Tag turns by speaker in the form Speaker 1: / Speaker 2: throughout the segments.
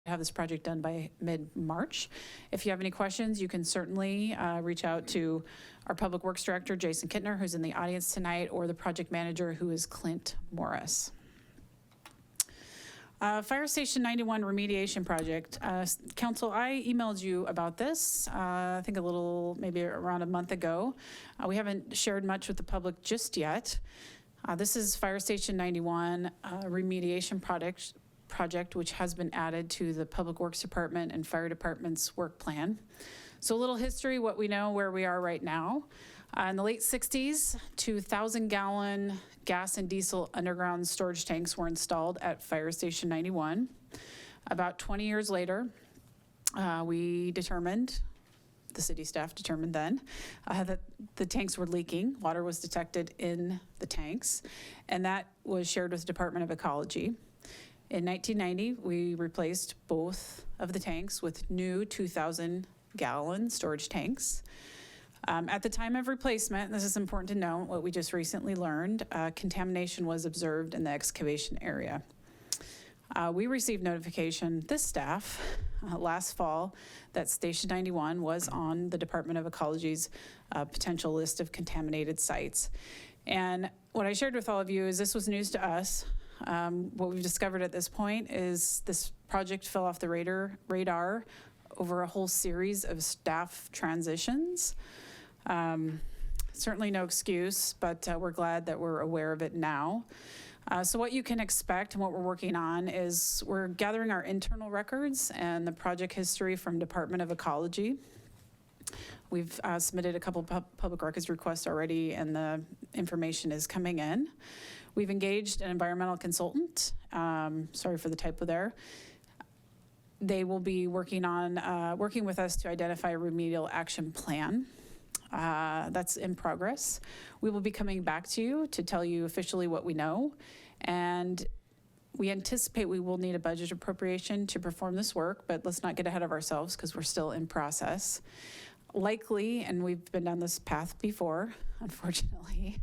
Speaker 1: have this project done by mid-March. If you have any questions, you can certainly reach out to our Public Works Director, Jason Kittner, who's in the audience tonight, or the project manager, who is Clint Morris. Fire Station 91 remediation project. Council, I emailed you about this, I think maybe around a month ago. We haven't shared much with the public just yet. This is Fire Station 91 remediation project, which has been added to the Public Works Department and Fire Department's work plan. So a little history, what we know, where we are right now. In the late 60s, 2,000-gallon gas and diesel underground storage tanks were installed at Fire Station 91. About 20 years later, we determined, the city staff determined then, that the tanks were leaking. Water was detected in the tanks, and that was shared with the Department of Ecology. In 1990, we replaced both of the tanks with new 2,000-gallon storage tanks. At the time of replacement, and this is important to note, what we just recently learned, contamination was observed in the excavation area. We received notification, this staff, last fall, that Station 91 was on the Department of Ecology's potential list of contaminated sites. And what I shared with all of you is this was news to us. What we've discovered at this point is this project fell off the radar over a whole series of staff transitions. Certainly no excuse, but we're glad that we're aware of it now. So what you can expect and what we're working on is we're gathering our internal records and the project history from Department of Ecology. We've submitted a couple public records requests already, and the information is coming in. We've engaged an environmental consultant. Sorry for the typo there. They will be working with us to identify a remedial action plan. That's in progress. We will be coming back to you to tell you officially what we know, and we anticipate we will need a budget appropriation to perform this work, but let's not get ahead of ourselves because we're still in process. Likely, and we've been down this path before, unfortunately,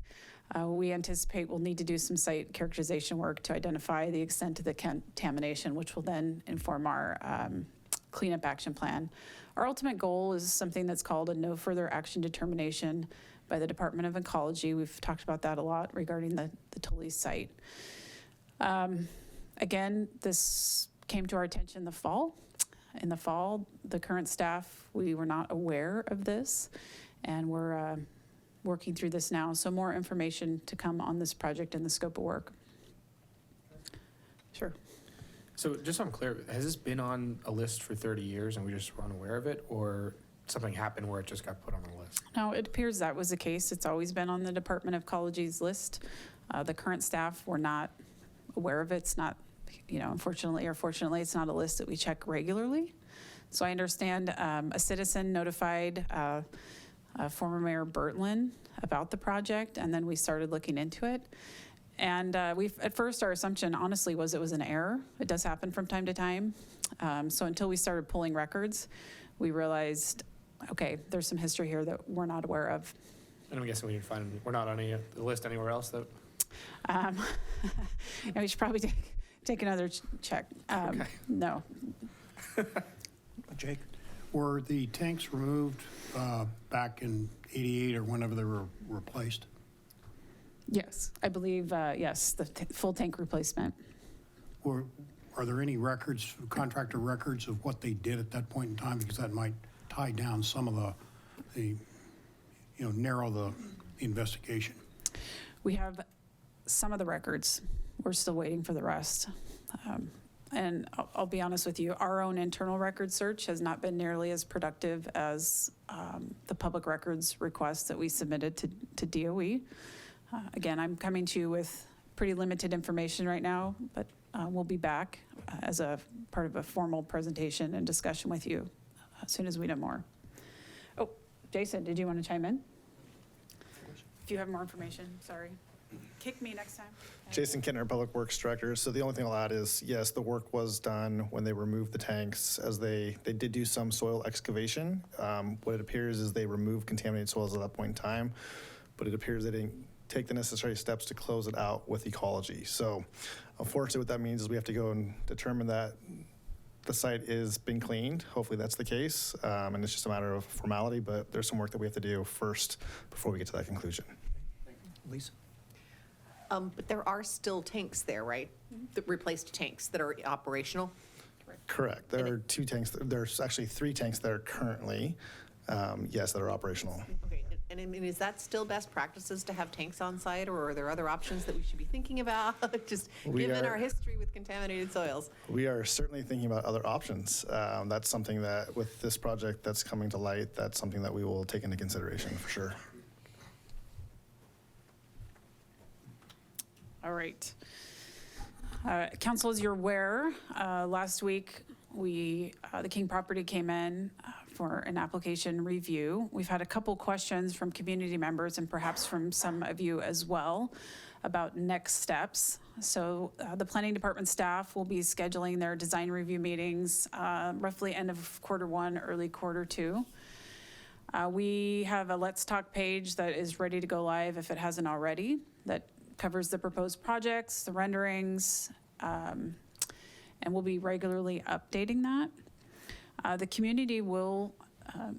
Speaker 1: we anticipate we'll need to do some site characterization work to identify the extent of the contamination, which will then inform our cleanup action plan. Our ultimate goal is something that's called a no further action determination by the Department of Ecology. We've talked about that a lot regarding the Tully site. Again, this came to our attention in the fall. In the fall, the current staff, we were not aware of this, and we're working through this now. So more information to come on this project and the scope of work. Sure.
Speaker 2: So just so I'm clear, has this been on a list for 30 years and we just were unaware of it, or something happened where it just got put on the list?
Speaker 1: No, it appears that was the case. It's always been on the Department of Ecology's list. The current staff were not aware of it. It's not, unfortunately or fortunately, it's not a list that we check regularly. So I understand a citizen notified former Mayor Bertlin about the project, and then we started looking into it. And at first our assumption honestly was it was an error. It does happen from time to time. So until we started pulling records, we realized, okay, there's some history here that we're not aware of.
Speaker 2: And I'm guessing we're not on the list anywhere else though?
Speaker 1: We should probably take another check.
Speaker 2: Okay.
Speaker 1: No.
Speaker 3: Jake, were the tanks removed back in '88 or whenever they were replaced?
Speaker 1: Yes, I believe, yes, the full tank replacement.
Speaker 3: Are there any records, contractor records of what they did at that point in time? Because that might tie down some of narrow the investigation.
Speaker 1: We have some of the records. We're still waiting for the rest. And I'll be honest with you, our own internal record search has not been nearly as productive as the public records requests that we submitted to DOE. Again, I'm coming to you with pretty limited information right now, but we'll be back as a part of a formal presentation and discussion with you as soon as we know more. Oh, Jason, did you want to chime in? If you have more information, sorry. Kick me next time.
Speaker 4: Jason Kittner, Public Works Director. So the only thing I'll add is, yes, the work was done when they removed the tanks, as they did do some soil excavation. What it appears is they removed contaminated soils at that point in time, but it appears they didn't take the necessary steps to close it out with ecology. So unfortunately what that means is we have to go and determine that the site is being cleaned. Hopefully that's the case. And it's just a matter of formality, but there's some work that we have to do first before we get to that conclusion.
Speaker 3: Lisa?
Speaker 5: But there are still tanks there, right? The replaced tanks that are operational?
Speaker 4: Correct. There are 2 tanks. There's actually 3 tanks that are currently, yes, that are operational.
Speaker 5: Okay, and I mean, is that still best practices to have tanks on site, or are there other options that we should be thinking about? Just
Speaker 4: We
Speaker 5: given
Speaker 4: are-
Speaker 5: our history with contaminated soils.
Speaker 4: We are certainly thinking about other options. That's something that with this project that's coming to light, that's something that we will take into consideration for sure.
Speaker 1: All right. Council, as you're aware, last week, the King property came in for an application review. We've had a couple questions from community members and perhaps from some of you as well about next steps. So the planning department staff will be scheduling their design review meetings roughly end of Q1, early Q2. We have a Let's Talk page that is ready to go live if it hasn't already, that covers the proposed projects, the renderings, and we'll be regularly updating that. The community will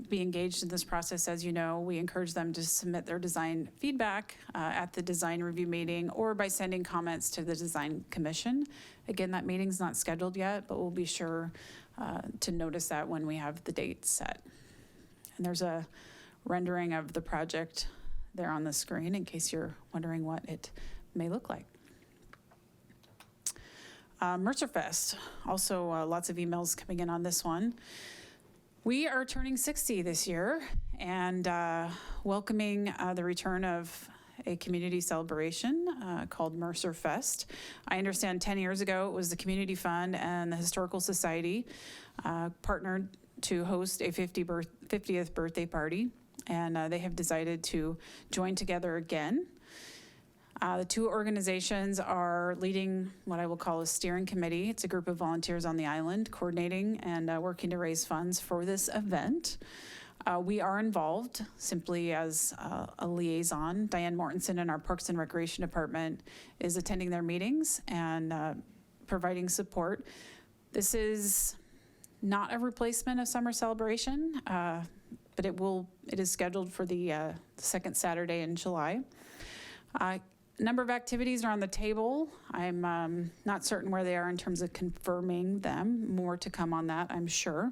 Speaker 1: be engaged in this process. As you know, we encourage them to submit their design feedback at the design review meeting or by sending comments to the design commission. Again, that meeting's not scheduled yet, but we'll be sure to notice that when we have the date set. And there's a rendering of the project there on the screen in case you're wondering what it may look like. Mercerfest, also lots of emails coming in on this one. We are turning 60 this year and welcoming the return of a community celebration called Mercerfest. I understand 10 years ago it was the Community Fund and the Historical Society partnered to host a 50th birthday party, and they have decided to join together again. The 2 organizations are leading what I will call a steering committee. It's a group of volunteers on the island coordinating and working to raise funds for this event. We are involved simply as a liaison. Diane Mortensen in our Parks and Recreation Department is attending their meetings and providing support. This is not a replacement of Summer Celebration, but it is scheduled for the second Saturday in July. Number of activities are on the table. I'm not certain where they are in terms of confirming them. More to come on that, I'm sure.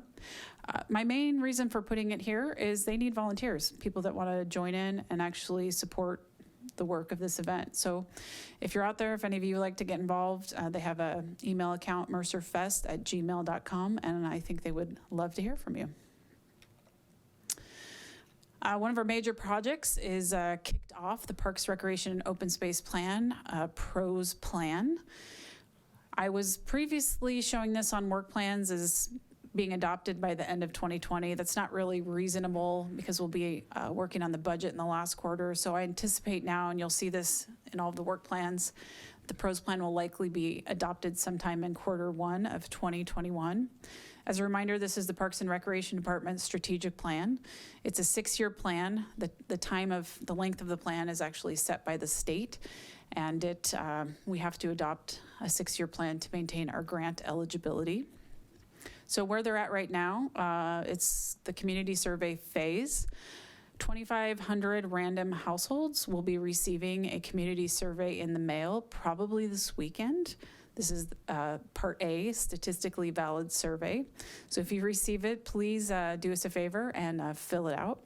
Speaker 1: My main reason for putting it here is they need volunteers, people that want to join in and actually support the work of this event. So if you're out there, if any of you would like to get involved, they have an email account, mercerfest@gmail.com, and I think they would love to hear from you. One of our major projects is kicked off, the Parks, Recreation, and Open Space Plan, PROS plan. I was previously showing this on work plans as being adopted by the end of 2020. That's not really reasonable because we'll be working on the budget in the last quarter. So I anticipate now, and you'll see this in all of the work plans, the PROS plan will likely be adopted sometime in Q1 of 2021. As a reminder, this is the Parks and Recreation Department's strategic plan. It's a 6-year plan. The length of the plan is actually set by the state, and we have to adopt a 6-year plan to maintain our grant eligibility. So where they're at right now, it's the community survey phase. 2,500 random households will be receiving a community survey in the mail probably this weekend. This is Part A, statistically valid survey. So if you receive it, please do us a favor and fill it out.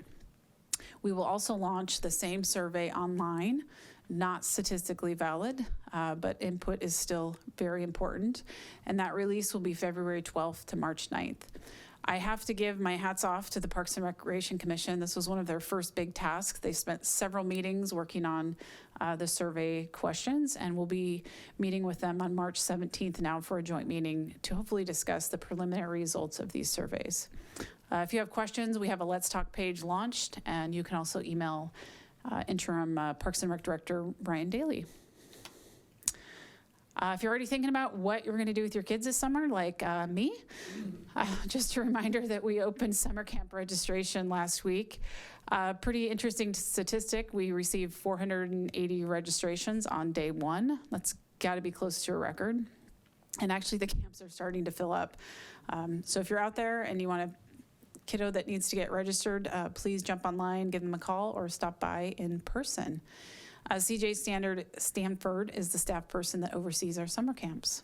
Speaker 1: We will also launch the same survey online, not statistically valid, but input is still very important. And that release will be February 12th to March 9th. I have to give my hats off to the Parks and Recreation Commission. This was one of their first big tasks. They spent several meetings working on the survey questions, and we'll be meeting with them on March 17th now for a joint meeting to hopefully discuss the preliminary results of these surveys. If you have questions, we have a Let's Talk page launched, and you can also email interim Parks and Rec Director Brian Daly. If you're already thinking about what you're going to do with your kids this summer, like me, just a reminder that we opened summer camp registration last week. Pretty interesting statistic. We received 480 registrations on day 1. That's got to be close to a record. And actually, the camps are starting to fill up. So if you're out there and you want a kiddo that needs to get registered, please jump online, give them a call, or stop by in person. CJ Stanford is the staff person that oversees our summer camps.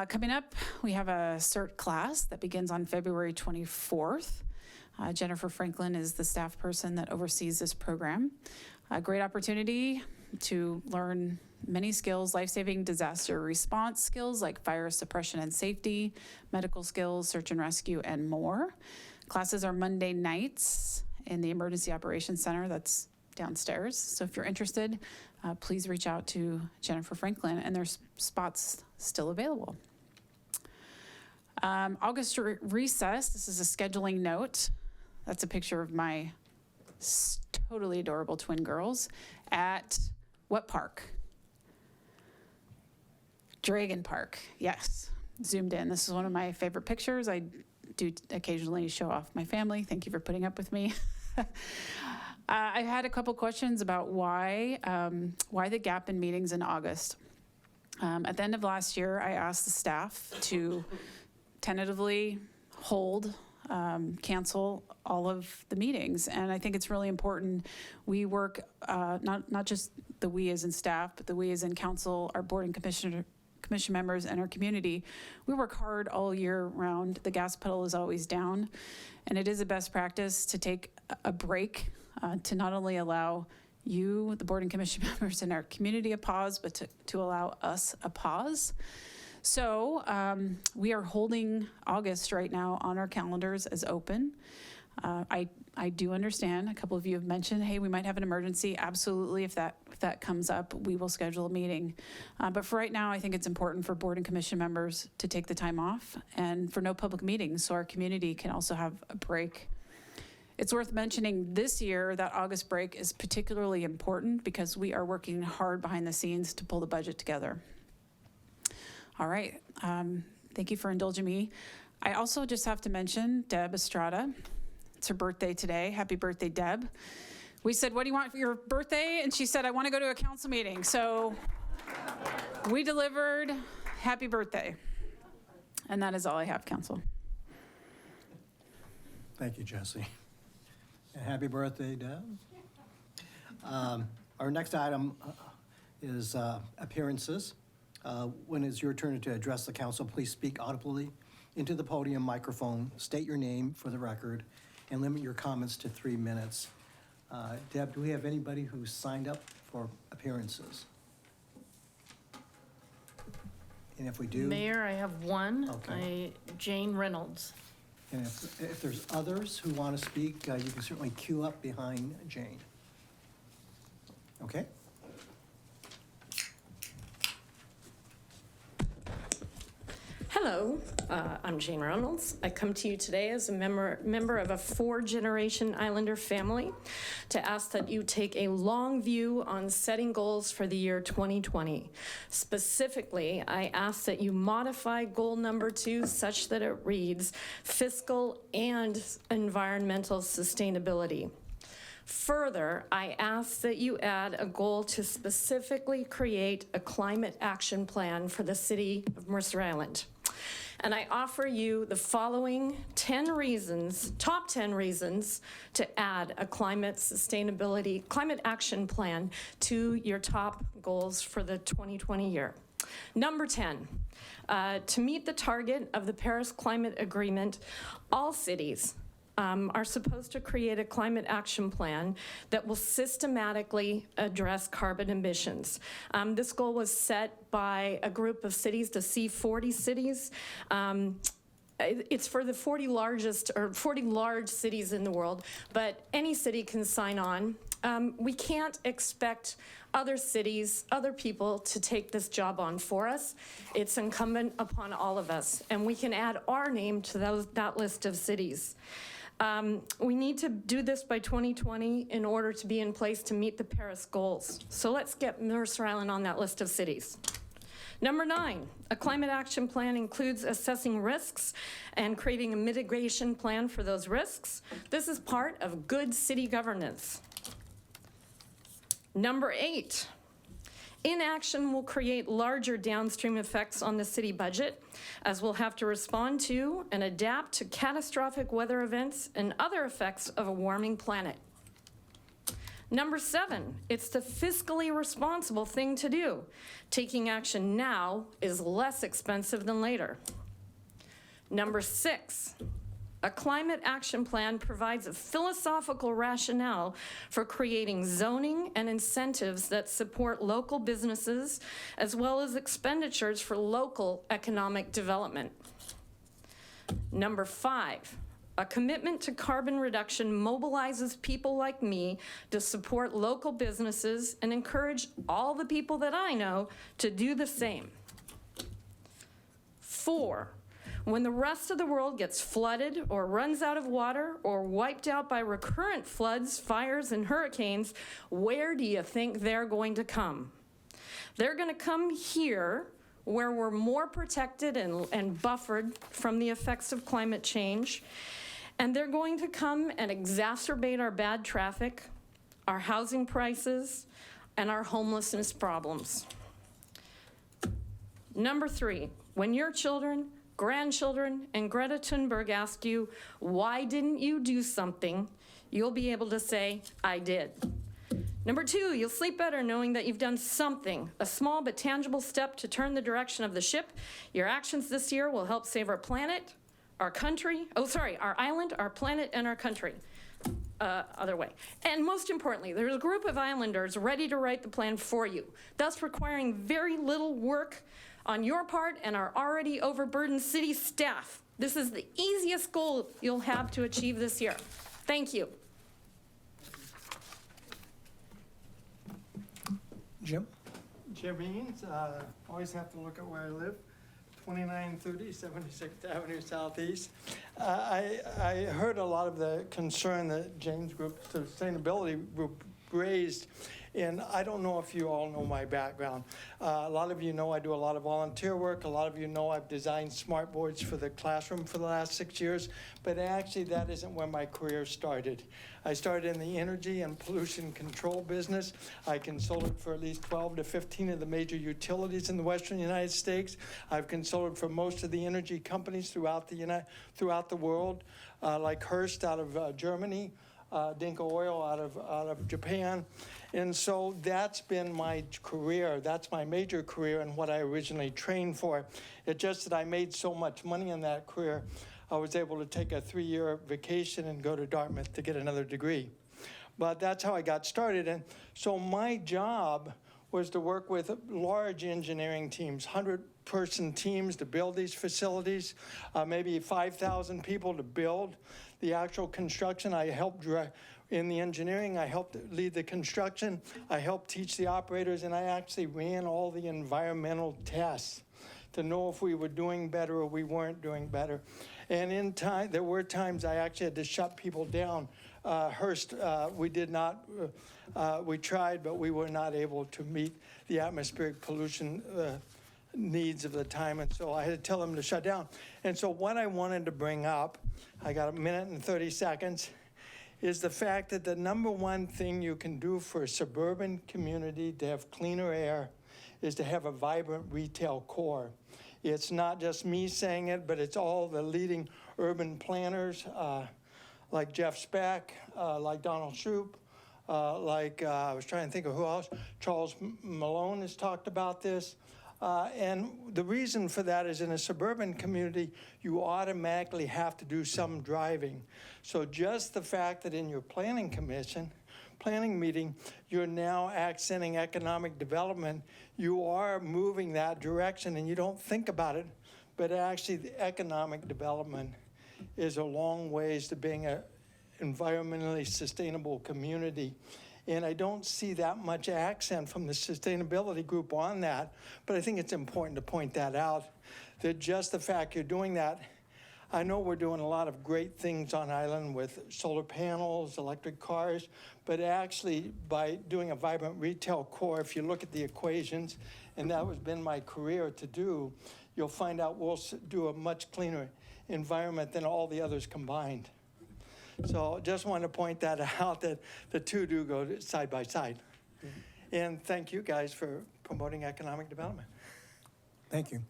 Speaker 1: Coming up, we have a CERT class that begins on February 24th. Jennifer Franklin is the staff person that oversees this program. A great opportunity to learn many skills, life-saving disaster response skills like fire suppression and safety, medical skills, search and rescue, and more. Classes are Monday nights in the Emergency Operations Center that's downstairs. So if you're interested, please reach out to Jennifer Franklin, and there's spots still available. August recess, this is a scheduling note. That's a picture of my totally adorable twin girls at what park? Dragon Park, yes, zoomed in. This is one of my favorite pictures. I do occasionally show off my family. Thank you for putting up with me. I had a couple questions about why the gap in meetings in August. At the end of last year, I asked the staff to tentatively hold, cancel all of the meetings. And I think it's really important. We work, not just the we as in staff, but the we as in council, our board and commission members, and our community. We work hard all year round. The gas pedal is always down. And it is a best practice to take a break, to not only allow you, the board and commission members, and our community a pause, but to allow us a pause. So we are holding August right now on our calendars as open. I do understand, a couple of you have mentioned, hey, we might have an emergency. Absolutely, if that comes up, we will schedule a meeting. But for right now, I think it's important for board and commission members to take the time off and for no public meetings, so our community can also have a break. It's worth mentioning this year that August break is particularly important because we are working hard behind the scenes to pull the budget together. All right, thank you for indulging me. I also just have to mention Deb Estrada. It's her birthday today. Happy birthday, Deb. We said, what do you want for your birthday? And she said, I want to go to a council meeting. So we delivered. Happy birthday. And that is all I have, council.
Speaker 6: Thank you, Jesse. And happy birthday, Deb. Our next item is appearances. When it's your turn to address the council, please speak audibly into the podium microphone, state your name for the record, and limit your comments to 3 minutes. Deb, do we have anybody who's signed up for appearances? And if we do,
Speaker 7: Mayor, I have one.
Speaker 6: Okay.
Speaker 7: Jane Reynolds.
Speaker 6: and if there's others who want to speak, you can certainly queue up behind Jane. Okay?
Speaker 7: Hello, I'm Jane Reynolds. I come to you today as a member of a 4-generation Islander family to ask that you take a long view on setting goals for the year 2020. Specifically, I ask that you modify goal number 2 such that it reads fiscal and environmental sustainability. Further, I ask that you add a goal to specifically create a climate action plan for the city of Mercer Island. And I offer you the following 10 reasons, top 10 reasons to add a climate action plan to your top goals for the 2020 year. Number 10, to meet the target of the Paris Climate Agreement, all cities are supposed to create a climate action plan that will systematically address carbon emissions. This goal was set by a group of cities, the C40 cities. It's for the 40 large cities in the world, but any city can sign on. We can't expect other cities, other people to take this job on for us. It's incumbent upon all of us, and we can add our name to that list of cities. We need to do this by 2020 in order to be in place to meet the Paris goals. So let's get Mercer Island on that list of cities. Number 9, a climate action plan includes assessing risks and creating a mitigation plan for those risks. This is part of good city governance. Number 8, Inaction will create larger downstream effects on the city budget, as we'll have to respond to and adapt to catastrophic weather events and other effects of a warming planet. Number 7, it's the fiscally responsible thing to do. Taking action now is less expensive than later. Number 6, a climate action plan provides a philosophical rationale for creating zoning and incentives that support local businesses, as well as expenditures for local economic development. Number 5, a commitment to carbon reduction mobilizes people like me to support local businesses and encourage all the people that I know to do the same. 4, when the rest of the world gets flooded or runs out of water or wiped out by recurrent floods, fires, and hurricanes, where do you think they're going to come? They're going to come here, where we're more protected and buffered from the effects of climate change. And they're going to come and exacerbate our bad traffic, our housing prices, and our homelessness problems. Number 3, when your children, grandchildren, and Greta Thunberg ask you, why didn't you do something? You'll be able to say, I did. Number 2, you'll sleep better knowing that you've done something, a small but tangible step to turn the direction of the ship. Your actions this year will help save our planet, our country, our island, our planet, and our country. Other way. And most importantly, there's a group of islanders ready to write the plan for you, thus requiring very little work on your part and our already overburdened city staff. This is the easiest goal you'll have to achieve this year. Thank you.
Speaker 6: Jim?
Speaker 8: Jim Eanes, always have to look at where I live, 2930 76th Avenue Southeast. I heard a lot of the concern that Jane's group, Sustainability Group, raised, and I don't know if you all know my background. A lot of you know I do a lot of volunteer work. A lot of you know I've designed smart boards for the classroom for the last 6 years, but actually that isn't where my career started. I started in the energy and pollution control business. I consulted for at least 12 to 15 of the major utilities in the Western United States. I've consulted for most of the energy companies throughout the world, like Hearst out of Germany, Dinko Oil out of Japan. And so that's been my career. That's my major career and what I originally trained for. It's just that I made so much money in that career, I was able to take a 3-year vacation and go to Dartmouth to get another degree. But that's how I got started. And so my job was to work with large engineering teams, 100-person teams to build these facilities, maybe 5,000 people to build the actual construction. I helped in the engineering, I helped lead the construction, I helped teach the operators, and I actually ran all the environmental tests to know if we were doing better or we weren't doing better. And in time, there were times I actually had to shut people down. Hearst, we did not, we tried, but we were not able to meet the atmospheric pollution needs of the time, and so I had to tell them to shut down. And so what I wanted to bring up, I got 1 minute and 30 seconds, is the fact that the number one thing you can do for a suburban community to have cleaner air is to have a vibrant retail core. It's not just me saying it, but it's all the leading urban planners like Jeff Speck, like Donald Shoup, I was trying to think of who else. Charles Malone has talked about this. And the reason for that is in a suburban community, you automatically have to do some driving. So just the fact that in your planning meeting, you're now accenting economic development, you are moving that direction and you don't think about it, but actually the economic development is a long ways to being an environmentally sustainable community. And I don't see that much accent from the sustainability group on that, but I think it's important to point that out, that just the fact you're doing that. I know we're doing a lot of great things on island with solar panels, electric cars, but actually by doing a vibrant retail core, if you look at the equations, and that has been my career to do, you'll find out we'll do a much cleaner environment than all the others combined. So just wanted to point that out, that the two do go side by side. And thank you guys for promoting economic development.
Speaker 6: Thank you.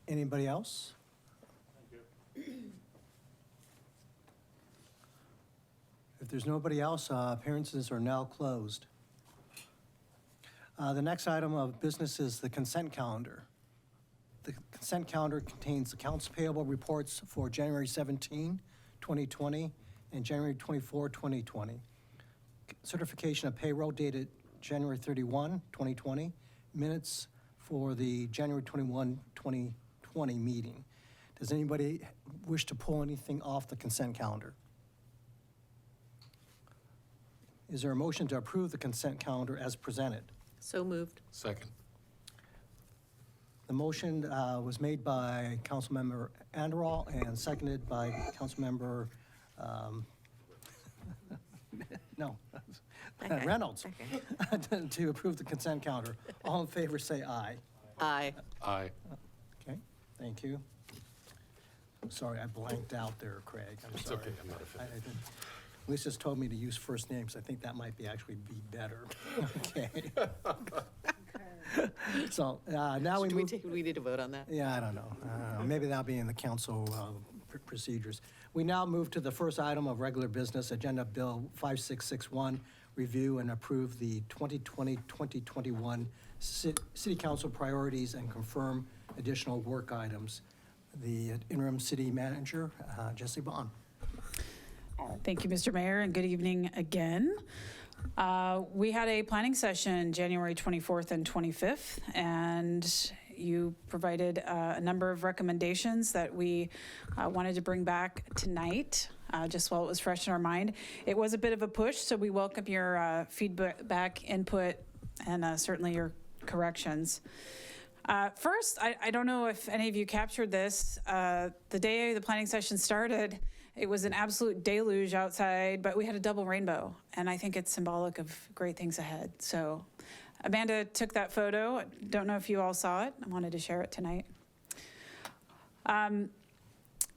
Speaker 6: Anybody else? If there's nobody else, appearances are now closed. The next item of business is the consent calendar. The consent calendar contains accounts payable reports for January 17, 2020, and January 24, 2020. Certification of payroll dated January 31, 2020, minutes for the January 21, 2020 meeting. Does anybody wish to pull anything off the consent calendar? Is there a motion to approve the consent calendar as presented?
Speaker 5: So moved.
Speaker 2: Second.
Speaker 6: The motion was made by Councilmember Anderall and seconded by Councilmember, no,
Speaker 5: Okay.
Speaker 6: Reynolds,
Speaker 5: Okay.
Speaker 6: to approve the consent calendar. All in favor, say aye.
Speaker 5: Aye.
Speaker 2: Aye.
Speaker 6: Okay, thank you. I'm sorry, I blanked out there, Craig. I'm sorry.
Speaker 2: okay, I'm not
Speaker 6: I didn't- Lisa's told me to use first names. I think that might be actually be better. Okay. So now we
Speaker 5: Do
Speaker 6: move.
Speaker 5: we need to vote on that?
Speaker 6: Yeah, I don't know. Maybe that'll be in the council procedures. We now move to the first item of regular business, Agenda Bill 5661, review and approve the 2020-2021 city council priorities and confirm additional work items. The interim city manager, Jesse Bond.
Speaker 1: Thank you, Mr. Mayor, and good evening again. We had a planning session January 24th and 25th, and you provided a number of recommendations that we wanted to bring back tonight, just while it was fresh in our mind. It was a bit of a push, so we welcome your feedback, input, and certainly your corrections. First, I don't know if any of you captured this. The day the planning session started, it was an absolute deluge outside, but we had a double rainbow, and I think it's symbolic of great things ahead. So Amanda took that photo. I don't know if you all saw it. I wanted to share it tonight.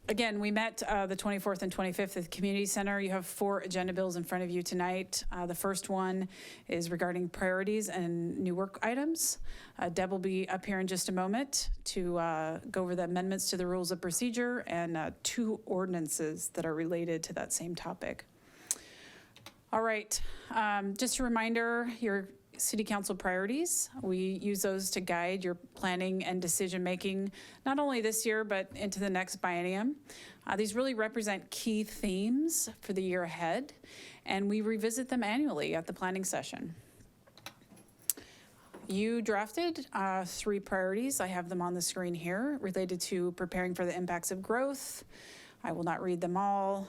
Speaker 1: Again, we met the 24th and 25th at the Community Center. You have 4 agenda bills in front of you tonight. The first one is regarding priorities and new work items. Deb will be up here in just a moment to go over the amendments to the rules of procedure and 2 ordinances that are related to that same topic. All right, just a reminder, your city council priorities. We use those to guide your planning and decision-making, not only this year, but into the next biennium. These really represent key themes for the year ahead, and we revisit them annually at the planning session. You drafted 3 priorities. I have them on the screen here, related to preparing for the impacts of growth. I will not read them all.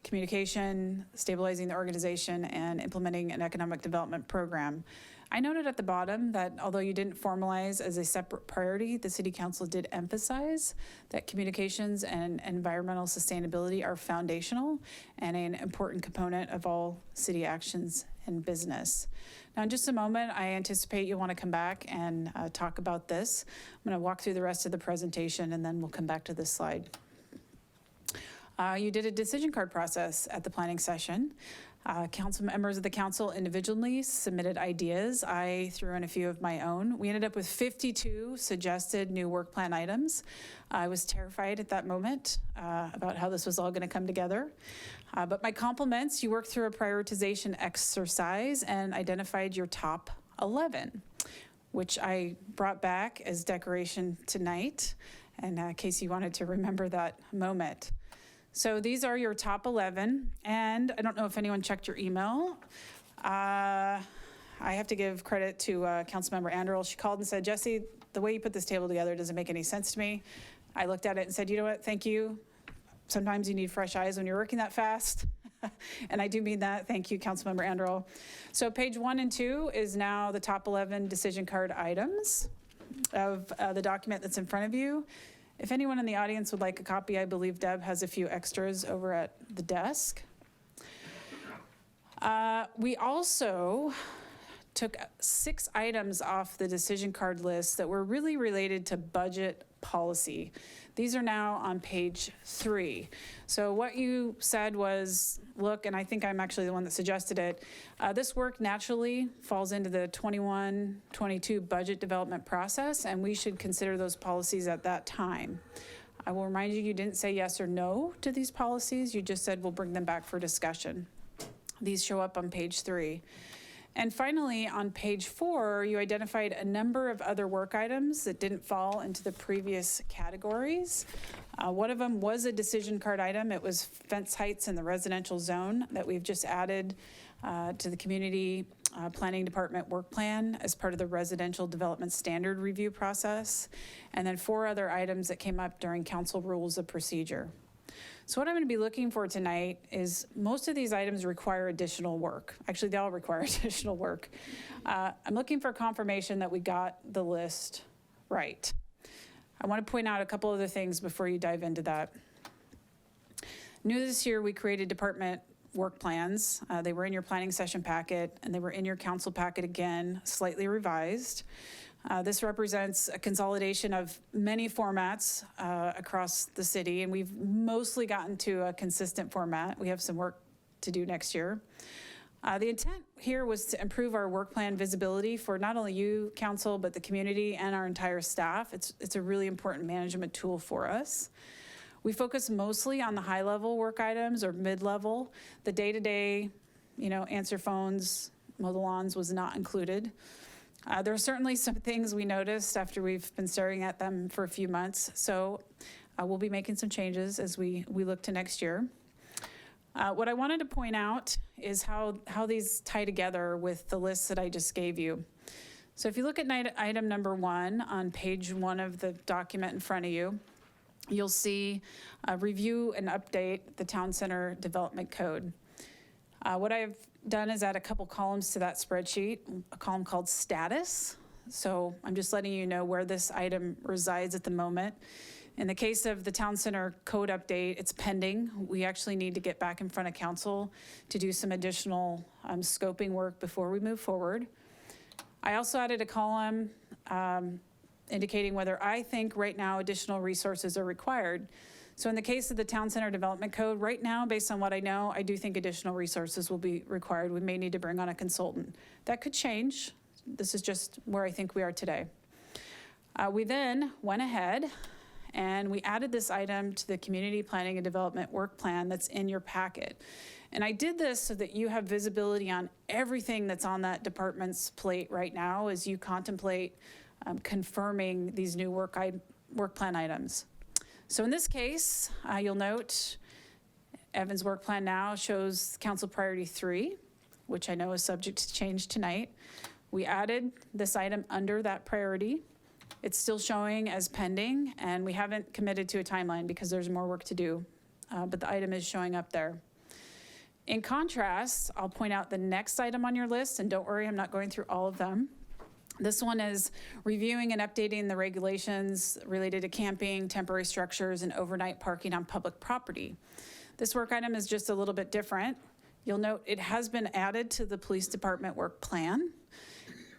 Speaker 1: Communication, stabilizing the organization, and implementing an economic development program. I noted at the bottom that although you didn't formalize as a separate priority, the City Council did emphasize that communications and environmental sustainability are foundational and an important component of all city actions and business. Now, in just a moment, I anticipate you'll want to come back and talk about this. I'm going to walk through the rest of the presentation, and then we'll come back to this slide. You did a decision card process at the planning session. Council members of the council individually submitted ideas. I threw in a few of my own. We ended up with 52 suggested new work plan items. I was terrified at that moment about how this was all going to come together. But my compliments, you worked through a prioritization exercise and identified your top 11, which I brought back as decoration tonight, in case you wanted to remember that moment. So these are your top 11, and I don't know if anyone checked your email. I have to give credit to Councilmember Anderell. She called and said, Jesse, the way you put this table together doesn't make any sense to me. I looked at it and said, you know what, thank you. Sometimes you need fresh eyes when you're working that fast. And I do mean that. Thank you, Councilmember Anderell. So page 1 and 2 is now the top 11 decision card items of the document that's in front of you. If anyone in the audience would like a copy, I believe Deb has a few extras over at the desk. We also took 6 items off the decision card list that were really related to budget policy. These are now on page 3. So what you said was, look, and I think I'm actually the one that suggested it, this work naturally falls into the 21-22 budget development process, and we should consider those policies at that time. I will remind you, you didn't say yes or no to these policies. You just said we'll bring them back for discussion. These show up on page 3. And finally, on page 4, you identified a number of other work items that didn't fall into the previous categories. One of them was a decision card item. It was fence heights in the residential zone that we've just added to the community planning department work plan as part of the residential development standard review process. And then 4 other items that came up during council rules of procedure. So what I'm going to be looking for tonight is most of these items require additional work. Actually, they all require additional work. I'm looking for confirmation that we got the list right. I want to point out a couple other things before you dive into that. New this year, we created department work plans. They were in your planning session packet, and they were in your council packet again, slightly revised. This represents a consolidation of many formats across the city, and we've mostly gotten to a consistent format. We have some work to do next year. The intent here was to improve our work plan visibility for not only you, council, but the community and our entire staff. It's a really important management tool for us. We focus mostly on the high-level work items or mid-level. The day-to-day, answer phones, mow the lawns was not included. There are certainly some things we noticed after we've been staring at them for a few months. So we'll be making some changes as we look to next year. What I wanted to point out is how these tie together with the lists that I just gave you. So if you look at item number 1 on page 1 of the document in front of you, you'll see review and update the Town Center Development Code. What I've done is add a couple columns to that spreadsheet, a column called status. So I'm just letting you know where this item resides at the moment. In the case of the Town Center Code update, it's pending. We actually need to get back in front of council to do some additional scoping work before we move forward. I also added a column indicating whether I think right now additional resources are required. So in the case of the Town Center Development Code, right now, based on what I know, I do think additional resources will be required. We may need to bring on a consultant. That could change. This is just where I think we are today. We then went ahead and we added this item to the Community Planning and Development Work Plan that's in your packet. And I did this so that you have visibility on everything that's on that department's plate right now as you contemplate confirming these new work plan items. So in this case, you'll note Evan's work plan now shows council priority 3, which I know is subject to change tonight. We added this item under that priority. It's still showing as pending, and we haven't committed to a timeline because there's more work to do, but the item is showing up there. In contrast, I'll point out the next item on your list, and don't worry, I'm not going through all of them. This one is reviewing and updating the regulations related to camping, temporary structures, and overnight parking on public property. This work item is just a little bit different. You'll note it has been added to the police department work plan.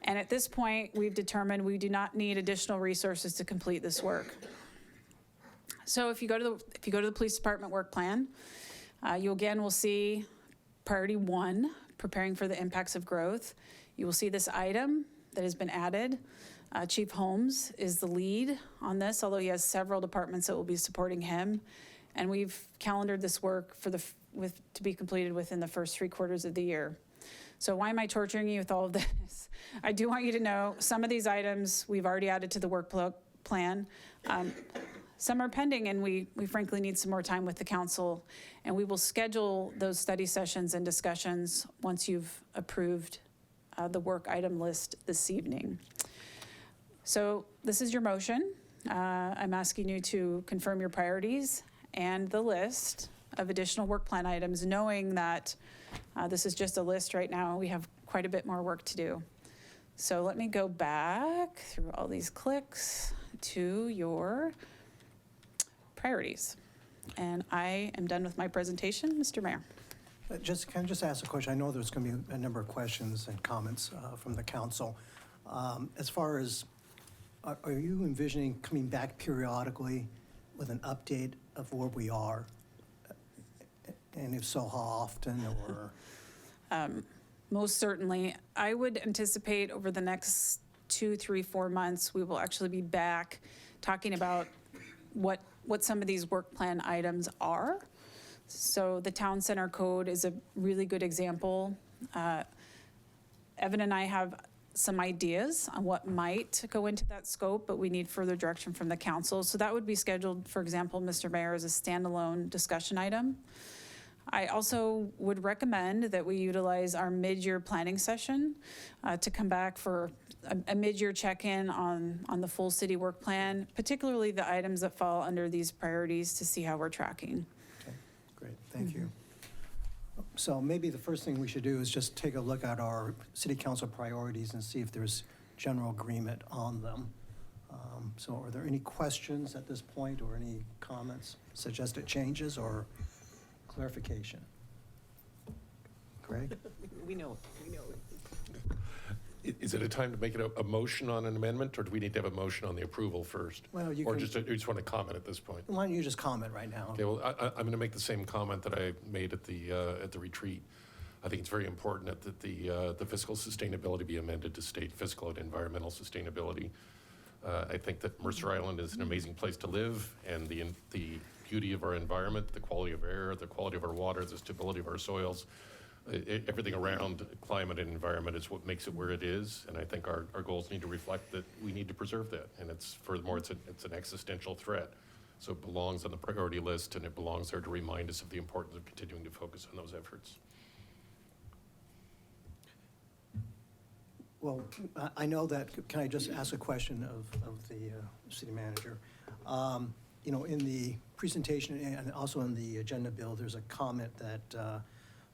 Speaker 1: And at this point, we've determined we do not need additional resources to complete this work. So if you go to the police department work plan, you again will see priority 1, preparing for the impacts of growth. You will see this item that has been added. Chief Holmes is the lead on this, although he has several departments that will be supporting him. And we've calendared this work to be completed within the first 3 quarters of the year. So why am I torturing you with all of this? I do want you to know some of these items we've already added to the work plan. Some are pending, and we frankly need some more time with the council. And we will schedule those study sessions and discussions once you've approved the work item list this evening. So this is your motion. I'm asking you to confirm your priorities and the list of additional work plan items, knowing that this is just a list right now. We have quite a bit more work to do. So let me go back through all these clicks to your priorities. And I am done with my presentation, Mr. Mayor.
Speaker 6: Can I just ask a question? I know there's going to be a number of questions and comments from the council. As far as, are you envisioning coming back periodically with an update of where we are? And if so, how often, or?
Speaker 1: Most certainly. I would anticipate over the next 2, 3, 4 months, we will actually be back talking about what some of these work plan items are. So the town center code is a really good example. Evan and I have some ideas on what might go into that scope, but we need further direction from the council. So that would be scheduled, for example, Mr. Mayor, as a standalone discussion item. I also would recommend that we utilize our mid-year planning session to come back for a mid-year check-in on the full city work plan, particularly the items that fall under these priorities, to see how we're tracking.
Speaker 6: Okay, great, thank you. So maybe the first thing we should do is just take a look at our city council priorities and see if there's general agreement on them. So are there any questions at this point, or any comments, suggested changes, or clarification? Greg?
Speaker 5: We know.
Speaker 9: Is it a time to make it a motion on an amendment, or do we need to have a motion on the approval first?
Speaker 6: Well, you
Speaker 9: Or
Speaker 6: can-
Speaker 9: you just want to comment at this point?
Speaker 6: Why don't you just comment right now?
Speaker 9: Okay, well, I'm going to make the same comment that I made at the retreat. I think it's very important that the fiscal sustainability be amended to state fiscal and environmental sustainability. I think that Mercer Island is an amazing place to live, and the beauty of our environment, the quality of air, the quality of our water, the stability of our soils, everything around climate and environment is what makes it where it is. And I think our goals need to reflect that we need to preserve that. And furthermore, it's an existential threat. So it belongs on the priority list, and it belongs there to remind us of the importance of continuing to focus on those efforts.
Speaker 6: Well, I know that, can I just ask a question of the city manager? You know, in the presentation and also in the agenda bill, there's a comment that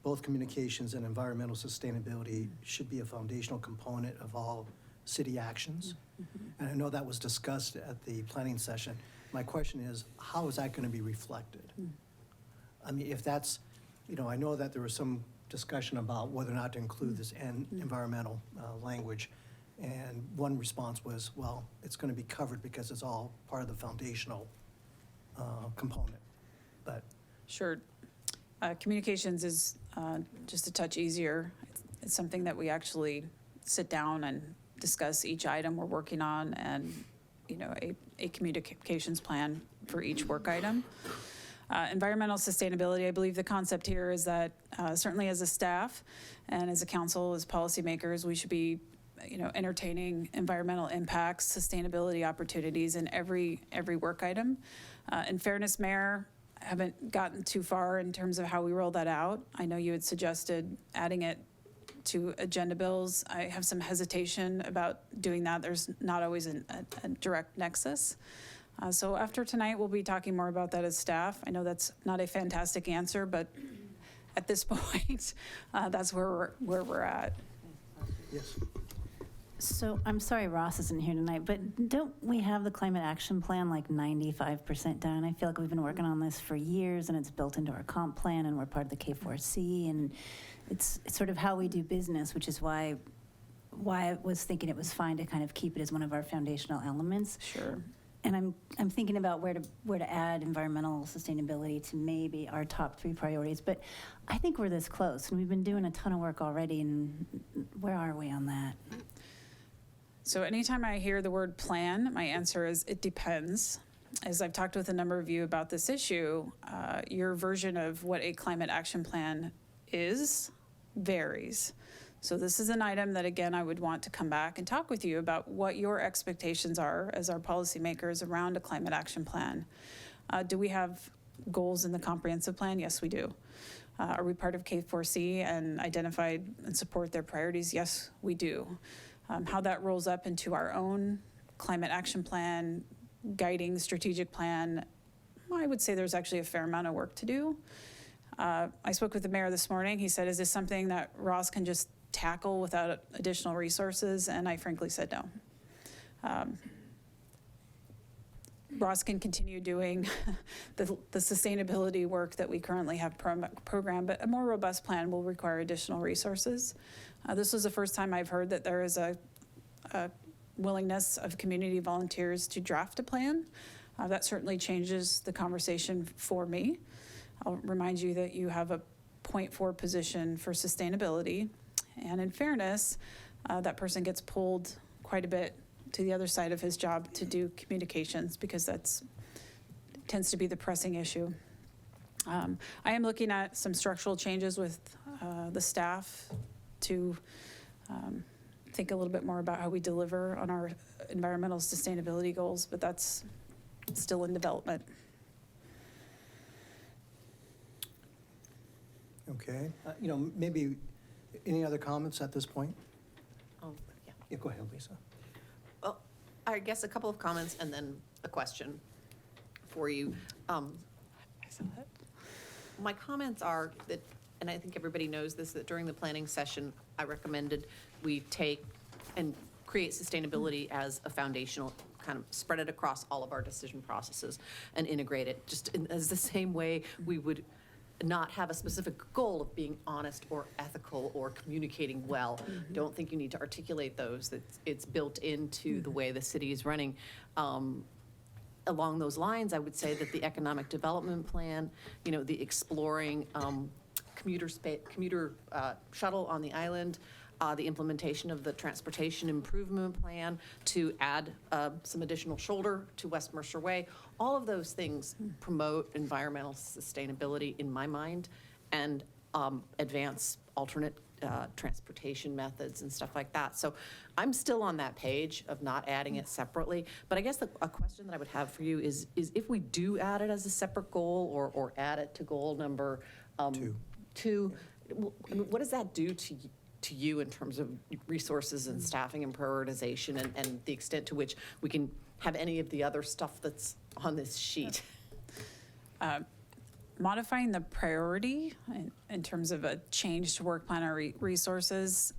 Speaker 6: both communications and environmental sustainability should be a foundational component of all city actions. And I know that was discussed at the planning session. My question is, how is that going to be reflected? I mean, if that's, you know, I know that there was some discussion about whether or not to include this environmental language. And one response was, well, it's going to be covered because it's all part of the foundational component. But
Speaker 1: Sure. Communications is just a touch easier. It's something that we actually sit down and discuss each item we're working on, and, you know, a communications plan for each work item. Environmental sustainability, I believe the concept here is that certainly as a staff and as a council, as policymakers, we should be, you know, entertaining environmental impacts, sustainability opportunities in every work item. In fairness, Mayor, I haven't gotten too far in terms of how we roll that out. I know you had suggested adding it to agenda bills. I have some hesitation about doing that. There's not always a direct nexus. So after tonight, we'll be talking more about that as staff. I know that's not a fantastic answer, but at this point, that's where we're at.
Speaker 6: yes.
Speaker 10: So I'm sorry Ross isn't here tonight, but don't we have the climate action plan like 95% done? I feel like we've been working on this for years, and it's built into our comp plan, and we're part of the K4C, and it's sort of how we do business, which is why I was thinking it was fine to kind of keep it as one of our foundational elements.
Speaker 1: Sure.
Speaker 10: And I'm thinking about where to add environmental sustainability to maybe our top 3 priorities, but I think we're this close, and we've been doing a ton of work already, and where are we on that?
Speaker 1: So anytime I hear the word plan, my answer is it depends. As I've talked with a number of you about this issue, your version of what a climate action plan is varies. So this is an item that, again, I would want to come back and talk with you about what your expectations are as our policymakers around a climate action plan. Do we have goals in the comprehensive plan? Yes, we do. Are we part of K4C and identified and support their priorities? Yes, we do. How that rolls up into our own climate action plan, guiding strategic plan, I would say there's actually a fair amount of work to do. I spoke with the mayor this morning. He said, is this something that Ross can just tackle without additional resources? And I frankly said no. Ross can continue doing the sustainability work that we currently have programmed, but a more robust plan will require additional resources. This was the first time I've heard that there is a willingness of community volunteers to draft a plan. That certainly changes the conversation for me. I'll remind you that you have a .4 position for sustainability, and in fairness, that person gets pulled quite a bit to the other side of his job to do communications, because that's tends to be the pressing issue. I am looking at some structural changes with the staff to think a little bit more about how we deliver on our environmental sustainability goals, but that's still in development.
Speaker 6: Okay, maybe any other comments at this point?
Speaker 5: Yeah.
Speaker 6: Yeah, go ahead, Lisa.
Speaker 5: Well, I guess a couple of comments and then a question for you. My comments are that, and I think everybody knows this, that during the planning session, I recommended we take and create sustainability as a foundational, kind of spread it across all of our decision processes and integrate it, just as the same way we would not have a specific goal of being honest or ethical or communicating well. Don't think you need to articulate those, that it's built into the way the city is running. Along those lines, I would say that the economic development plan, the exploring commuter shuttle on the island, the implementation of the transportation improvement plan to add some additional shoulder to West Mercer Way. All of those things promote environmental sustainability in my mind, and advance alternate transportation methods and stuff like that. So I'm still on that page of not adding it separately. But I guess a question that I would have for you is if we do add it as a separate goal, or add it to goal number two, what does that do to you in terms of resources and staffing and prioritization, and the extent to which we can have any of the other stuff that's on this sheet?
Speaker 1: Modifying the priority in terms of a change to work plan or resources,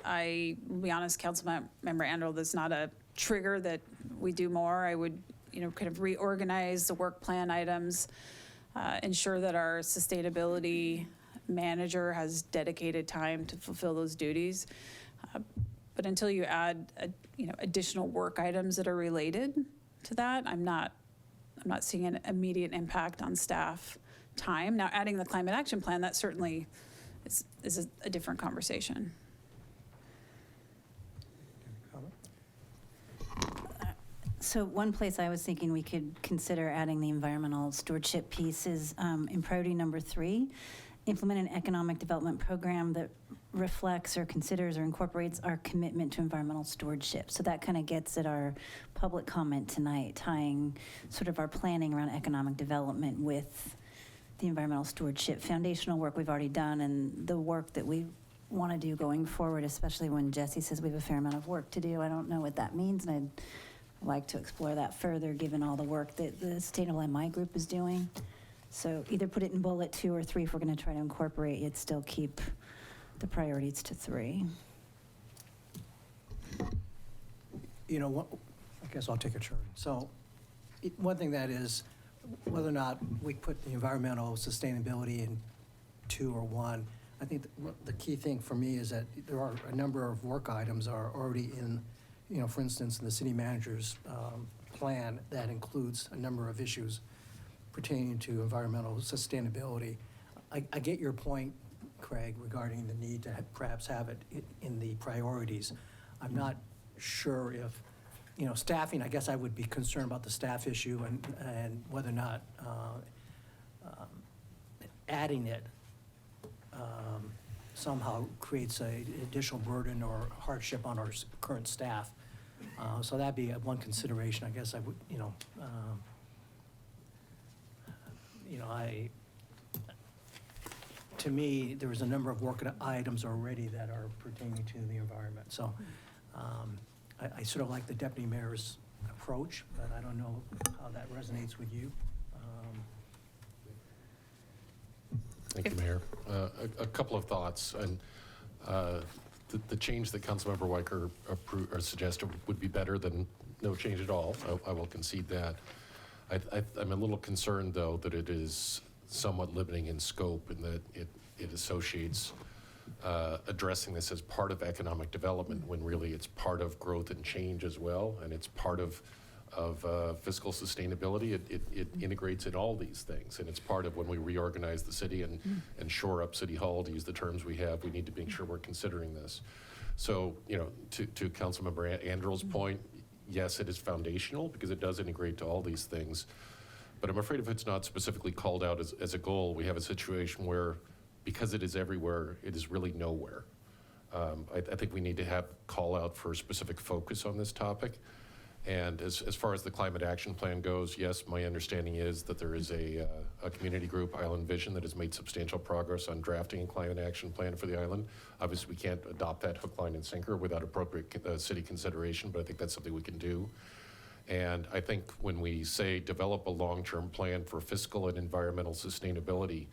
Speaker 1: I will be honest, Councilmember Anderl, that's not a trigger that we do more. I would, kind of reorganize the work plan items, ensure that our sustainability manager has dedicated time to fulfill those duties. But until you add, additional work items that are related to that, I'm not seeing an immediate impact on staff time. Now, adding the climate action plan, that certainly is a different conversation.
Speaker 10: So one place I was thinking we could consider adding the environmental stewardship piece is in priority number 3, implement an economic development program that reflects or considers or incorporates our commitment to environmental stewardship. So that kind of gets at our public comment tonight, tying sort of our planning around economic development with the environmental stewardship foundational work we've already done, and the work that we want to do going forward, especially when Jesse says we have a fair amount of work to do. I don't know what that means, and I'd like to explore that further given all the work that the Sustainable MI group is doing. So either put it in bullet 2 or 3 if we're going to try to incorporate it, still keep the priorities to 3.
Speaker 6: I guess I'll take a turn. So one thing that is, whether or not we put the environmental sustainability in 2 or 1, I think the key thing for me is that there are a number of work items are already in, for instance, in the city manager's plan that includes a number of issues pertaining to environmental sustainability. I get your point, Craig, regarding the need to perhaps have it in the priorities. I'm not sure if, staffing, I guess I would be concerned about the staff issue and whether or not adding it somehow creates an additional burden or hardship on our current staff. So that'd be one consideration, I guess I would, to me, there was a number of work items already that are pertaining to the environment. So I sort of like the deputy mayor's approach, but I don't know how that resonates with you.
Speaker 9: Thank you, Mayor. A couple of thoughts. And the change that Councilmember Weicker suggested would be better than no change at all. I will concede that. I'm a little concerned, though, that it is somewhat limiting in scope and that it associates addressing this as part of economic development when really it's part of growth and change as well, and it's part of fiscal sustainability. It integrates in all these things, and it's part of when we reorganize the city and shore up City Hall, to use the terms we have, we need to make sure we're considering this. So, to Councilmember Andrew's point, yes, it is foundational because it does integrate to all these things. But I'm afraid if it's not specifically called out as a goal, we have a situation where, because it is everywhere, it is really nowhere. I think we need to have call out for specific focus on this topic. And as far as the climate action plan goes, yes, my understanding is that there is a community group, Island Vision, that has made substantial progress on drafting a climate action plan for the island. Obviously, we can't adopt that hook, line, and sinker without appropriate city consideration, but I think that's something we can do. And I think when we say develop a long-term plan for fiscal and environmental sustainability,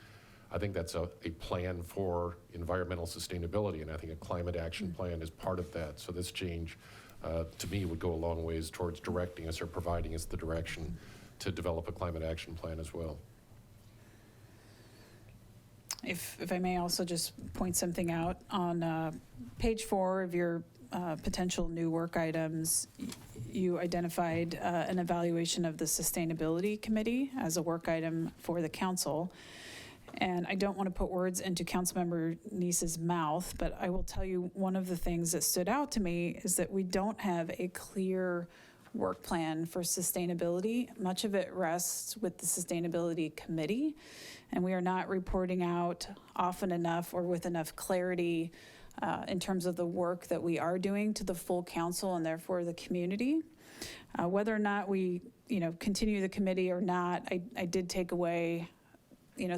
Speaker 9: I think that's a plan for environmental sustainability, and I think a climate action plan is part of that. So this change, to me, would go a long ways towards directing us or providing us the direction to develop a climate action plan as well.
Speaker 1: If I may also just point something out, on page 4 of your potential new work items, you identified an evaluation of the Sustainability Committee as a work item for the council. And I don't want to put words into Councilmember Neese's mouth, but I will tell you one of the things that stood out to me is that we don't have a clear work plan for sustainability. Much of it rests with the Sustainability Committee, and we are not reporting out often enough or with enough clarity in terms of the work that we are doing to the full council and therefore the community. Whether or not we, continue the committee or not, I did take away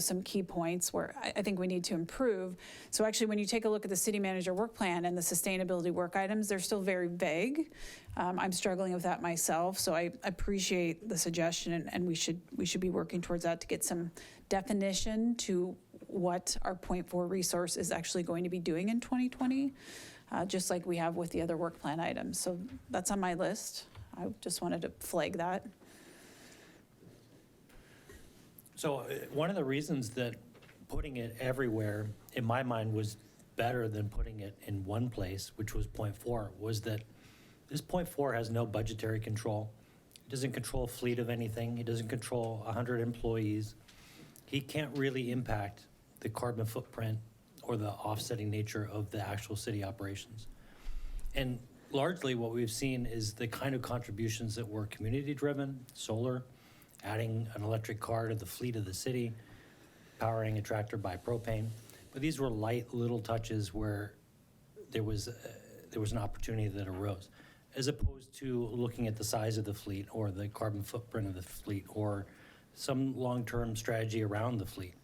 Speaker 1: some key points where I think we need to improve. So actually, when you take a look at the city manager work plan and the sustainability work items, they're still very vague. I'm struggling with that myself, so I appreciate the suggestion, and we should be working towards that to get some definition to what our point 4 resource is actually going to be doing in 2020, just like we have with the other work plan items. So that's on my list. I just wanted to flag that.
Speaker 11: So one of the reasons that putting it everywhere, in my mind, was better than putting it in one place, which was point 4, was that this point 4 has no budgetary control. It doesn't control a fleet of anything. It doesn't control 100 employees. He can't really impact the carbon footprint or the offsetting nature of the actual city operations. And largely what we've seen is the kind of contributions that were community-driven, solar, adding an electric car to the fleet of the city, powering a tractor by propane. But these were light little touches where there was an opportunity that arose, as opposed to looking at the size of the fleet or the carbon footprint of the fleet or some long-term strategy around the fleet.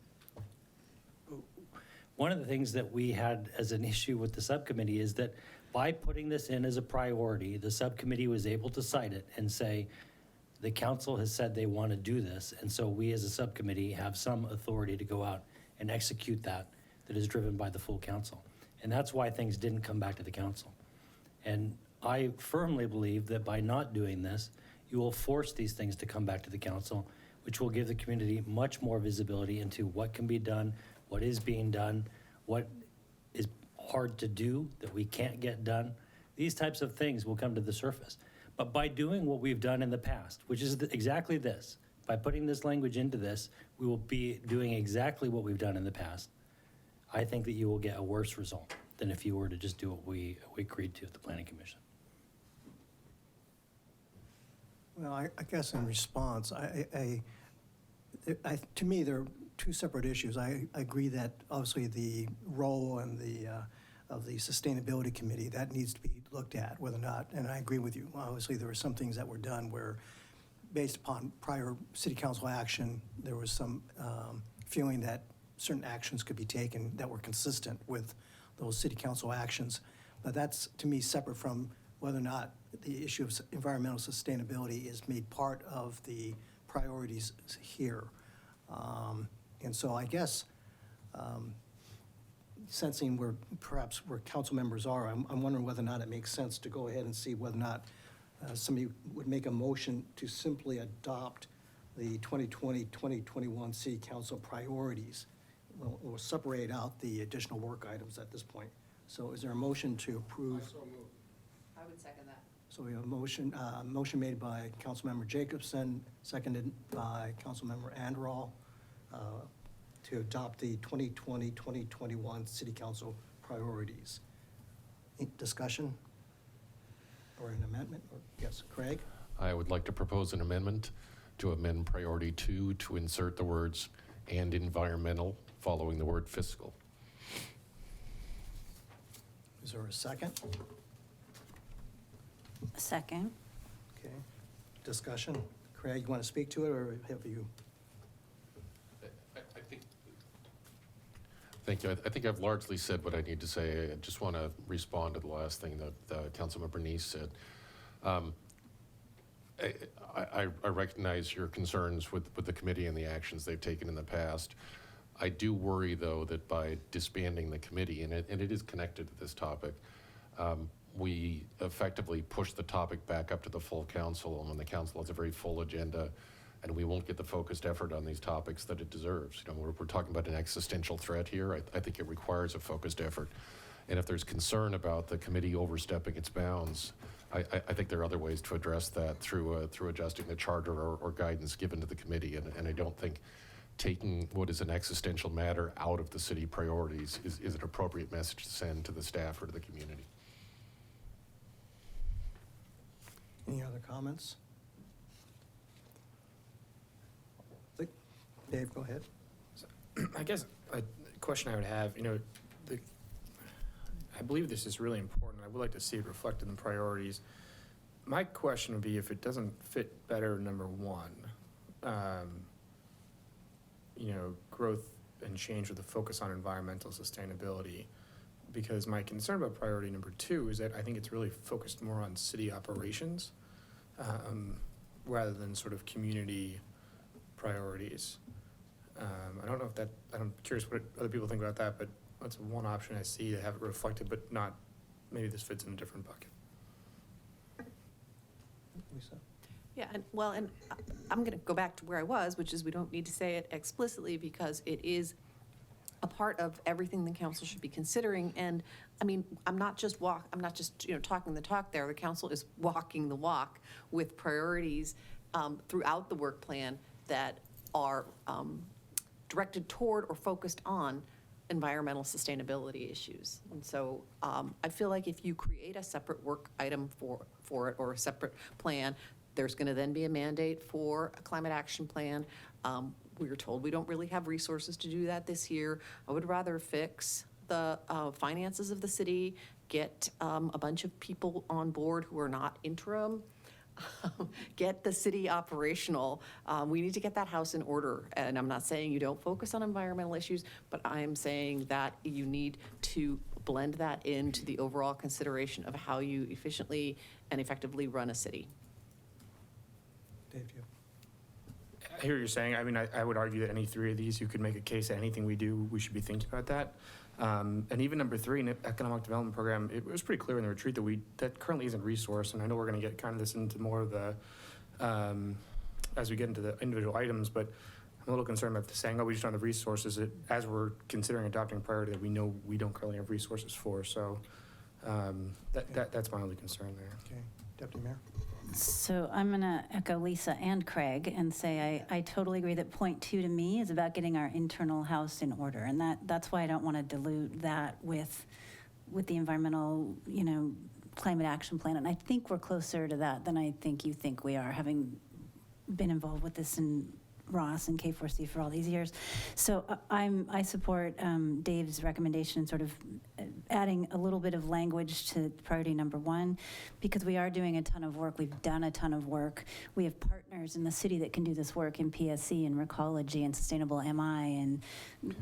Speaker 11: One of the things that we had as an issue with the subcommittee is that by putting this in as a priority, the subcommittee was able to cite it and say, the council has said they want to do this, and so we as a subcommittee have some authority to go out and execute that is driven by the full council. And that's why things didn't come back to the council. And I firmly believe that by not doing this, you will force these things to come back to the council, which will give the community much more visibility into what can be done, what is being done, what is hard to do that we can't get done. These types of things will come to the surface. But by doing what we've done in the past, which is exactly this, by putting this language into this, we will be doing exactly what we've done in the past. I think that you will get a worse result than if you were to just do what we agreed to at the Planning Commission.
Speaker 6: Well, I guess in response, to me, there are two separate issues. I agree that obviously the role and of the Sustainability Committee, that needs to be looked at, whether or not, and I agree with you. Obviously, there were some things that were done where, based upon prior city council action, there was some feeling that certain actions could be taken that were consistent with those city council actions. But that's, to me, separate from whether or not the issue of environmental sustainability is made part of the priorities here. And so I guess, sensing where council members are, I'm wondering whether or not it makes sense to go ahead and see whether or not somebody would make a motion to simply adopt the 2020-2021 City Council priorities. We'll separate out the additional work items at this point. So is there a motion to approve?
Speaker 5: I would second that.
Speaker 6: So we have a motion made by Councilmember Jacobson, seconded by Councilmember Anderall, to adopt the 2020-2021 City Council priorities. Discussion or an amendment? Yes, Craig?
Speaker 9: I would like to propose an amendment to amend priority 2 to insert the words "and environmental" following the word fiscal.
Speaker 6: Is there a second?
Speaker 10: Second.
Speaker 6: Okay. Discussion? Craig, you want to speak to it, or have you?
Speaker 9: I think. Thank you. I think I've largely said what I need to say. I just want to respond to the last thing that Councilmember Nice said. I recognize your concerns with the committee and the actions they've taken in the past. I do worry, though, that by disbanding the committee, and it is connected to this topic, we effectively push the topic back up to the full council, and when the council has a very full agenda, and we won't get the focused effort on these topics that it deserves. You know, we're talking about an existential threat here. I think it requires a focused effort. And if there's concern about the committee overstepping its bounds, I think there are other ways to address that through adjusting the charter or guidance given to the committee. And I don't think taking what is an existential matter out of the city priorities is an appropriate message to send to the staff or to the community.
Speaker 6: Any other comments? Dave, go ahead.
Speaker 2: I guess a question I would have, you know, I believe this is really important. I would like to see it reflected in the priorities. My question would be if it doesn't fit better, number one, you know, growth and change with a focus on environmental sustainability. Because my concern about priority number 2 is that I think it's really focused more on city operations rather than sort of community priorities. I don't know if that, I'm curious what other people think about that, but that's one option I see to have it reflected, but not, maybe this fits in a different bucket.
Speaker 6: Lisa?
Speaker 5: Yeah, and I'm going to go back to where I was, which is we don't need to say it explicitly because it is a part of everything the council should be considering. And I mean, I'm not just talking the talk there. The council is walking the walk with priorities throughout the work plan that are directed toward or focused on environmental sustainability issues. And so I feel like if you create a separate work item for it or a separate plan, there's going to then be a mandate for a climate action plan. We were told we don't really have resources to do that this year. I would rather fix the finances of the city, get a bunch of people on board who are not interim, get the city operational. We need to get that house in order. And I'm not saying you don't focus on environmental issues, but I am saying that you need to blend that into the overall consideration of how you efficiently and effectively run a city.
Speaker 6: Dave, you?
Speaker 2: I hear what you're saying. I mean, I would argue that any 3 of these, you could make a case that anything we do, we should be thinking about that. And even number 3, in the economic development program, it was pretty clear in the retreat that currently isn't resourced. And I know we're going to get kind of this into more of the, as we get into the individual items, but I'm a little concerned about saying, oh, we just don't have resources as we're considering adopting a priority that we know we don't currently have resources for. So that's my only concern there.
Speaker 6: Okay. Deputy Mayor?
Speaker 10: So I'm going to echo Lisa and Craig and say I totally agree that point 2 to me is about getting our internal house in order. And that's why I don't want to dilute that with the environmental, climate action plan. And I think we're closer to that than I think you think we are, having been involved with this in Ross and K4C for all these years. So I support Dave's recommendation, sort of adding a little bit of language to priority number 1, because we are doing a ton of work. We've done a ton of work. We have partners in the city that can do this work in PSC and Recology and Sustainable MI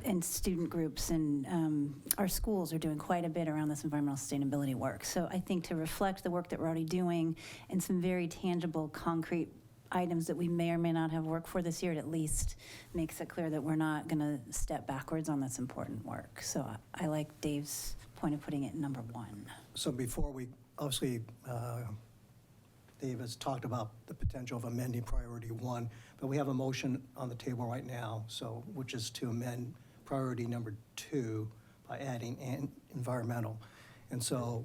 Speaker 10: and student groups, and our schools are doing quite a bit around this environmental sustainability work. So I think to reflect the work that we're already doing and some very tangible, concrete items that we may or may not have work for this year, it at least makes it clear that we're not going to step backwards on this important work. So I like Dave's point of putting it number 1.
Speaker 6: So before we, obviously, Dave has talked about the potential of amending priority 1, but we have a motion on the table right now, so, which is to amend priority number 2 by adding environmental. And so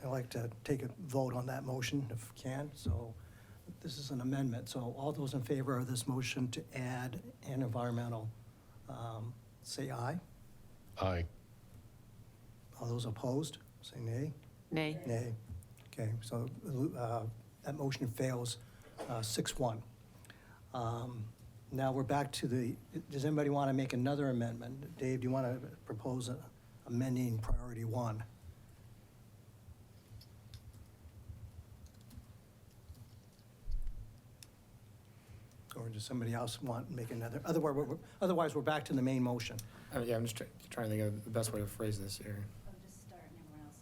Speaker 6: I'd like to take a vote on that motion if we can. So this is an amendment. So all those in favor of this motion to add an environmental, say aye.
Speaker 9: Aye.
Speaker 6: All those opposed, say nay.
Speaker 5: Nay.
Speaker 6: Nay. Okay, so that motion fails 6-1. Now we're back to does anybody want to make another amendment? Dave, do you want to propose amending priority 1? Or does somebody else want to make another? Otherwise, we're back to the main motion.
Speaker 2: Yeah, I'm just trying to think of the best way to phrase this here.
Speaker 10: I'll just start and everyone else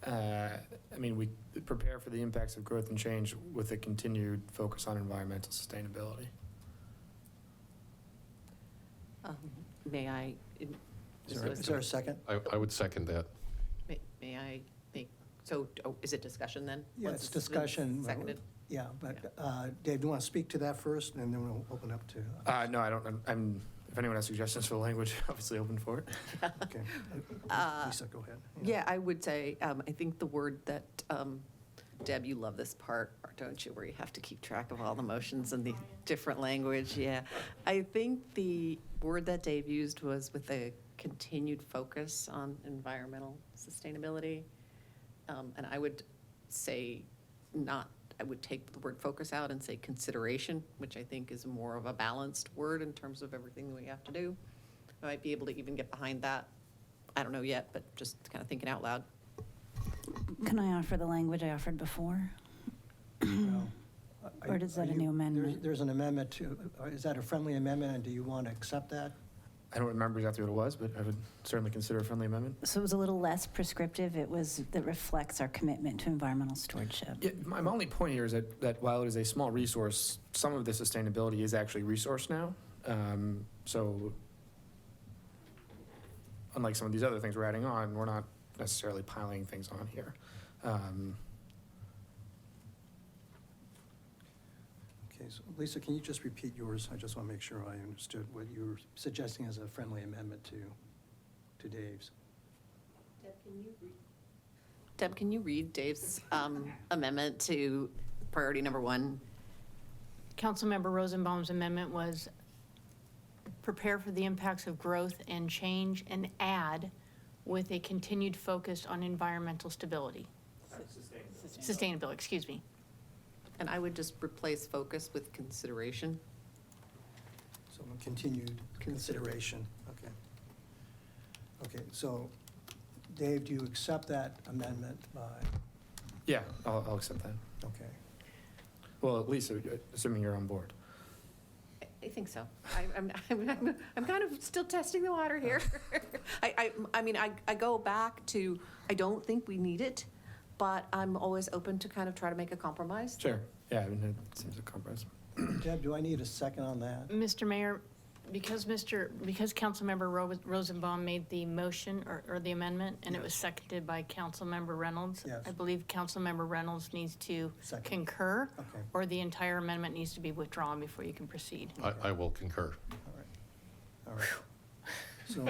Speaker 10: will wordsmith.
Speaker 2: I mean, we prepare for the impacts of growth and change with a continued focus on environmental sustainability.
Speaker 5: May I?
Speaker 6: Is there a second?
Speaker 9: I would second that.
Speaker 5: May I make, so, is it discussion then?
Speaker 6: Yeah,
Speaker 5: Once
Speaker 6: it's
Speaker 5: been
Speaker 6: discussion.
Speaker 5: Seconded?
Speaker 6: Yeah, but Dave, do you want to speak to that first, and then we'll open up to?
Speaker 2: No, I don't, if anyone has suggestions for the language, obviously open for it.
Speaker 6: Okay. Lisa, go ahead.
Speaker 5: Yeah, I would say, I think the word that, Deb, you love this part, don't you, where you have to keep track of all the motions and the different language, yeah. I think the word that Dave used was with a continued focus on environmental sustainability. And I would say I would take the word focus out and say consideration, which I think is more of a balanced word in terms of everything that we have to do. I might be able to even get behind that. I don't know yet, but just kind of thinking out loud.
Speaker 10: Can I offer the language I offered before?
Speaker 6: Well,
Speaker 10: Or is that a new amendment?
Speaker 6: There's an amendment to, is that a friendly amendment, and do you want to accept that?
Speaker 2: I don't remember exactly what it was, but I would certainly consider a friendly amendment.
Speaker 10: So it was a little less prescriptive. That reflects our commitment to environmental stewardship.
Speaker 2: Yeah, my only point here is that while it is a small resource, some of the sustainability is actually resourced now. So unlike some of these other things we're adding on, we're not necessarily piling things on here.
Speaker 6: Okay, so Lisa, can you just repeat yours? I just want to make sure I understood what you were suggesting as a friendly amendment to Dave's.
Speaker 5: Deb, can you read Dave's amendment to priority number 1?
Speaker 12: Councilmember Rosenbaum's amendment was prepare for the impacts of growth and change and add with a continued focus on environmental stability. Sustainability, excuse me.
Speaker 5: And I would just replace focus with consideration.
Speaker 6: So continued consideration, okay. Okay, so Dave, do you accept that amendment by,
Speaker 2: Yeah, I'll accept that.
Speaker 6: okay.
Speaker 2: Well, at least assuming you're on board.
Speaker 5: I think so. I'm kind of still testing the water here. I mean, I go back to, I don't think we need it, but I'm always open to kind of try to make a compromise.
Speaker 2: Sure. Yeah, I mean, it seems a compromise.
Speaker 6: Deb, do I need a second on that?
Speaker 12: Mr. Mayor, because Councilmember Rosenbaum made the motion or the amendment, and it was seconded by Councilmember Reynolds.
Speaker 6: Yes.
Speaker 12: I believe Councilmember Reynolds needs to
Speaker 6: Second.
Speaker 12: concur,
Speaker 6: Okay.
Speaker 12: or the entire amendment needs to be withdrawn before you can proceed.
Speaker 9: I will concur.
Speaker 6: All right. So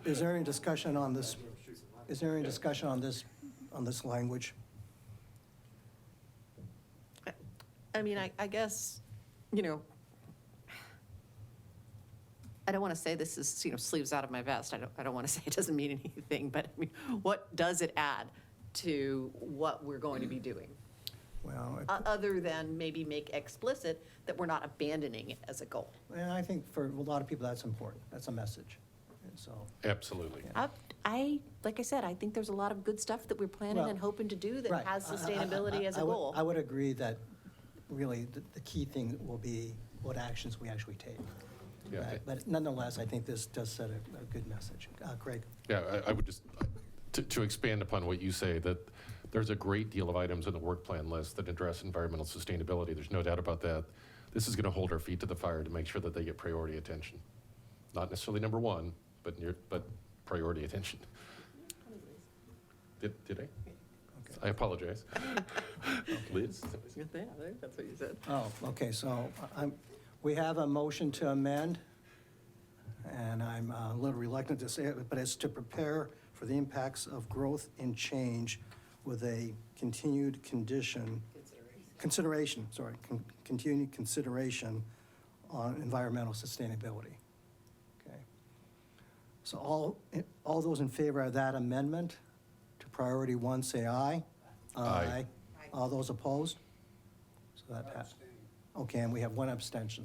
Speaker 6: is there any discussion on this? Is there any discussion on this language?
Speaker 5: I mean, I guess, you know, I don't want to say this is, you know, sleeves out of my vest. I don't want to say it doesn't mean anything, but I mean, what does it add to what we're going to be doing?
Speaker 6: Well,
Speaker 5: Other than maybe make explicit that we're not abandoning it as a goal.
Speaker 6: and I think for a lot of people, that's important. That's a message. And so,
Speaker 9: Absolutely.
Speaker 5: Like I said, I think there's a lot of good stuff that we're planning
Speaker 6: Well,
Speaker 5: and hoping to do that
Speaker 6: right.
Speaker 5: has sustainability as a
Speaker 6: I would-
Speaker 5: goal.
Speaker 6: I would agree that really the key thing will be what actions we actually take.
Speaker 9: Yeah,
Speaker 6: Right? But nonetheless, I think this does set a good message. Craig?
Speaker 9: Yeah, I would just, to expand upon what you say, that there's a great deal of items in the work plan list that address environmental sustainability. There's no doubt about that. This is going to hold our feet to the fire to make sure that they get priority attention. Not necessarily number one, but priority attention. Did I? I apologize. Liz?
Speaker 5: That's what you said.
Speaker 6: Oh, okay, so we have a motion to amend, and I'm a little reluctant to say it, but it's to prepare for the impacts of growth and change with a continued consideration on environmental sustainability. Okay. So all those in favor of that amendment to priority 1, say aye.
Speaker 9: Aye.
Speaker 6: All those opposed? So that passed. Okay, and we have one abstention,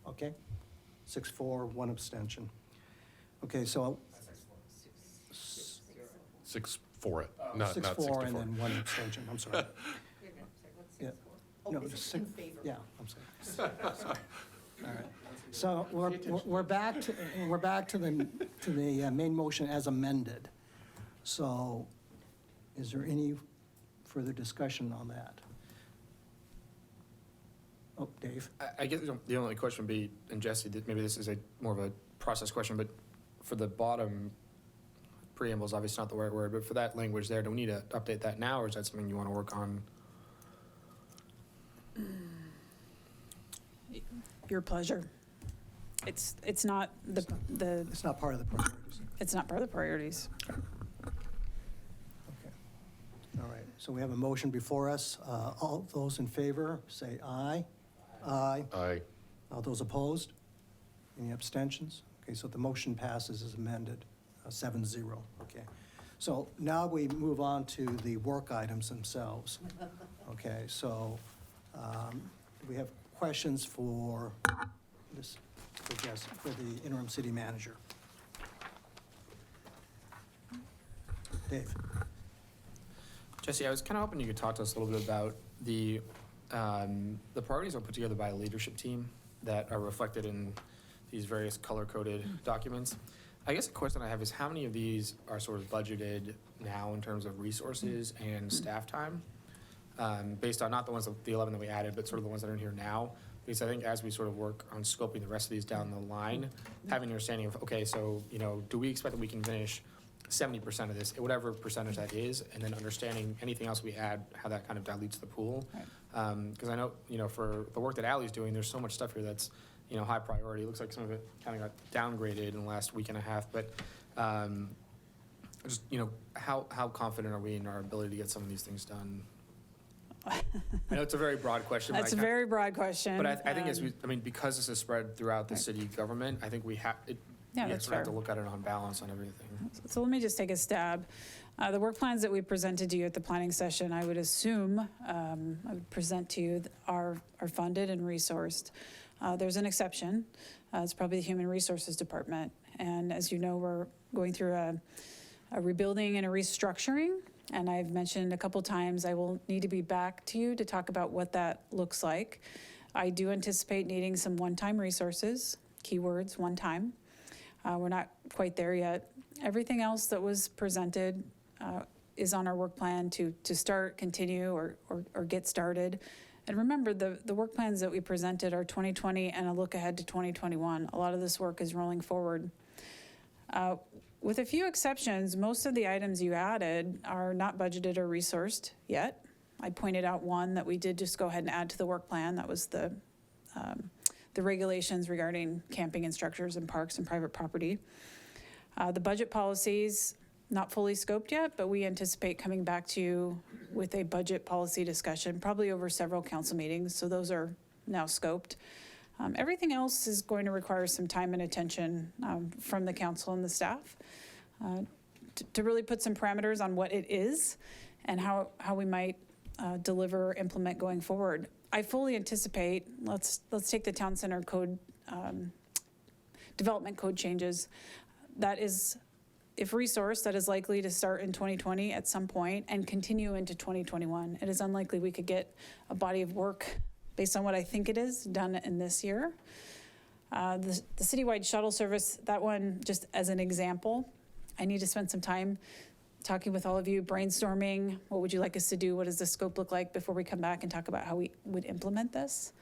Speaker 6: okay? 6-4, one abstention. Okay, so
Speaker 9: 6 for it, not
Speaker 6: 6-4
Speaker 9: 64.
Speaker 6: and then one abstention, I'm sorry. Yeah. No, just six- Yeah, I'm sorry. All right. So we're back to the main motion as amended. So is there any further discussion on that? Oh, Dave?
Speaker 2: I guess the only question would be, and Jesse, maybe this is more of a process question, but for the bottom preamble is obviously not the right word, but for that language there, do we need to update that now, or is that something you want to work on?
Speaker 1: Your pleasure. It's not the,
Speaker 6: It's not part of the priorities.
Speaker 1: it's not part of the priorities.
Speaker 6: Okay. All right, so we have a motion before us. All those in favor, say aye. Aye.
Speaker 9: Aye.
Speaker 6: All those opposed? Any abstentions? Okay, so the motion passes as amended, 7-0. Okay. So now we move on to the work items themselves. Okay, so we have questions for this, for the interim city manager. Dave?
Speaker 2: Jesse, I was kind of hoping you could talk to us a little bit about the priorities are put together by a leadership team that are reflected in these various color-coded documents. I guess the question I have is how many of these are sort of budgeted now in terms of resources and staff time? Based on not the ones, the 11 that we added, but sort of the ones that are in here now. Because I think as we sort of work on scoping the rest of these down the line, having an understanding of, okay, so, do we expect that we can finish 70% of this, whatever percentage that is, and then understanding anything else we add, how that kind of dilutes the pool. Because I know, for the work that Ally's doing, there's so much stuff here that's, high priority. It looks like some of it kind of got downgraded in the last week and a half, but just, how confident are we in our ability to get some of these things done? I know it's a very broad question.
Speaker 1: That's a very broad question.
Speaker 2: But I think because this is spread throughout the city government, I think we have,
Speaker 1: that's
Speaker 2: sort of have to
Speaker 1: fair.
Speaker 2: look at it on balance on everything.
Speaker 1: So let me just take a stab. The work plans that we presented to you at the planning session, I would assume, I would present to you are funded and resourced. There's an exception. It's probably the Human Resources Department. And as you know, we're going through a rebuilding and a restructuring. And I've mentioned a couple times, I will need to be back to you to talk about what that looks like. I do anticipate needing some one-time resources, keywords, one time. We're not quite there yet. Everything else that was presented is on our work plan to start, continue, or get started. And remember, the work plans that we presented are 2020 and a look ahead to 2021. A lot of this work is rolling forward. With a few exceptions, most of the items you added are not budgeted or resourced yet. I pointed out one that we did just go ahead and add to the work plan. That was the regulations regarding camping and structures and parks and private property. The budget policies, not fully scoped yet, but we anticipate coming back to you with a budget policy discussion, probably over several council meetings. So those are now scoped. Everything else is going to require some time and attention from the council and the staff to really put some parameters on what it is and how we might deliver, implement going forward. I fully anticipate, let's take the town center code, development code changes. That is, if resourced, that is likely to start in 2020 at some point and continue into 2021. It is unlikely we could get a body of work based on what I think it is, done in this year. The citywide shuttle service, that one, just as an example, I need to spend some time talking with all of you, brainstorming, what would you like us to do? What does the scope look like before we come back and talk about how we would implement this?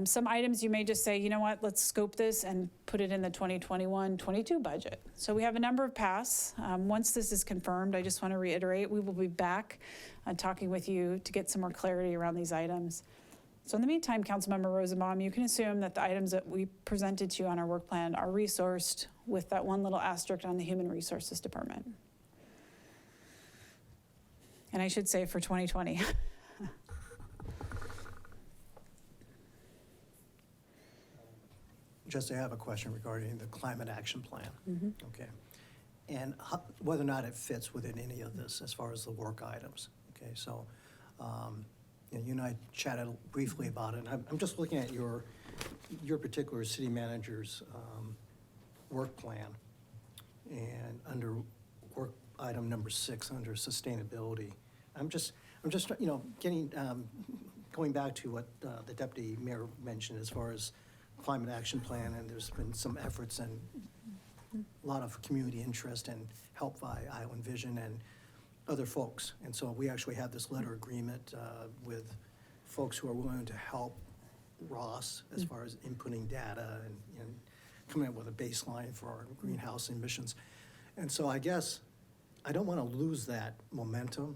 Speaker 1: Some items you may just say, you know what, let's scope this and put it in the 2021-22 budget. So we have a number of paths. Once this is confirmed, I just want to reiterate, we will be back talking with you to get some more clarity around these items. So in the meantime, Councilmember Rosenbaum, you can assume that the items that we presented to you on our work plan are resourced with that one little asterisk on the Human Resources Department. And I should say for 2020.
Speaker 6: Just I have a question regarding the climate action plan. Okay. And whether or not it fits within any of this as far as the work items. Okay, so you and I chatted briefly about it. And I'm just looking at your particular city manager's work plan. And under work item number 6, under sustainability, I'm just getting, going back to what the deputy mayor mentioned as far as climate action plan, and there's been some efforts and a lot of community interest and help by Island Vision and other folks. And so we actually have this letter agreement with folks who are willing to help Ross as far as inputting data and coming up with a baseline for our greenhouse emissions. And so I guess I don't want to lose that momentum.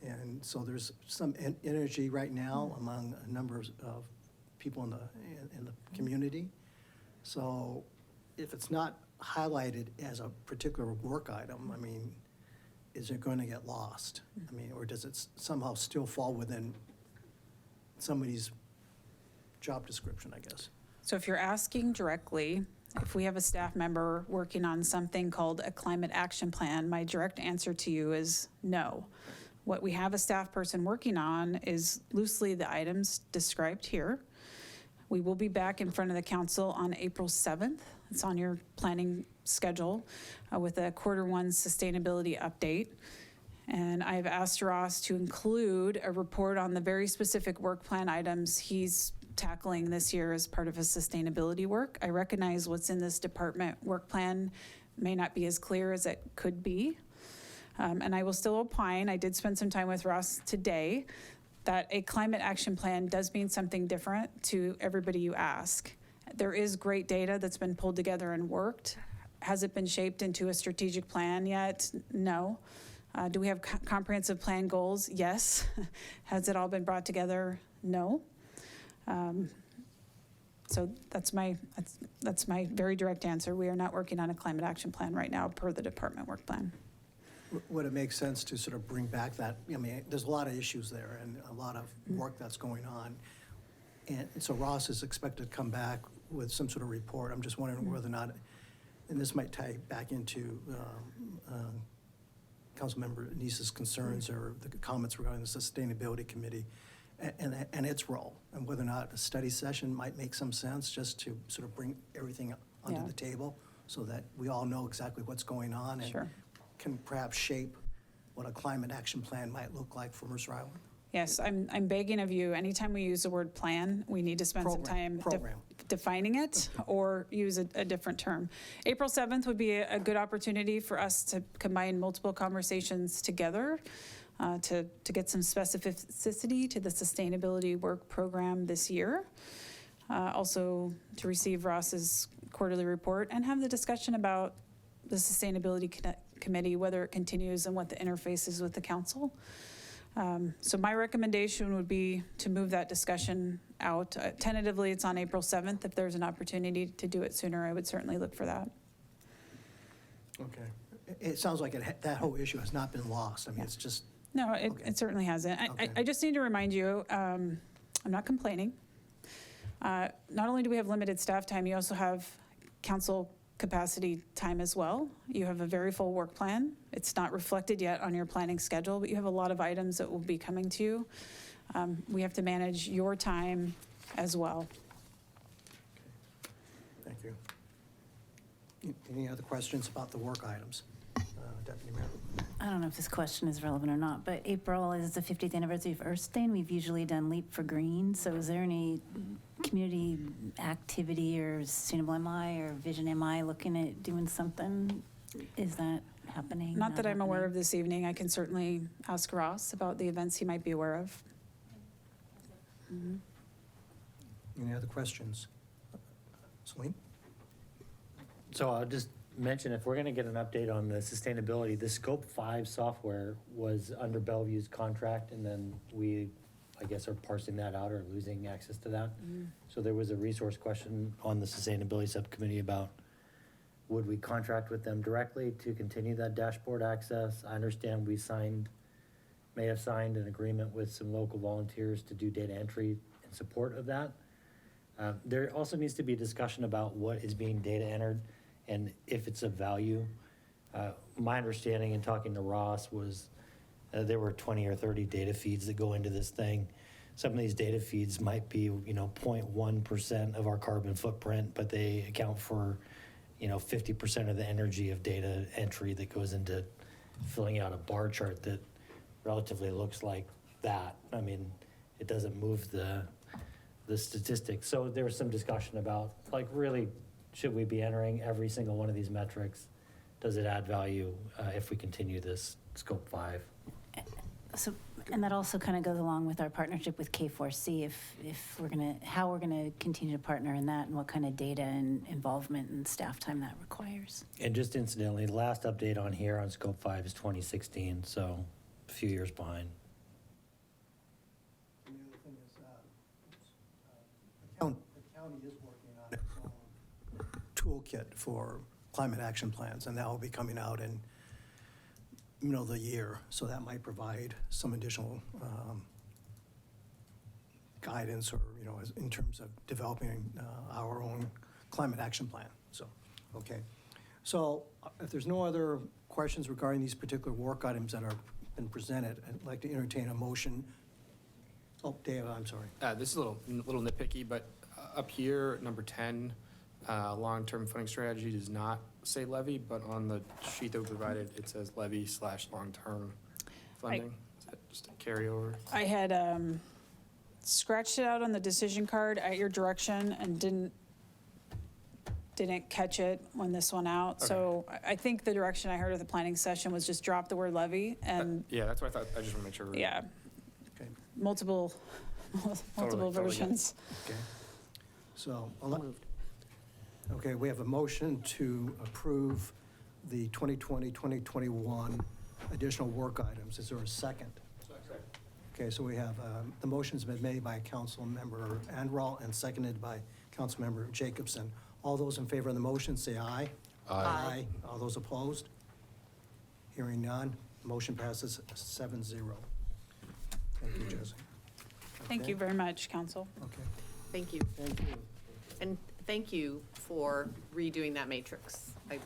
Speaker 6: And so there's some energy right now among a number of people in the community. So if it's not highlighted as a particular work item, I mean, is it going to get lost? I mean, or does it somehow still fall within somebody's job description, I guess?
Speaker 1: So if you're asking directly, if we have a staff member working on something called a climate action plan, my direct answer to you is no. What we have a staff person working on is loosely the items described here. We will be back in front of the council on April 7th. It's on your planning schedule with a Q1 sustainability update. And I've asked Ross to include a report on the very specific work plan items he's tackling this year as part of his sustainability work. I recognize what's in this department work plan may not be as clear as it could be. And I will still opine, I did spend some time with Ross today, that a climate action plan does mean something different to everybody you ask. There is great data that's been pulled together and worked. Has it been shaped into a strategic plan yet? No. Do we have comprehensive plan goals? Yes. Has it all been brought together? No. So that's my very direct answer. We are not working on a climate action plan right now per the department work plan.
Speaker 6: Would it make sense to sort of bring back that? I mean, there's a lot of issues there and a lot of work that's going on. And so Ross is expected to come back with some sort of report. I'm just wondering whether or not, and this might tie back into Councilmember Nice's concerns or the comments regarding the Sustainability Committee and its role, and whether or not a study session might make some sense just to sort of bring everything onto the table so that we all know exactly what's going on and
Speaker 1: Sure.
Speaker 6: can perhaps shape what a climate action plan might look like for Mercer Island.
Speaker 1: Yes, I'm begging of you, anytime we use the word plan, we need to spend some time defining it or use a different term. April 7th would be a good opportunity for us to combine multiple conversations together to get some specificity to the sustainability work program this year. Also to receive Ross's quarterly report and have the discussion about the Sustainability Committee, whether it continues and what the interface is with the council. So my recommendation would be to move that discussion out. Tentatively, it's on April 7th. If there's an opportunity to do it sooner, I would certainly look for that.
Speaker 6: Okay. It sounds like that whole issue has not been lost. I mean, it's just.
Speaker 1: No,
Speaker 6: Okay.
Speaker 1: it certainly hasn't.
Speaker 6: Okay.
Speaker 1: I just need to remind you, I'm not complaining. Not only do we have limited staff time, you also have council capacity time as well. You have a very full work plan. It's not reflected yet on your planning schedule, but you have a lot of items that will be coming to you. We have to manage your time as well.
Speaker 6: Thank you. Any other questions about the work items? Deputy Mayor.
Speaker 10: I don't know if this question is relevant or not, but April is the 50th anniversary of Earth Day, and we've usually done Leap for Green. So is there any community activity or Sustainable MI or Vision MI looking at doing something? Is that happening?
Speaker 1: Not that I'm aware of this evening. I can certainly ask Ross about the events he might be aware of.
Speaker 6: Any other questions? Celine?
Speaker 11: So I'll just mention, if we're going to get an update on the sustainability, the Scope 5 software was under Bellevue's contract, and then we, I guess, are parsing that out or losing access to that. So there was a resource question on the Sustainability Subcommittee about, would we contract with them directly to continue that dashboard access? I understand we may have signed an agreement with some local volunteers to do data entry in support of that. There also needs to be discussion about what is being data entered and if it's of value. My understanding in talking to Ross was there were 20 or 30 data feeds that go into this thing. Some of these data feeds might be, 0.1% of our carbon footprint, but they account for, 50% of the energy of data entry that goes into filling out a bar chart that relatively looks like that. I mean, it doesn't move the statistics. So there was some discussion about, really, should we be entering every single one of these metrics? Does it add value if we continue this Scope 5?
Speaker 10: So, and that also kind of goes along with our partnership with K4C, how we're gonna continue to partner in that and what kind of data and involvement and staff time that requires.
Speaker 11: And just incidentally, the last update on here on Scope 5 is 2016, so a few years behind.
Speaker 6: And the other thing is, the county is working on its own toolkit for climate action plans, and that will be coming out in middle of the year. So that might provide some additional guidance, or in terms of developing our own climate action plan. So, okay. So if there's no other questions regarding these particular work items that are been presented, I'd like to entertain a motion. Oh, Dave, I'm sorry.
Speaker 2: This is a little nitpicky, but up here, number 10, long-term funding strategy does not say levy, but on the sheet that we provided, it says levy/long-term funding. Is that just a carryover?
Speaker 1: I had scratched it out on the decision card at your direction and didn't catch it when this went out.
Speaker 2: Okay.
Speaker 1: So I think the direction I heard at the planning session was just drop the word levy and,
Speaker 2: Yeah, that's what I thought. I just want to make sure.
Speaker 1: yeah,
Speaker 6: Okay.
Speaker 1: multiple
Speaker 2: Totally get it.
Speaker 1: versions.
Speaker 6: Okay. So, okay, we have a motion to approve the 2020-2021 additional work items. Is there a second?
Speaker 2: Second.
Speaker 6: Okay, so we have, the motion's been made by Councilmember Andral and seconded by Councilmember Jacobson. All those in favor of the motion, say aye.
Speaker 5: Aye.
Speaker 6: All those opposed? Hearing none, motion passes 7-0. Thank you, Jesse.
Speaker 1: Thank you very much, council.
Speaker 6: Okay,
Speaker 5: Thank you.
Speaker 6: thank you.
Speaker 5: And thank you for redoing that matrix. I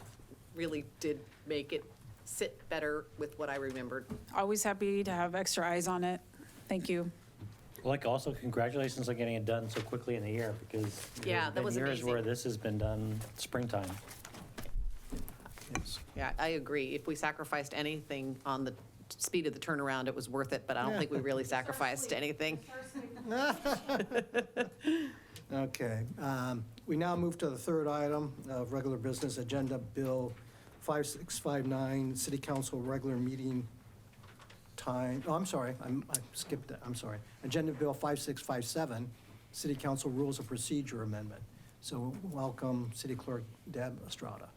Speaker 5: really did make it sit better with what I remembered.
Speaker 1: Always happy to have extra eyes on it. Thank you.
Speaker 11: Also, congratulations on getting it done so quickly in the year, because
Speaker 5: Yeah, that was
Speaker 11: there have been years where
Speaker 5: amazing.
Speaker 11: this has been done springtime.
Speaker 6: Yes.
Speaker 5: Yeah, I agree. If we sacrificed anything on the speed of the turnaround, it was worth it, but I don't think we really sacrificed anything.
Speaker 6: Okay, we now move to the third item of regular business, Agenda Bill 5659, City Council regular meeting time, oh, I'm sorry, I skipped that, I'm sorry. Agenda Bill 5657, City Council Rules of Procedure Amendment. So welcome, City Clerk Deb Estrada.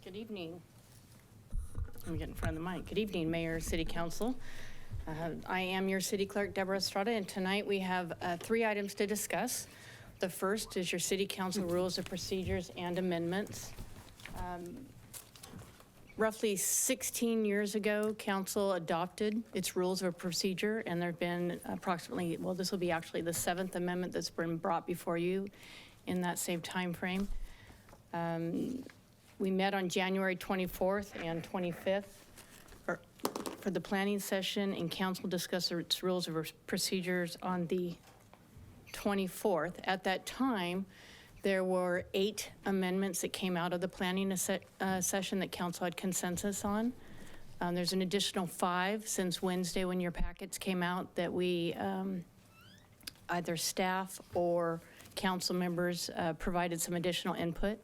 Speaker 12: Good evening. Let me get in front of the mic. Good evening, Mayor, City Council. I am your City Clerk, Deborah Estrada, and tonight we have 3 items to discuss. The first is your City Council Rules of Procedures and Amendments. Roughly 16 years ago, council adopted its rules of procedure, and there have been approximately, well, this will be actually the 7th amendment that's been brought before you in that same timeframe. We met on January 24th and 25th for the planning session, and council discussed its rules of procedures on the 24th. At that time, there were 8 amendments that came out of the planning session that council had consensus on. There's an additional 5 since Wednesday when your packets came out that we, either staff or council members provided some additional input.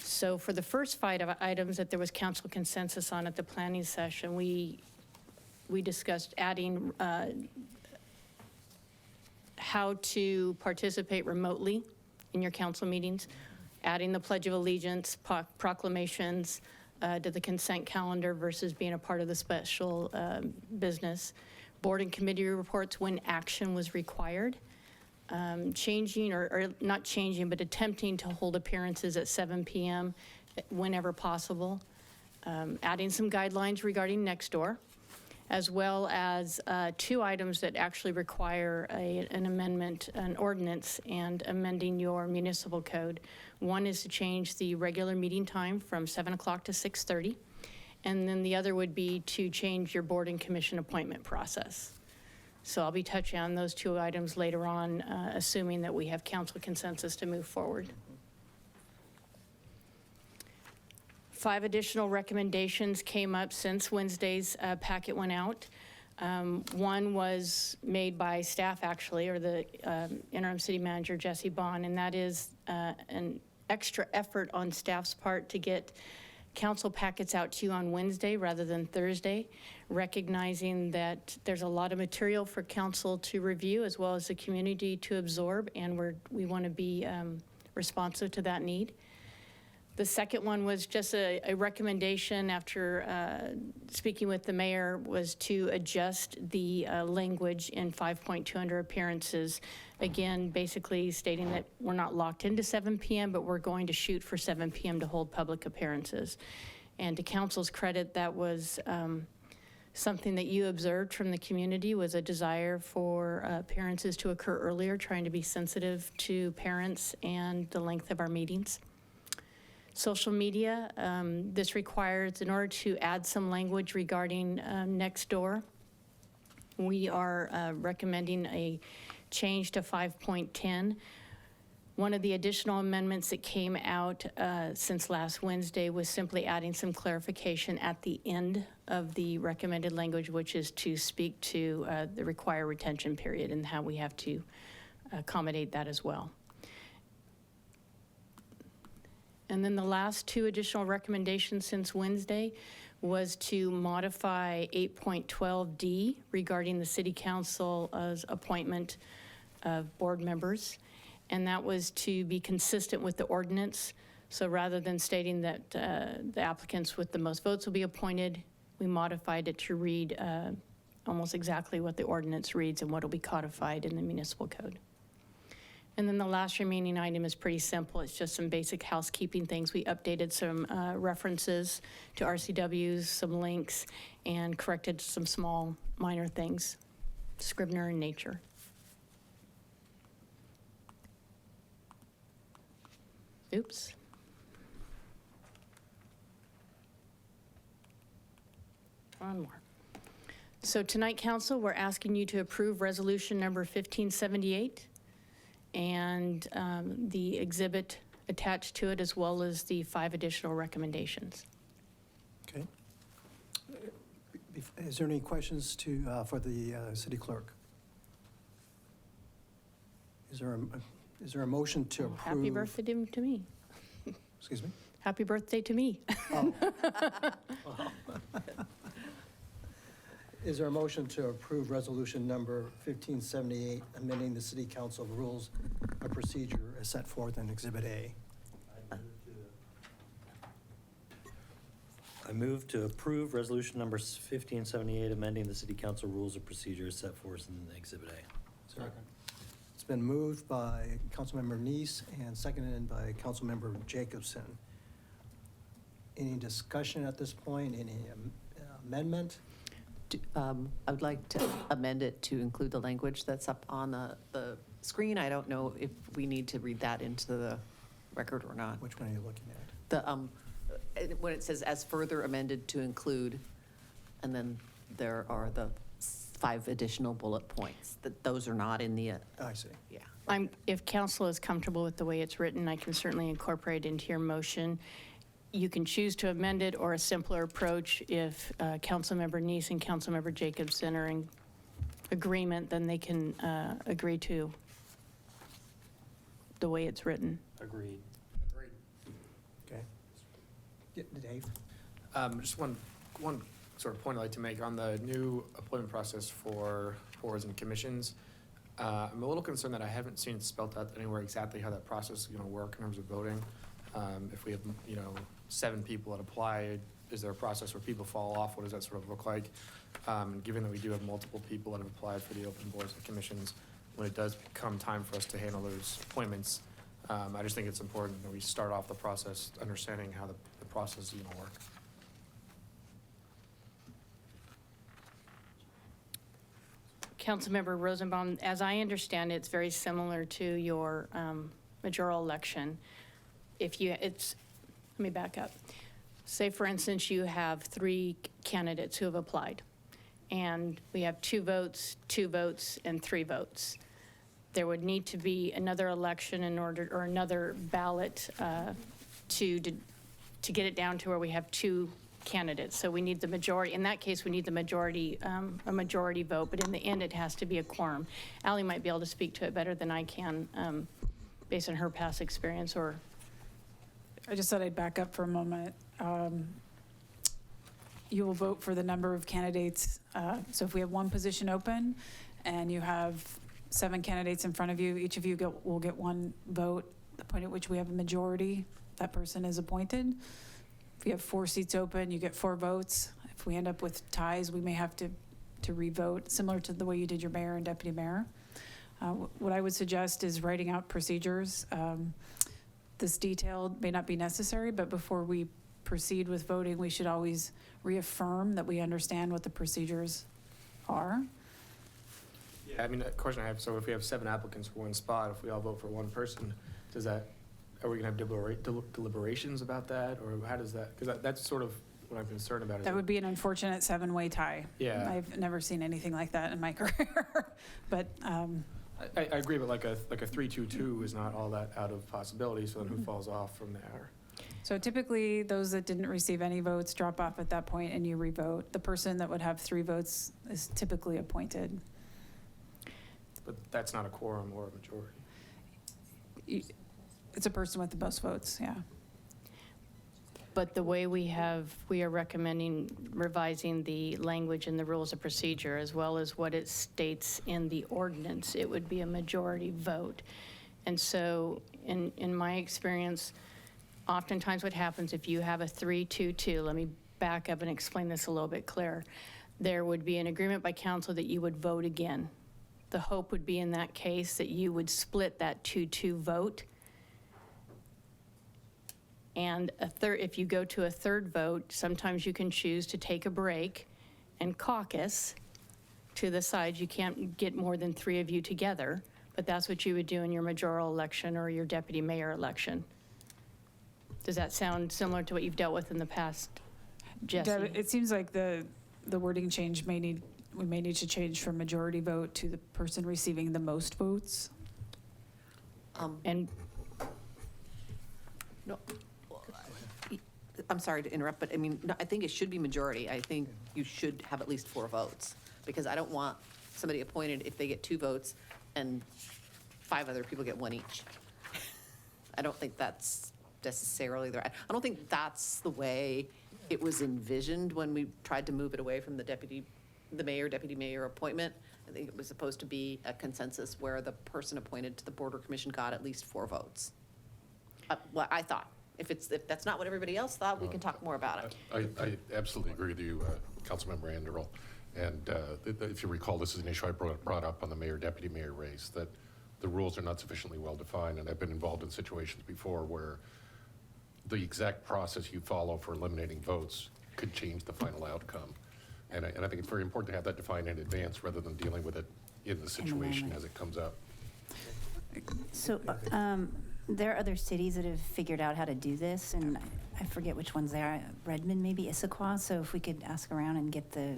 Speaker 12: So for the first 5 items that there was council consensus on at the planning session, we discussed adding how to participate remotely in your council meetings, adding the Pledge of Allegiance, proclamations to the consent calendar versus being a part of the special business, board and committee reports when action was required, changing, or not changing, but attempting to hold appearances at 7 p.m. whenever possible, adding some guidelines regarding Nextdoor, as well as 2 items that actually require an amendment, an ordinance, and amending your municipal code. One is to change the regular meeting time from 7 o'clock to 6:30, and then the other would be to change your board and commission appointment process. So I'll be touching on those 2 items later on, assuming that we have council consensus to move forward. 5 additional recommendations came up since Wednesday's packet went out. One was made by staff, actually, or the interim city manager, Jesse Bond, and that is an extra effort on staff's part to get council packets out to you on Wednesday rather than Thursday, recognizing that there's a lot of material for council to review as well as the community to absorb, and we want to be responsive to that need. The second one was just a recommendation after speaking with the mayor, was to adjust the language in 5.2 under appearances. Again, basically stating that we're not locked into 7 p.m., but we're going to shoot for 7 p.m. to hold public appearances. And to council's credit, that was something that you observed from the community, was a desire for appearances to occur earlier, trying to be sensitive to parents and the length of our meetings. Social media, this requires, in order to add some language regarding Nextdoor, we are recommending a change to 5.10. One of the additional amendments that came out since last Wednesday was simply adding some clarification at the end of the recommended language, which is to speak to the required retention period and how we have to accommodate that as well. And then the last 2 additional recommendations since Wednesday was to modify 8.12D regarding the city council's appointment of board members. And that was to be consistent with the ordinance. So rather than stating that the applicants with the most votes will be appointed, we modified it to read almost exactly what the ordinance reads and what will be codified in the municipal code. And then the last remaining item is pretty simple. It's just some basic housekeeping things. We updated some references to RCWs, some links, and corrected some small minor things, Scribner in nature. Oops. One more. So tonight, council, we're asking you to approve resolution number 1578 and the exhibit attached to it, as well as the 5 additional recommendations.
Speaker 6: Okay. Is there any questions for the city clerk? Is there a motion to approve?
Speaker 12: Happy birthday to me.
Speaker 6: Excuse me?
Speaker 12: Happy birthday to me.
Speaker 6: Oh. Is there a motion to approve resolution number 1578, amending the city council rules of procedure as set forth in Exhibit A?
Speaker 11: I move to approve resolution number 1578, amending the city council rules of procedure as set forth in Exhibit A.
Speaker 6: Second. It's been moved by Councilmember Neese and seconded by Councilmember Jacobson. Any discussion at this point? Any amendment?
Speaker 5: I would like to amend it to include the language that's up on the screen. I don't know if we need to read that into the record or not.
Speaker 6: Which one are you looking at?
Speaker 5: When it says as further amended to include, and then there are the 5 additional bullet points, that those are not in the,
Speaker 6: I see.
Speaker 5: yeah.
Speaker 12: If council is comfortable with the way it's written, I can certainly incorporate it into your motion. You can choose to amend it, or a simpler approach, if Councilmember Neese and Councilmember Jacobson are in agreement, then they can agree to the way it's written.
Speaker 11: Agreed.
Speaker 6: Okay. Yeah, Dave?
Speaker 2: Just one sort of point I'd like to make on the new appointment process for boards and commissions. I'm a little concerned that I haven't seen it spelled out anywhere exactly how that process is going to work in terms of voting. If we have, 7 people that apply, is there a process where people fall off? What does that sort of look like? Given that we do have multiple people that have applied for the open boards and commissions, when it does come time for us to handle those appointments, I just think it's important that we start off the process understanding how the process is going to work.
Speaker 12: Councilmember Rosenbaum, as I understand it, it's very similar to your mayoral election. Let me back up. Say, for instance, you have 3 candidates who have applied, and we have 2 votes, and 3 votes. There would need to be another election or another ballot to get it down to where we have 2 candidates. So we need the majority. In that case, we need the majority, a majority vote, but in the end, it has to be a quorum. Ally might be able to speak to it better than I can, based on her past experience. Or
Speaker 1: I just thought I'd back up for a moment. You will vote for the number of candidates. So if we have one position open and you have 7 candidates in front of you, each of you will get 1 vote. The point at which we have a majority, that person is appointed. If you have 4 seats open, you get 4 votes. If we end up with ties, we may have to re-vote, similar to the way you did your mayor and deputy mayor. What I would suggest is writing out procedures. This detailed may not be necessary, but before we proceed with voting, we should always reaffirm that we understand what the procedures are.
Speaker 2: Yeah, I mean, a question I have, so if we have 7 applicants for 1 spot, if we all vote for 1 person, are we going to have deliberations about that, or how does that, because that's sort of what I'm concerned about.
Speaker 1: That would be an unfortunate 7-way tie.
Speaker 2: Yeah.
Speaker 1: I've never seen anything like that in my career, but
Speaker 2: I agree, but like a 3-2-2 is not all that out of possibility, so then who falls off from there?
Speaker 1: so typically those that didn't receive any votes drop off at that point and you re-vote. The person that would have 3 votes is typically appointed.
Speaker 2: But that's not a quorum or a majority.
Speaker 1: It's a person with the most votes, yeah.
Speaker 12: But the way we are recommending revising the language in the rules of procedure, as well as what it states in the ordinance, it would be a majority vote. And so in my experience, oftentimes what happens if you have a 3-2-2, let me back up and explain this a little bit clearer. There would be an agreement by council that you would vote again. The hope would be in that case that you would split that 2-2 vote. And if you go to a 3rd vote, sometimes you can choose to take a break and caucus to the side. You can't get more than 3 of you together, but that's what you would do in your mayoral election or your deputy mayor election. Does that sound similar to what you've dealt with in the past, Jesse?
Speaker 1: Deb, it seems like the wording change we may need to change from majority vote to the person receiving the most votes.
Speaker 12: And
Speaker 5: No, I'm sorry to interrupt, but I mean, no, I think it should be majority. I think you should have at least 4 votes, because I don't want somebody appointed if they get 2 votes and 5 other people get 1 each. I don't think that's necessarily the right, I don't think that's the way it was envisioned when we tried to move it away from the mayor, deputy mayor appointment. I think it was supposed to be a consensus where the person appointed to the Board or Commission got at least 4 votes. Well, I thought. If that's not what everybody else thought, we can talk more about it.
Speaker 9: I absolutely agree with you, Councilmember Anderl. And if you recall, this is an issue I brought up on the mayor, deputy mayor race, that the rules are not sufficiently well-defined. And I've been involved in situations before where the exact process you follow for eliminating votes could change the final outcome. And I think it's very important to have that defined in advance rather than dealing with it in the situation as it comes up.
Speaker 10: So there are other cities that have figured out how to do this, and I forget which ones they are. Redmond, maybe Issaquah. So if we could ask around and get the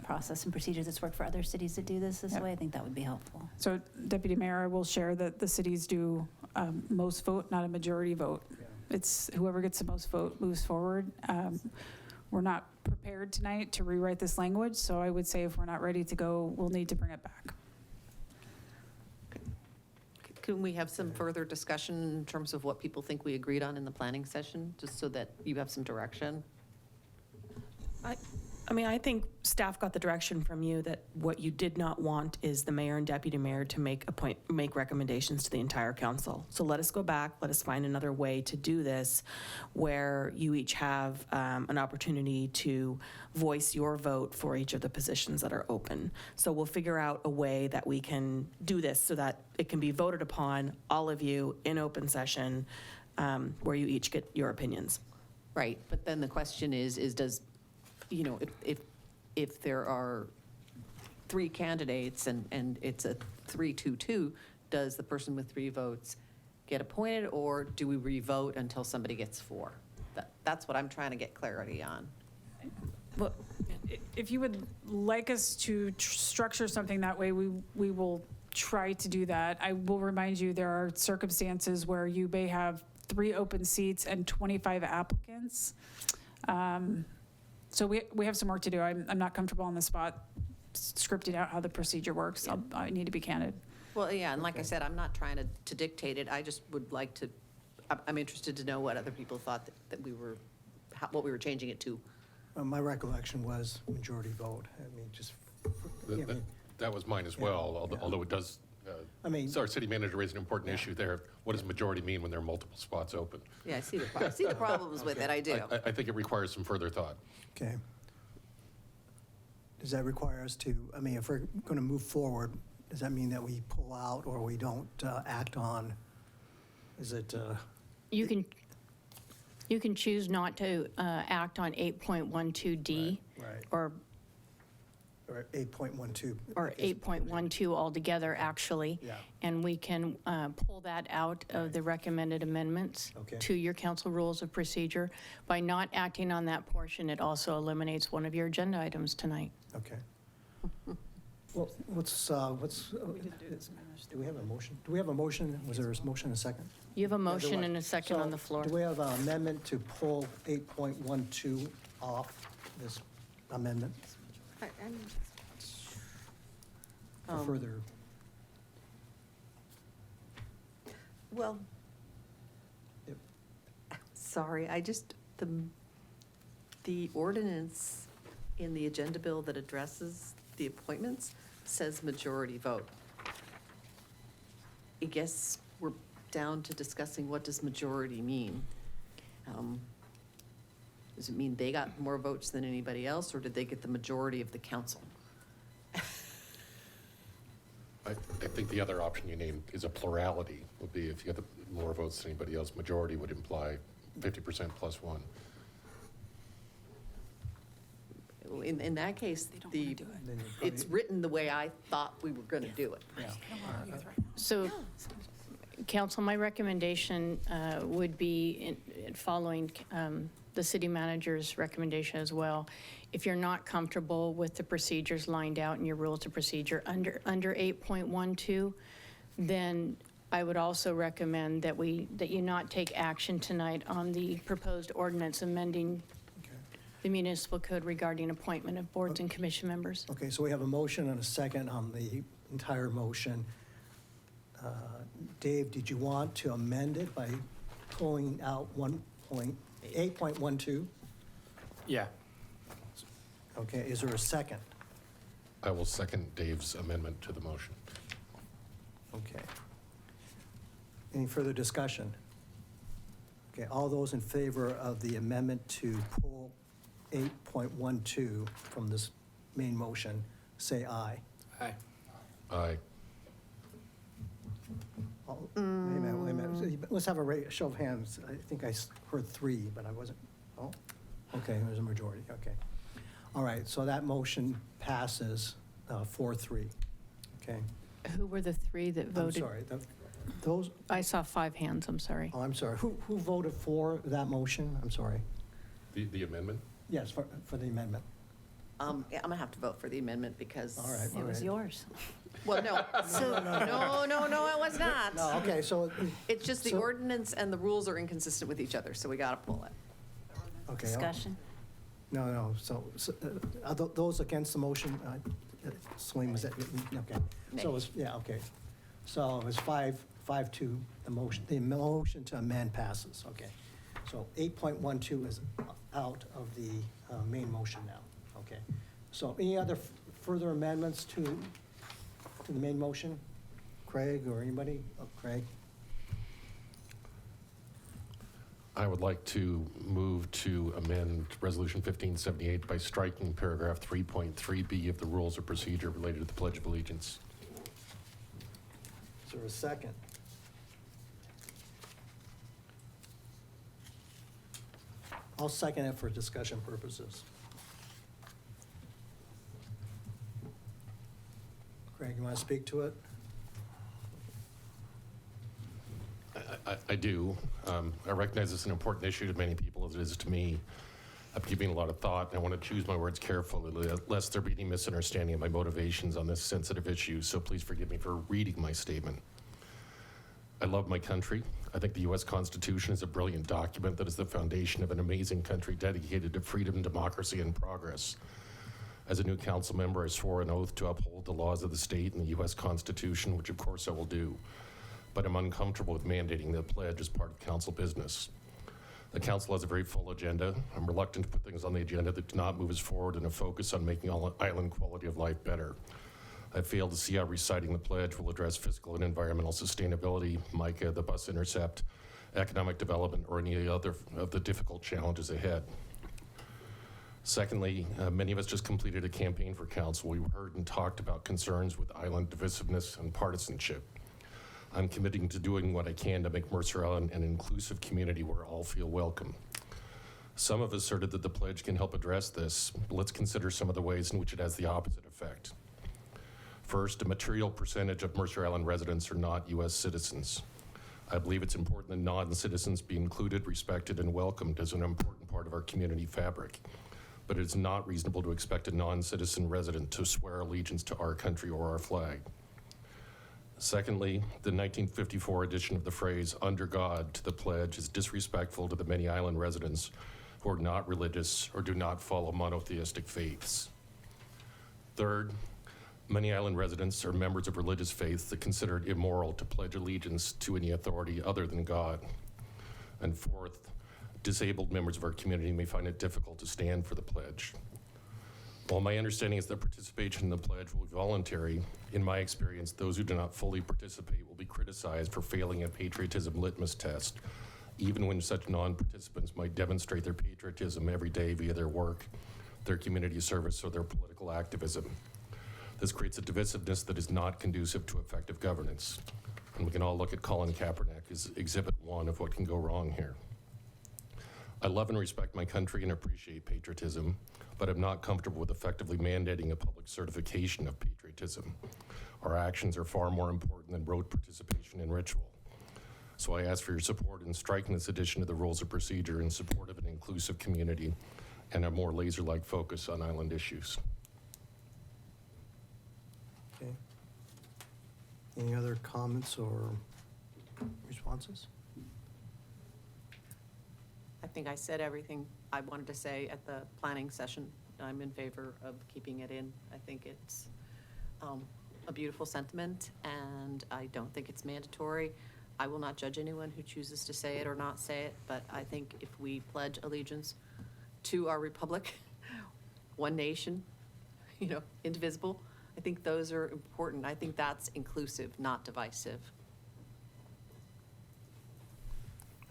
Speaker 10: process and procedures that's worked for other cities that do this
Speaker 1: Yep.
Speaker 10: way, I think that would be helpful.
Speaker 1: So Deputy Mayor, I will share that the cities do most vote, not a majority vote. It's whoever gets the most vote moves forward. We're not prepared tonight to rewrite this language, so I would say if we're not ready to go, we'll need to bring it back.
Speaker 5: Can we have some further discussion in terms of what people think we agreed on in the planning session, just so that you have some direction?
Speaker 13: I mean, I think staff got the direction from you that what you did not want is the mayor and deputy mayor to make recommendations to the entire council. So let us go back, let us find another way to do this where you each have an opportunity to voice your vote for each of the positions that are open. So we'll figure out a way that we can do this so that it can be voted upon, all of you, in open session, where you each get your opinions.
Speaker 5: Right, but then the question is does, you know, if there are 3 candidates and it's a 3-2-2, does the person with 3 votes get appointed, or do we re-vote until somebody gets 4? That's what I'm trying to get clarity on.
Speaker 1: Well, if you would like us to structure something that way, we will try to do that. I will remind you, there are circumstances where you may have 3 open seats and 25 applicants. So we have some work to do. I'm not comfortable on the spot scripting out how the procedure works. I need to be candid.
Speaker 5: Well, yeah, and like I said, I'm not trying to dictate it. I just would like to, I'm interested to know what other people thought that we were, what we were changing it to.
Speaker 6: My recollection was majority vote. I mean, just,
Speaker 9: That was mine as well, although it does,
Speaker 6: I mean-
Speaker 9: our city manager raised an important issue there. What does majority mean when there are multiple spots open?
Speaker 5: Yeah, I see the problems with it, I do.
Speaker 9: I think it requires some further thought.
Speaker 6: okay. Does that require us to, I mean, if we're going to move forward, does that mean that we pull out or we don't act on? Is it,
Speaker 12: You can choose not to act on 8.12D
Speaker 6: right,
Speaker 12: or
Speaker 6: or 8.12?
Speaker 12: or 8.12 altogether, actually.
Speaker 6: Yeah.
Speaker 12: And we can pull that out of the recommended amendments
Speaker 6: Okay.
Speaker 12: to your council rules of procedure. By not acting on that portion, it also eliminates one of your agenda items tonight.
Speaker 6: Okay. Well, do we have a motion? Do we have a motion? Was there a motion and a second?
Speaker 12: You have a
Speaker 6: there
Speaker 12: motion
Speaker 6: was.
Speaker 12: and a second on
Speaker 6: So,
Speaker 12: the floor.
Speaker 6: Do we have an amendment to pull 8.12 off this amendment for further?
Speaker 5: Well,
Speaker 6: Yep.
Speaker 5: sorry, the ordinance in the agenda bill that addresses the appointments says majority vote. I guess we're down to discussing what does majority mean. Does it mean they got more votes than anybody else, or did they get the majority of the council?
Speaker 9: I think the other option you named is a plurality, would be if you got more votes than anybody else, majority would imply 50% plus 1.
Speaker 5: In that case,
Speaker 6: Then you
Speaker 5: it's written the way I thought we were going to do it.
Speaker 12: So, council, my recommendation would be in following the city manager's recommendation as well. If you're not comfortable with the procedures lined out in your rules of procedure under 8.12, then I would also recommend that you not take action tonight on the proposed ordinance amending the municipal code regarding appointment of boards and commission members.
Speaker 6: Okay, so we have a motion and a second on the entire motion. Dave, did you want to amend it by pulling out 8.12?
Speaker 2: Yeah.
Speaker 6: Okay, is there a second?
Speaker 9: I will second Dave's amendment to the motion.
Speaker 6: Okay. Any further discussion? Okay, all those in favor of the amendment to pull 8.12 from this main motion, say aye.
Speaker 2: Aye.
Speaker 9: Aye.
Speaker 6: Wait a minute. Let's have a show of hands. I think I heard 3, but I wasn't. Oh, okay, there's a majority, okay. All right, so that motion passes 4-3, okay?
Speaker 12: Who were the 3 that
Speaker 6: I'm
Speaker 12: voted?
Speaker 6: sorry, those,
Speaker 12: I saw 5 hands, I'm sorry.
Speaker 6: oh, I'm sorry. Who voted for that motion? I'm sorry.
Speaker 9: The amendment?
Speaker 6: Yes, for the amendment.
Speaker 5: Yeah, I'm going to have to vote for the amendment because.
Speaker 6: All right.
Speaker 10: It was yours.
Speaker 5: Well, no, no, it was not.
Speaker 6: No, okay, so,
Speaker 5: It's just the
Speaker 6: So-
Speaker 5: ordinance and the rules are inconsistent with each other, so we got to pull it.
Speaker 6: okay.
Speaker 10: Discussion?
Speaker 6: No, so those against the motion, Celine, was that, okay. So it was, yeah, okay. So it was 5-2, the motion to amend passes, okay. So 8.12 is out of the main motion now, okay. So any other further amendments to the main motion? Craig or anybody? Oh, Craig?
Speaker 9: I would like to move to amend Resolution 1578 by striking paragraph 3.3B of the Rules of Procedure related to the Pledge of Allegiance.
Speaker 6: Is there a second? I'll second it for discussion purposes. Craig, you want to speak to it?
Speaker 9: I do. I recognize it's an important issue to many people, as it is to me. I've been giving a lot of thought, and I want to choose my words carefully, lest there be any misunderstanding of my motivations on this sensitive issue, so please forgive me for reading my statement. I love my country. I think the U.S. Constitution is a brilliant document that is the foundation of an amazing country dedicated to freedom, democracy, and progress. As a new council member, I swore an oath to uphold the laws of the state and the U.S. Constitution, which of course I will do. But I'm uncomfortable with mandating the pledge as part of council business. The council has a very full agenda. I'm reluctant to put things on the agenda that do not move us forward and a focus on making island quality of life better. I fail to see how reciting the pledge will address fiscal and environmental sustainability, MICA, the bus intercept, economic development, or any other of the difficult challenges ahead. Secondly, many of us just completed a campaign for council. We heard and talked about concerns with island divisiveness and partisanship. I'm committing to doing what I can to make Mercer Island an inclusive community where all feel welcome. Some have asserted that the pledge can help address this, but let's consider some of the ways in which it has the opposite effect. First, a material percentage of Mercer Island residents are not U.S. citizens. I believe it's important that non-citizens be included, respected, and welcomed as an important part of our community fabric. But it is not reasonable to expect a non-citizen resident to swear allegiance to our country or our flag. Secondly, the 1954 addition of the phrase "under God" to the pledge is disrespectful to the many island residents who are not religious or do not follow monotheistic faiths. Third, many island residents are members of religious faiths that consider it immoral to pledge allegiance to any authority other than God. And fourth, disabled members of our community may find it difficult to stand for the pledge. While my understanding is that participation in the pledge will be voluntary, in my experience, those who do not fully participate will be criticized for failing a patriotism litmus test, even when such non-participants might demonstrate their patriotism every day via their work, their community service, or their political activism. This creates a divisiveness that is not conducive to effective governance. And we can all look at Colin Kaepernick as exhibit one of what can go wrong here. I love and respect my country and appreciate patriotism, but I'm not comfortable with effectively mandating a public certification of patriotism. Our actions are far more important than rote participation in ritual. So I ask for your support in striking this addition to the Rules of Procedure in support of an inclusive community and a more laser-like focus on island issues.
Speaker 6: Okay. Any other comments or responses?
Speaker 5: I think I said everything I wanted to say at the planning session. I'm in favor of keeping it in. I think it's a beautiful sentiment, and I don't think it's mandatory. I will not judge anyone who chooses to say it or not say it, but I think if we pledge allegiance to our republic, one nation, indivisible, I think those are important. I think that's inclusive, not divisive.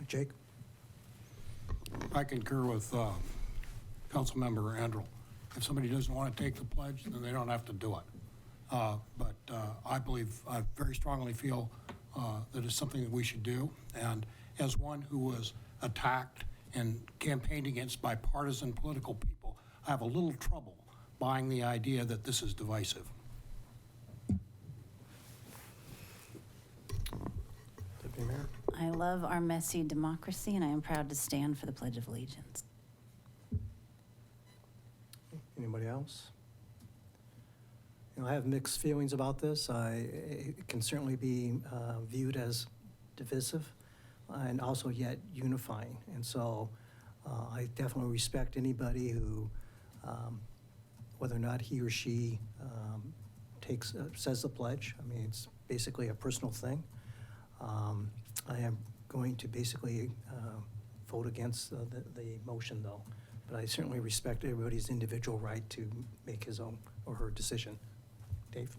Speaker 6: Jake?
Speaker 3: I concur with Councilmember Andrew. If somebody doesn't want to take the pledge, then they don't have to do it. But I very strongly feel that it's something that we should do. And as one who was attacked and campaigned against by partisan political people, I have a little trouble buying the idea that this is divisive.
Speaker 6: Deputy Mayor?
Speaker 10: I love our messy democracy, and I am proud to stand for the Pledge of Allegiance.
Speaker 6: Anybody else? I have mixed feelings about this. It can certainly be viewed as divisive and also yet unifying. And so I definitely respect anybody who, whether or not he or she says the pledge. I mean, it's basically a personal thing. I am going to basically vote against the motion, though, but I certainly respect everybody's individual right to make his own or her decision. Dave?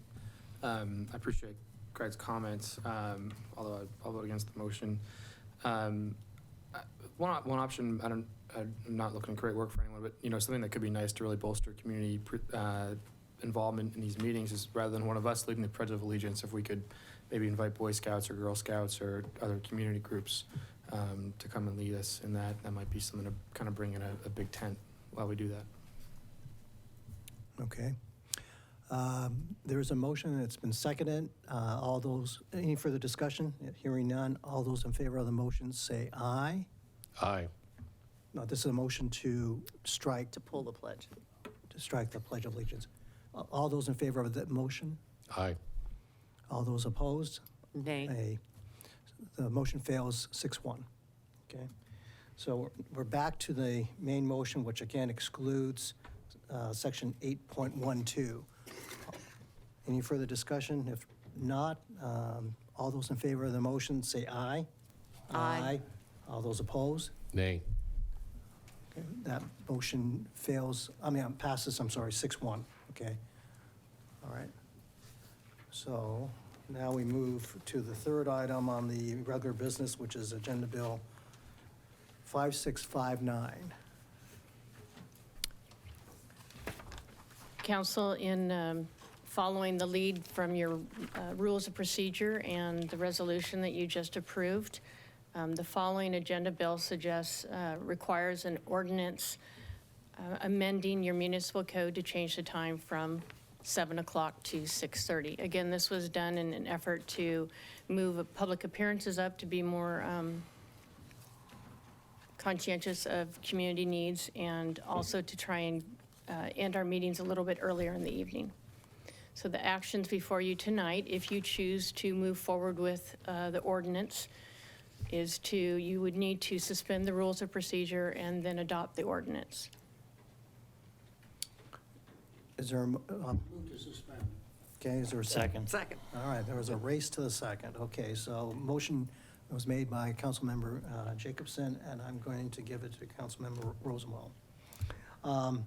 Speaker 2: I appreciate Greg's comments, although I'll vote against the motion. One option, I'm not looking to create work for anyone, but, you know, something that could be nice to really bolster community involvement in these meetings is, rather than one of us leading the Pledge of Allegiance, if we could maybe invite Boy Scouts or Girl Scouts or other community groups to come and lead us in that. That might be something to kind of bring in a big tent while we do that.
Speaker 6: Okay. There is a motion that's been seconded. All those, any further discussion? Hearing none, all those in favor of the motion say aye.
Speaker 9: Aye.
Speaker 6: No, this is a motion to strike,
Speaker 5: To pull the pledge.
Speaker 6: to strike the Pledge of Allegiance. All those in favor of that motion?
Speaker 9: Aye.
Speaker 6: All those opposed?
Speaker 5: Nay.
Speaker 6: Nay. The motion fails 6-1. Okay? So we're back to the main motion, which again excludes section 8.12. Any further discussion? If not, all those in favor of the motion say aye.
Speaker 5: Aye.
Speaker 6: All those opposed?
Speaker 9: Nay.
Speaker 6: Okay, that motion passes, 6-1, okay? All right. So now we move to the third item on the regular business, which is Agenda Bill 5659.
Speaker 12: Council, in following the lead from your rules of procedure and the resolution that you just approved, the following agenda bill requires an ordinance amending your municipal code to change the time from 7 o'clock to 6:30. Again, this was done in an effort to move public appearances up to be more conscientious of community needs, and also to try and end our meetings a little bit earlier in the evening. So the actions before you tonight, if you choose to move forward with the ordinance, you would need to suspend the rules of procedure and then adopt the ordinance.
Speaker 6: Is there,
Speaker 3: Move to suspend.
Speaker 6: okay, is there a second?
Speaker 5: Second.
Speaker 6: All right, there was a race to the second. Okay, so motion was made by Councilmember Jacobson, and I'm going to give it to Councilmember Rosenwald. All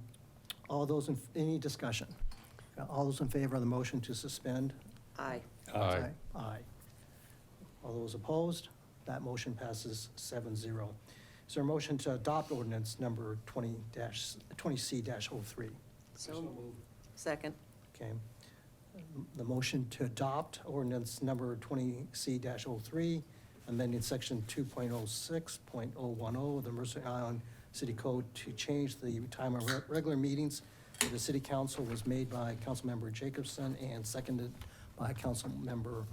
Speaker 6: those, any discussion? All those in favor of the motion to suspend?
Speaker 5: Aye.
Speaker 9: Aye.
Speaker 6: Aye. All those opposed? That motion passes 7-0. Is there a motion to adopt ordinance number 20C-03?
Speaker 5: So second.
Speaker 6: Okay. The motion to adopt ordinance number 20C-03, amending section 2.06.010 of the Mercer Island City Code to change the time of regular meetings for the city council, was made by Councilmember Jacobson and seconded by Councilmember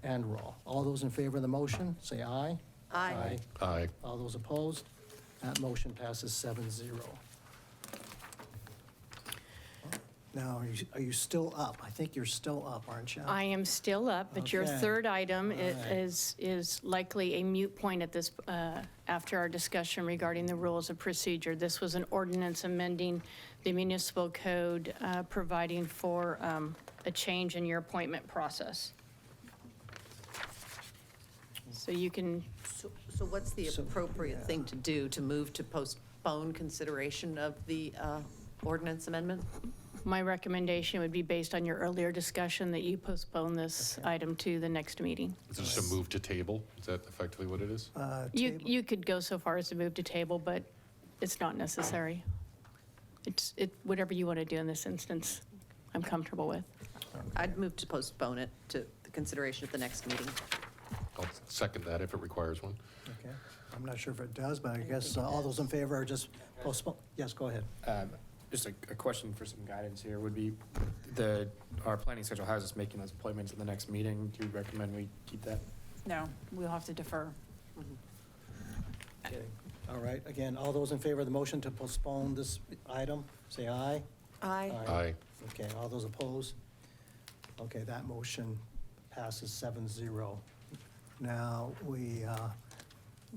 Speaker 6: Anderall. All those in favor of the motion, say aye.
Speaker 5: Aye.
Speaker 9: Aye.
Speaker 6: All those opposed? That motion passes 7-0. Now, are you still up? I think you're still up, aren't you?
Speaker 12: I am still up, but your
Speaker 6: Okay.
Speaker 12: third item
Speaker 6: All right.
Speaker 12: is likely a moot point at this, after our discussion regarding the rules of procedure. This was an ordinance amending the municipal code, providing for a change in your appointment process. So you can,
Speaker 5: So what's the
Speaker 6: So,
Speaker 5: appropriate
Speaker 6: yeah.
Speaker 5: thing to do to move to postpone consideration of the ordinance amendment?
Speaker 12: my recommendation would be based on your earlier discussion that you postpone this item to the next meeting.
Speaker 9: Is it just a move to table? Is that effectively what it is?
Speaker 12: You could go so far as to move to table, but it's not necessary. It's whatever you want to do in this instance, I'm comfortable with.
Speaker 5: I'd move to postpone it to the consideration at the next meeting.
Speaker 9: I'll second that if it requires one.
Speaker 6: Okay. I'm not sure if it does, but I guess all those in favor are just postpone. Yes, go ahead.
Speaker 2: Just a question for some guidance here would be, our planning schedule has us making those appointments at the next meeting. Do you recommend we keep that?
Speaker 1: No, we'll have to defer.
Speaker 6: Okay. All right, again, all those in favor of the motion to postpone this item, say aye.
Speaker 5: Aye.
Speaker 9: Aye.
Speaker 6: Okay, all those opposed? Okay, that motion passes 7-0. Now,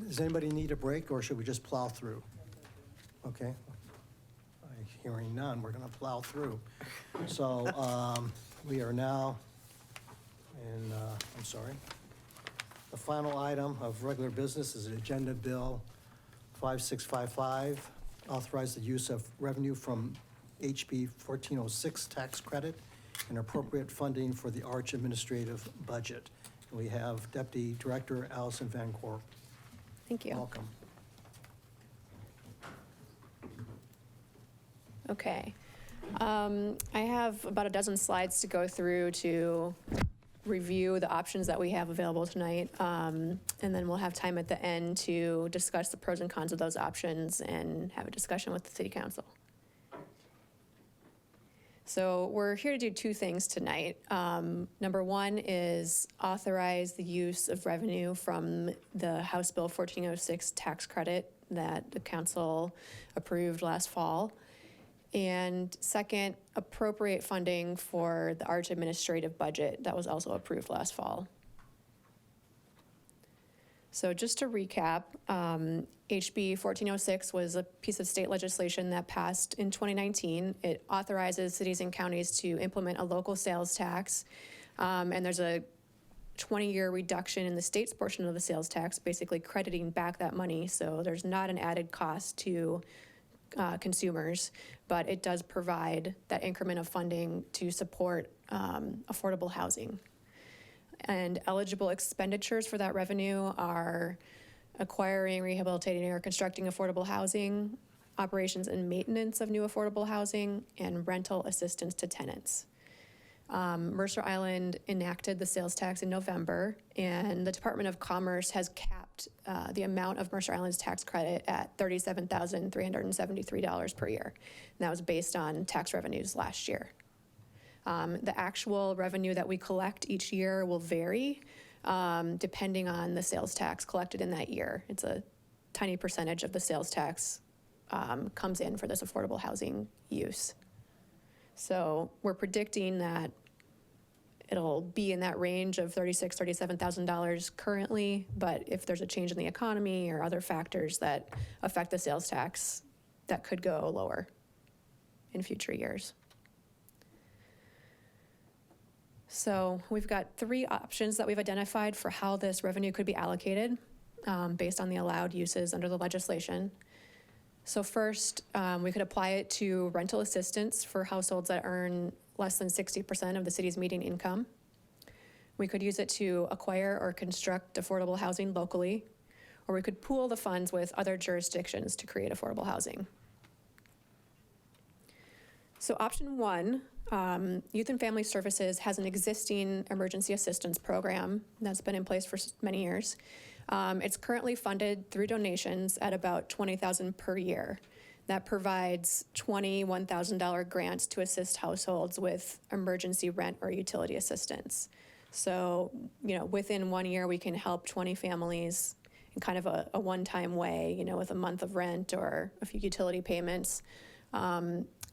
Speaker 6: does anybody need a break, or should we just plow through? Okay. Hearing none, we're going to plow through. So we are now in, I'm sorry. The final item of regular business is Agenda Bill 5655, authorize the use of revenue from HB 1406 tax credit and appropriate funding for the Arch administrative budget. We have Deputy Director Allison Van Corp.
Speaker 14: Thank you.
Speaker 6: Welcome.
Speaker 14: Okay. I have about a dozen slides to go through to review the options that we have available tonight. And then we'll have time at the end to discuss the pros and cons of those options and have a discussion with the City Council. So we're here to do two things tonight. Number one is authorize the use of revenue from the House Bill 1406 tax credit that the council approved last fall. And second, appropriate funding for the Arch administrative budget that was also approved last fall. So just to recap, HB 1406 was a piece of state legislation that passed in 2019. It authorizes cities and counties to implement a local sales tax. And there's a 20-year reduction in the state's portion of the sales tax, basically crediting back that money. So there's not an added cost to consumers, but it does provide that increment of funding to support affordable housing. And eligible expenditures for that revenue are acquiring, rehabilitating, or constructing affordable housing, operations and maintenance of new affordable housing, and rental assistance to tenants. Mercer Island enacted the sales tax in November, and the Department of Commerce has capped the amount of Mercer Island's tax credit at $37,373 per year. And that was based on tax revenues last year. The actual revenue that we collect each year will vary depending on the sales tax collected in that year. It's a tiny percentage of the sales tax comes in for this affordable housing use. So we're predicting that it'll be in that range of $36,000, $37,000 currently, but if there's a change in the economy or other factors that affect the sales tax, that could go lower in future years. So we've got three options that we've identified for how this revenue could be allocated based on the allowed uses under the legislation. So first, we could apply it to rental assistance for households that earn less than 60% of the city's median income. We could use it to acquire or construct affordable housing locally, or we could pool the funds with other jurisdictions to create affordable housing. So option one, Youth and Family Services has an existing emergency assistance program that's been in place for many years. It's currently funded through donations at about $20,000 per year. That provides $21,000 grants to assist households with emergency rent or utility assistance. So, within 1 year, we can help 20 families in kind of a one-time way, with a month of rent or a few utility payments.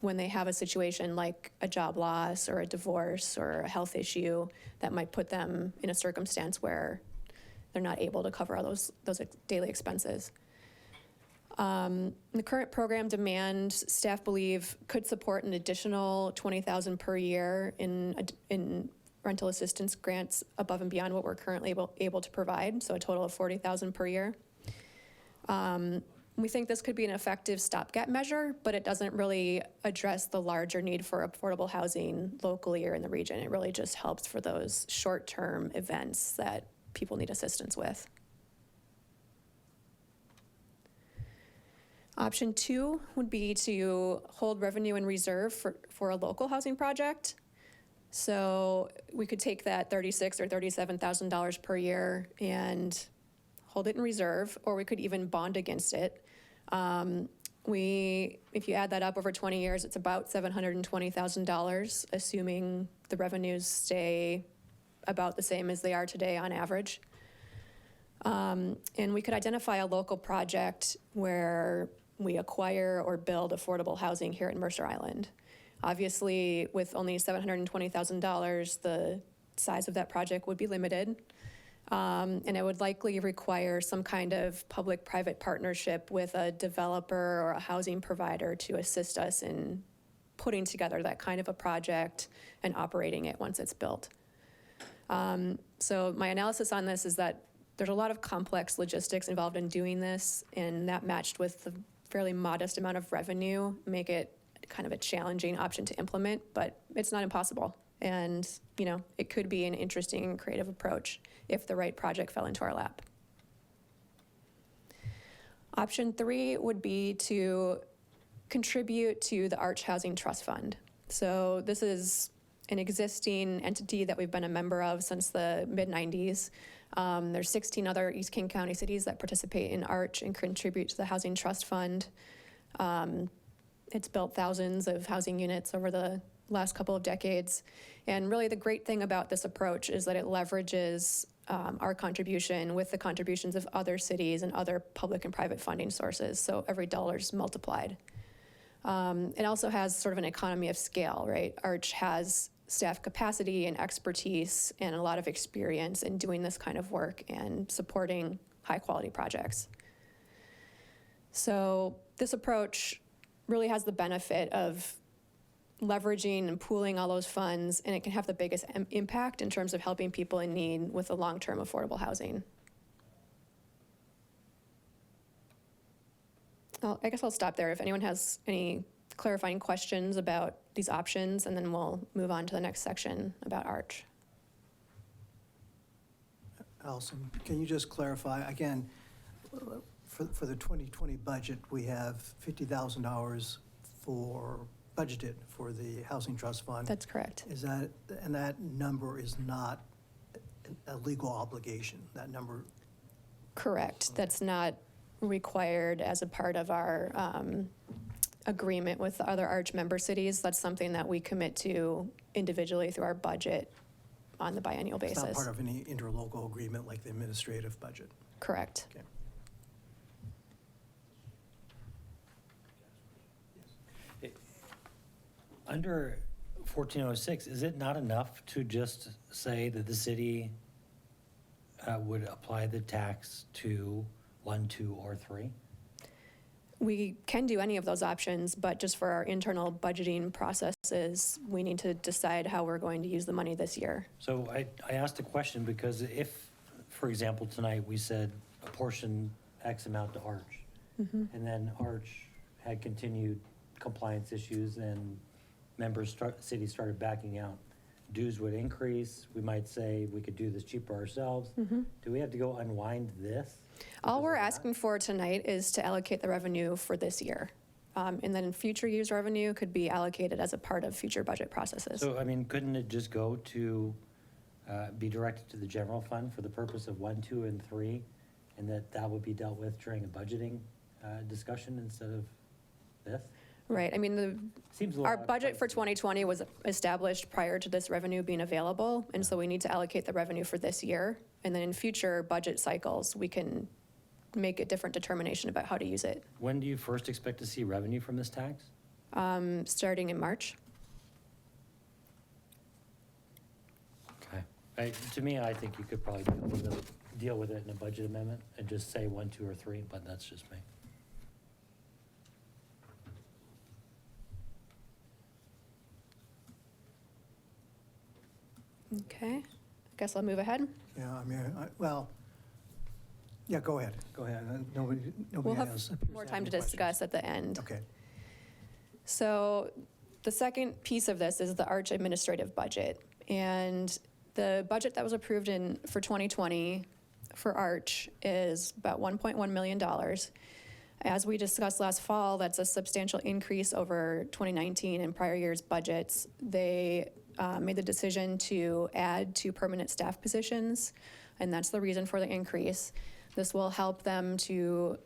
Speaker 14: When they have a situation like a job loss or a divorce or a health issue that might put them in a circumstance where they're not able to cover all those daily expenses. The current program demand, staff believe, could support an additional $20,000 per year in rental assistance grants above and beyond what we're currently able to provide, so a total of $40,000 per year. We think this could be an effective stopgap measure, but it doesn't really address the larger need for affordable housing locally or in the region. It really just helps for those short-term events that people need assistance with. Option two would be to hold revenue in reserve for a local housing project. So we could take that $36,000 or $37,000 per year and hold it in reserve, or we could even bond against it. If you add that up over 20 years, it's about $720,000, assuming the revenues stay about the same as they are today on average. And we could identify a local project where we acquire or build affordable housing here in Mercer Island. Obviously, with only $720,000, the size of that project would be limited. And it would likely require some kind of public-private partnership with a developer or a housing provider to assist us in putting together that kind of a project and operating it once it's built. So my analysis on this is that there's a lot of complex logistics involved in doing this, and that matched with the fairly modest amount of revenue make it kind of a challenging option to implement, but it's not impossible. And, it could be an interesting and creative approach if the right project fell into our lap. Option 3 would be to contribute to the Arch Housing Trust Fund. So this is an existing entity that we've been a member of since the mid-90s. There's 16 other East King County cities that participate in Arch and contribute to the Housing Trust Fund. It's built thousands of housing units over the last couple of decades. And really the great thing about this approach is that it leverages our contribution with the contributions of other cities and other public and private funding sources. So every dollar's multiplied. It also has sort of an economy of scale, right? Arch has staff capacity and expertise and a lot of experience in doing this kind of work and supporting high quality projects. So this approach really has the benefit of leveraging and pooling all those funds, and it can have the biggest impact in terms of helping people in need with the long-term affordable housing. I guess I'll stop there if anyone has any clarifying questions about these options, and then we'll move on to the next section about Arch.
Speaker 6: Allison, can you just clarify, again, for the 2020 budget, we have $50,000 budgeted for the Housing Trust Fund.
Speaker 14: That's correct.
Speaker 6: And that number is not a legal obligation, that number?
Speaker 14: Correct. That's not required as a part of our agreement with the other Arch member cities. That's something that we commit to individually through our budget on the biennial basis.
Speaker 6: It's not part of any interlocal agreement like the administrative budget?
Speaker 14: Correct.
Speaker 6: Okay.
Speaker 11: Under 1406, is it not enough to just say that the city would apply the tax to 1, 2, or 3?
Speaker 14: We can do any of those options, but just for our internal budgeting processes, we need to decide how we're going to use the money this year.
Speaker 11: So I asked the question because if, for example, tonight we said apportion X amount to Arch, and then Arch had continued compliance issues and cities started backing out, dues would increase. We might say we could do this cheaper ourselves. Do we have to go unwind this?
Speaker 14: All we're asking for tonight is to allocate the revenue for this year. And then future years' revenue could be allocated as a part of future budget processes.
Speaker 11: So, couldn't it just go to, be directed to the general fund for the purpose of 1, 2, and 3, and that would be dealt with during a budgeting discussion instead of this?
Speaker 14: Right.
Speaker 11: Seems a little
Speaker 14: Our budget for 2020 was established prior to this revenue being available, and so we need to allocate the revenue for this year. And then in future budget cycles, we can make a different determination about how to use it.
Speaker 11: When do you first expect to see revenue from this tax?
Speaker 14: Starting in March.
Speaker 11: Okay. To me, I think you could probably deal with it in a budget amendment and just say 1, 2, or 3, but that's just me.
Speaker 14: Okay. I guess I'll move ahead.
Speaker 6: Yeah, yeah, go ahead. Go ahead. Nobody
Speaker 14: We'll have
Speaker 6: has.
Speaker 14: more time to discuss at the end.
Speaker 6: Okay.
Speaker 14: So the second piece of this is the Arch administrative budget. And the budget that was approved for 2020 for Arch is about $1.1 million. As we discussed last fall, that's a substantial increase over 2019 and prior years' budgets. They made the decision to add 2 permanent staff positions, and that's the reason for the increase. This will help them to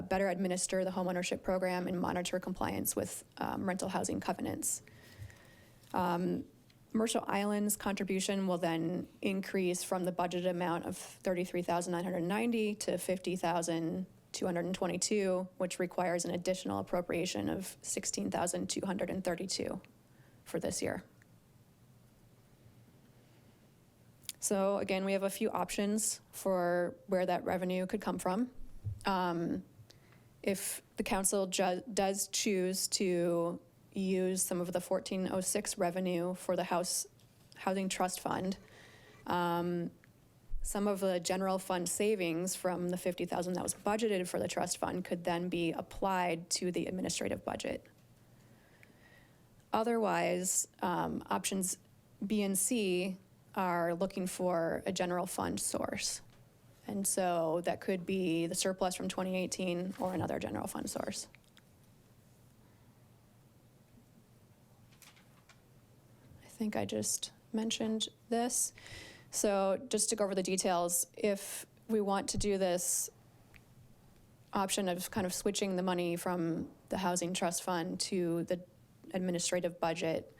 Speaker 14: better administer the homeownership program and monitor compliance with rental housing covenants. Mercial Island's contribution will then increase from the budgeted amount of $33,990 to $50,222, which requires an additional appropriation of $16,232 for this year. So again, we have a few options for where that revenue could come from. If the council does choose to use some of the 1406 revenue for the Housing Trust Fund, some of the general fund savings from the 50,000 that was budgeted for the trust fund could then be applied to the administrative budget. Otherwise, options B and C are looking for a general fund source. And so that could be the surplus from 2018 or another general fund source. I think I just mentioned this. So just to go over the details, if we want to do this option of kind of switching the money from the housing trust fund to the administrative budget,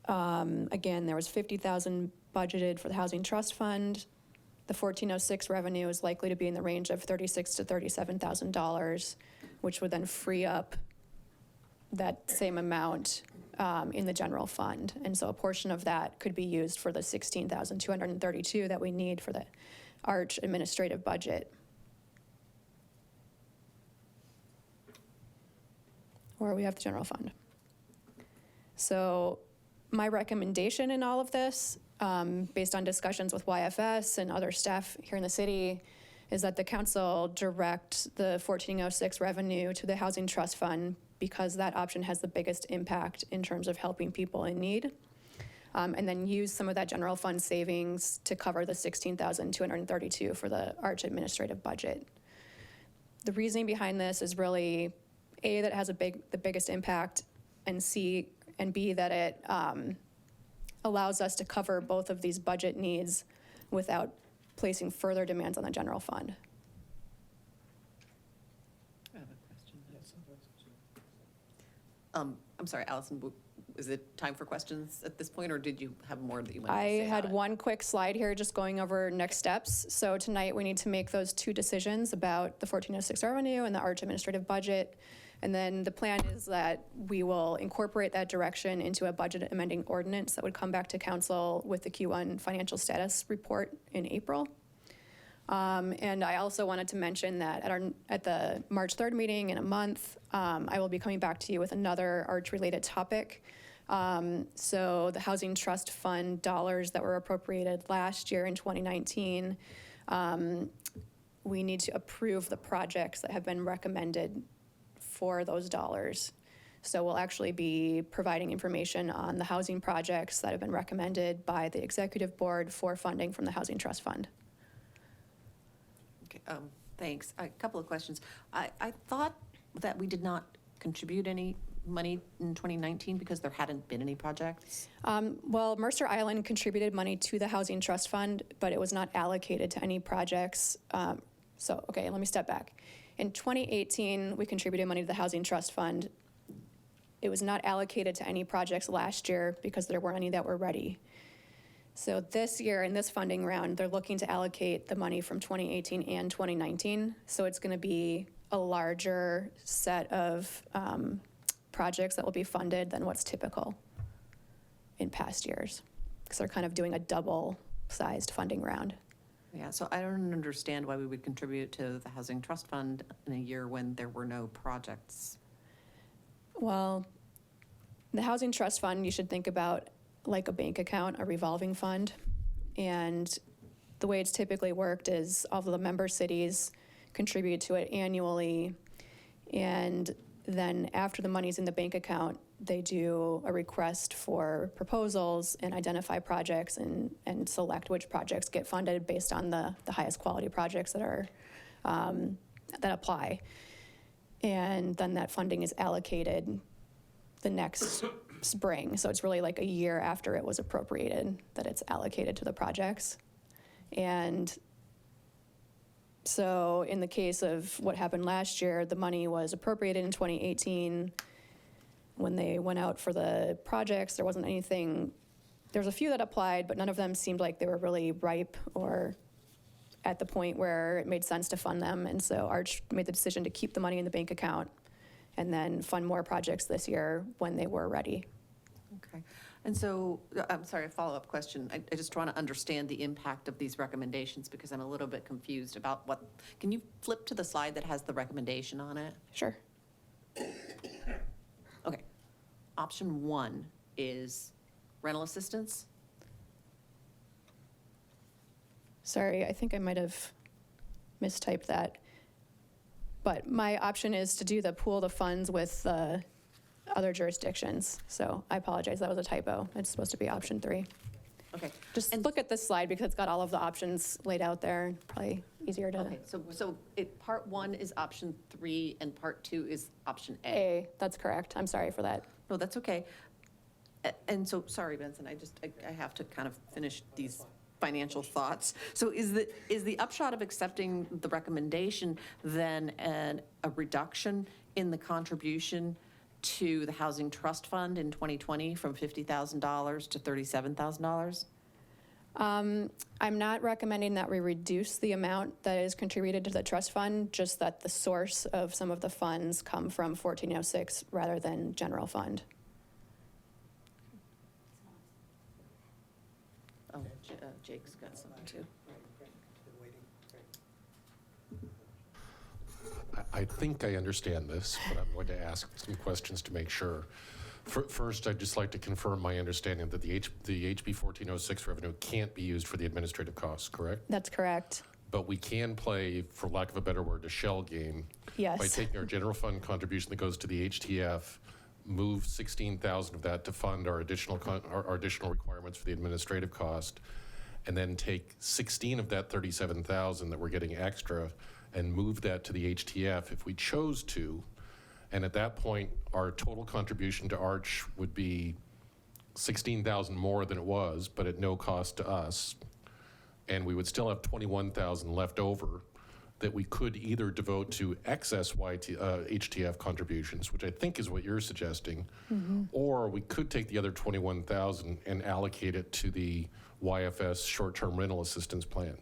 Speaker 14: again, there was 50,000 budgeted for the housing trust fund. The 1406 revenue is likely to be in the range of $36,000 to $37,000, which would then free up that same amount in the general fund. And so a portion of that could be used for the $16,232 that we need for the Arch administrative budget. Or we have the general fund. So my recommendation in all of this, based on discussions with YFS and other staff here in the city, is that the council direct the 1406 revenue to the Housing Trust Fund because that option has the biggest impact in terms of helping people in need. And then use some of that general fund savings to cover the $16,232 for the Arch administrative budget. The reasoning behind this is really, A, that it has the biggest impact, and C and B, that it allows us to cover both of these budget needs without placing further demands on the general fund.
Speaker 5: I have a question. I'm sorry, Allison, is it time for questions at this point, or did you have more that you wanted to say
Speaker 14: I had
Speaker 5: about it?
Speaker 14: one quick slide here just going over next steps. So tonight we need to make those two decisions about the 1406 revenue and the Arch administrative budget. And then the plan is that we will incorporate that direction into a budget amending ordinance that would come back to council with the Q1 financial status report in April. And I also wanted to mention that at the March 3rd meeting in a month, I will be coming back to you with another Arch-related topic. So the Housing Trust Fund dollars that were appropriated last year in 2019, we need to approve the projects that have been recommended for those dollars. So we'll actually be providing information on the housing projects that have been recommended by the executive board for funding from the Housing Trust Fund.
Speaker 5: Okay, thanks. A couple of questions. I thought that we did not contribute any money in 2019 because there hadn't been any projects.
Speaker 14: Well, Mercer Island contributed money to the Housing Trust Fund, but it was not allocated to any projects. Okay, let me step back. In 2018, we contributed money to the Housing Trust Fund. It was not allocated to any projects last year because there weren't any that were ready. So this year, in this funding round, they're looking to allocate the money from 2018 and 2019. So it's going to be a larger set of projects that will be funded than what's typical in past years, because they're kind of doing a double-sized funding round.
Speaker 5: Yeah, so I don't understand why we would contribute to the Housing Trust Fund in a year when there were no projects.
Speaker 14: Well, the Housing Trust Fund, you should think about like a bank account, a revolving fund. And the way it's typically worked is all of the member cities contribute to it annually. And then after the money's in the bank account, they do a request for proposals and identify projects and select which projects get funded based on the highest quality projects that are that apply. And then that funding is allocated the next spring. So it's really like a year after it was appropriated that it's allocated to the projects. And so in the case of what happened last year, the money was appropriated in 2018. When they went out for the projects, there wasn't anything, there's a few that applied, but none of them seemed like they were really ripe or at the point where it made sense to fund them. And so Arch made the decision to keep the money in the bank account and then fund more projects this year when they were ready.
Speaker 5: Okay. And so, I'm sorry, a follow-up question. I just want to understand the impact of these recommendations because I'm a little bit confused about what, can you flip to the slide that has the recommendation on it?
Speaker 14: Sure.
Speaker 5: Okay. Option 1 is rental assistance.
Speaker 14: Sorry, I think I might have mistyped that. But my option is to do the pool the funds with other jurisdictions. So I apologize, that was a typo. It's supposed to be option 3.
Speaker 5: Okay.
Speaker 14: Just look at this slide because it's got all of the options laid out there. Probably easier to.
Speaker 5: Okay, so part 1 is option 3 and part 2 is option A.
Speaker 14: A, that's correct. I'm sorry for that.
Speaker 5: No, that's okay. And so, sorry, Benson, I have to kind of finish these financial thoughts. So is the upshot of accepting the recommendation then a reduction in the contribution to the Housing Trust Fund in 2020 from $50,000 to $37,000?
Speaker 14: I'm not recommending that we reduce the amount that is contributed to the trust fund, just that the source of some of the funds come from 1406 rather than general fund.
Speaker 5: Oh, Jake's got something too.
Speaker 9: I think I understand this, but I'm going to ask some questions to make sure. First, I'd just like to confirm my understanding that the HB 1406 revenue can't be used for the administrative costs, correct?
Speaker 14: That's correct.
Speaker 9: But we can play, for lack of a better word, a shell game.
Speaker 14: Yes.
Speaker 9: By taking our general fund contribution that goes to the HTF, move 16,000 of that to fund our additional requirements for the administrative cost, and then take 16 of that 37,000 that we're getting extra and move that to the HTF if we chose to. And at that point, our total contribution to Arch would be 16,000 more than it was, but at no cost to us. And we would still have 21,000 left over that we could either devote to excess HTF contributions, which I think is what you're suggesting, or we could take the other 21,000 and allocate it to the YFS short-term rental assistance plan.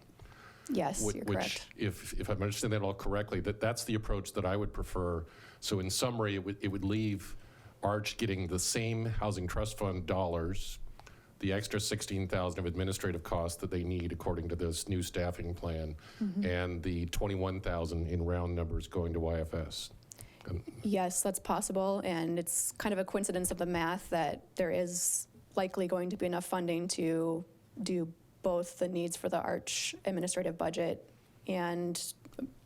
Speaker 14: Yes, you're correct.
Speaker 9: Which, if I'm understanding that all correctly, that's the approach that I would prefer. So in summary, it would leave Arch getting the same housing trust fund dollars, the extra 16,000 of administrative costs that they need according to this new staffing plan, and the 21,000 in round numbers going to YFS.
Speaker 14: Yes, that's possible, and it's kind of a coincidence of the math that there is likely going to be enough funding to do both the needs for the Arch administrative budget and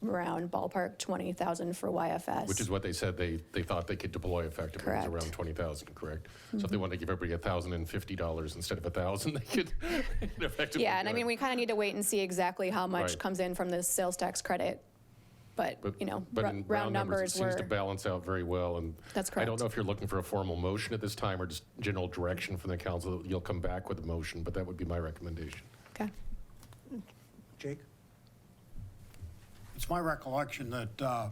Speaker 14: around ballpark 20,000 for YFS.
Speaker 9: Which is what they said they thought they could deploy effectively, was
Speaker 14: Correct.
Speaker 9: around 20,000, correct? So if they wanted to give everybody $1,050 instead of 1,000, they could effectively
Speaker 14: Yeah, and
Speaker 9: do
Speaker 14: I
Speaker 9: it.
Speaker 14: mean, we kind of need to wait and see exactly how much
Speaker 9: Right.
Speaker 14: comes in from the sales tax credit. But you know,
Speaker 9: But in
Speaker 14: round numbers
Speaker 9: it seems
Speaker 14: were,
Speaker 9: to balance out very well. And
Speaker 14: That's
Speaker 9: I don't
Speaker 14: correct.
Speaker 9: know if you're looking for a formal motion at this time or just general direction from the council. You'll come back with a motion, but that would be my recommendation.
Speaker 14: okay.
Speaker 6: Jake?
Speaker 3: It's my recollection that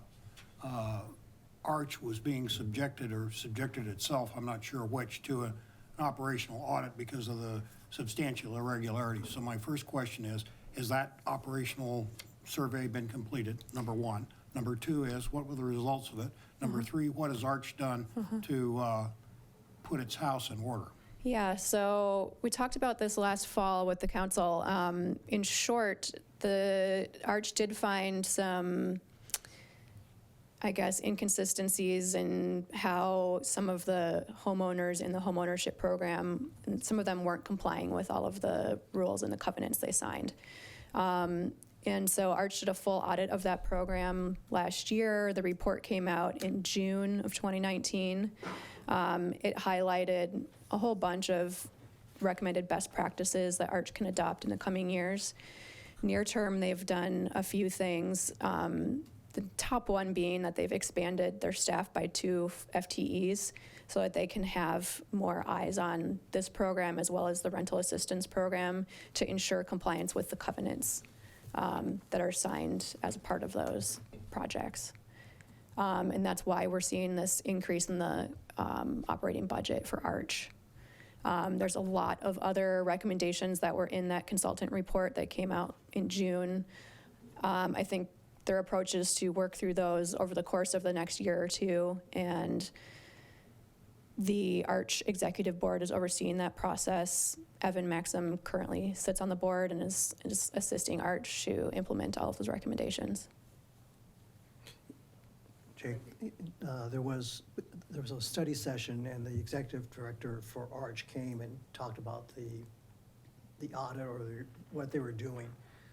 Speaker 3: Arch was being subjected or subjected itself, I'm not sure which, to an operational audit because of the substantial irregularities. So my first question is, has that operational survey been completed, number one? Number two is, what were the results of it? Number three, what has Arch done to put its house in order?
Speaker 14: Yeah, so we talked about this last fall with the council. In short, the Arch did find some, I guess, inconsistencies in how some of the homeowners in the homeownership program, and some of them weren't complying with all of the rules and the covenants they signed. And so Arch did a full audit of that program last year. The report came out in June of 2019. It highlighted a whole bunch of recommended best practices that Arch can adopt in the coming years. Near term, they've done a few things. The top one being that they've expanded their staff by 2 FTEs so that they can have more eyes on this program as well as the rental assistance program to ensure compliance with the covenants that are signed as a part of those projects. And that's why we're seeing this increase in the operating budget for Arch. There's a lot of other recommendations that were in that consultant report that came out in June. I think their approach is to work through those over the course of the next year or two, and the Arch Executive Board is overseeing that process. Evan Maxim currently sits on the board and is assisting Arch to implement all of those recommendations.
Speaker 6: Jake, there was a study session, and the executive director for Arch came and talked about the audit or what they were doing.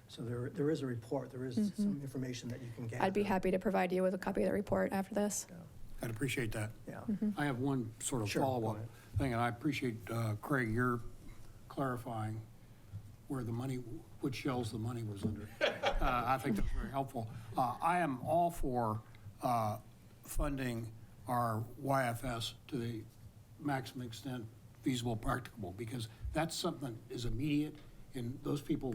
Speaker 6: So there is a report, there is some information that you can gather.
Speaker 14: I'd be happy to provide you with a copy of the report after this.
Speaker 3: I'd appreciate that.
Speaker 6: Yeah.
Speaker 3: I have one sort of
Speaker 6: Sure, go
Speaker 3: follow-up
Speaker 6: ahead.
Speaker 3: thing, and I appreciate, Craig, your clarifying where the money, which shells the money was under. I think that's very helpful. I am all for funding our YFS to the maximum extent feasible, practicable, because that's something that is immediate, and those people,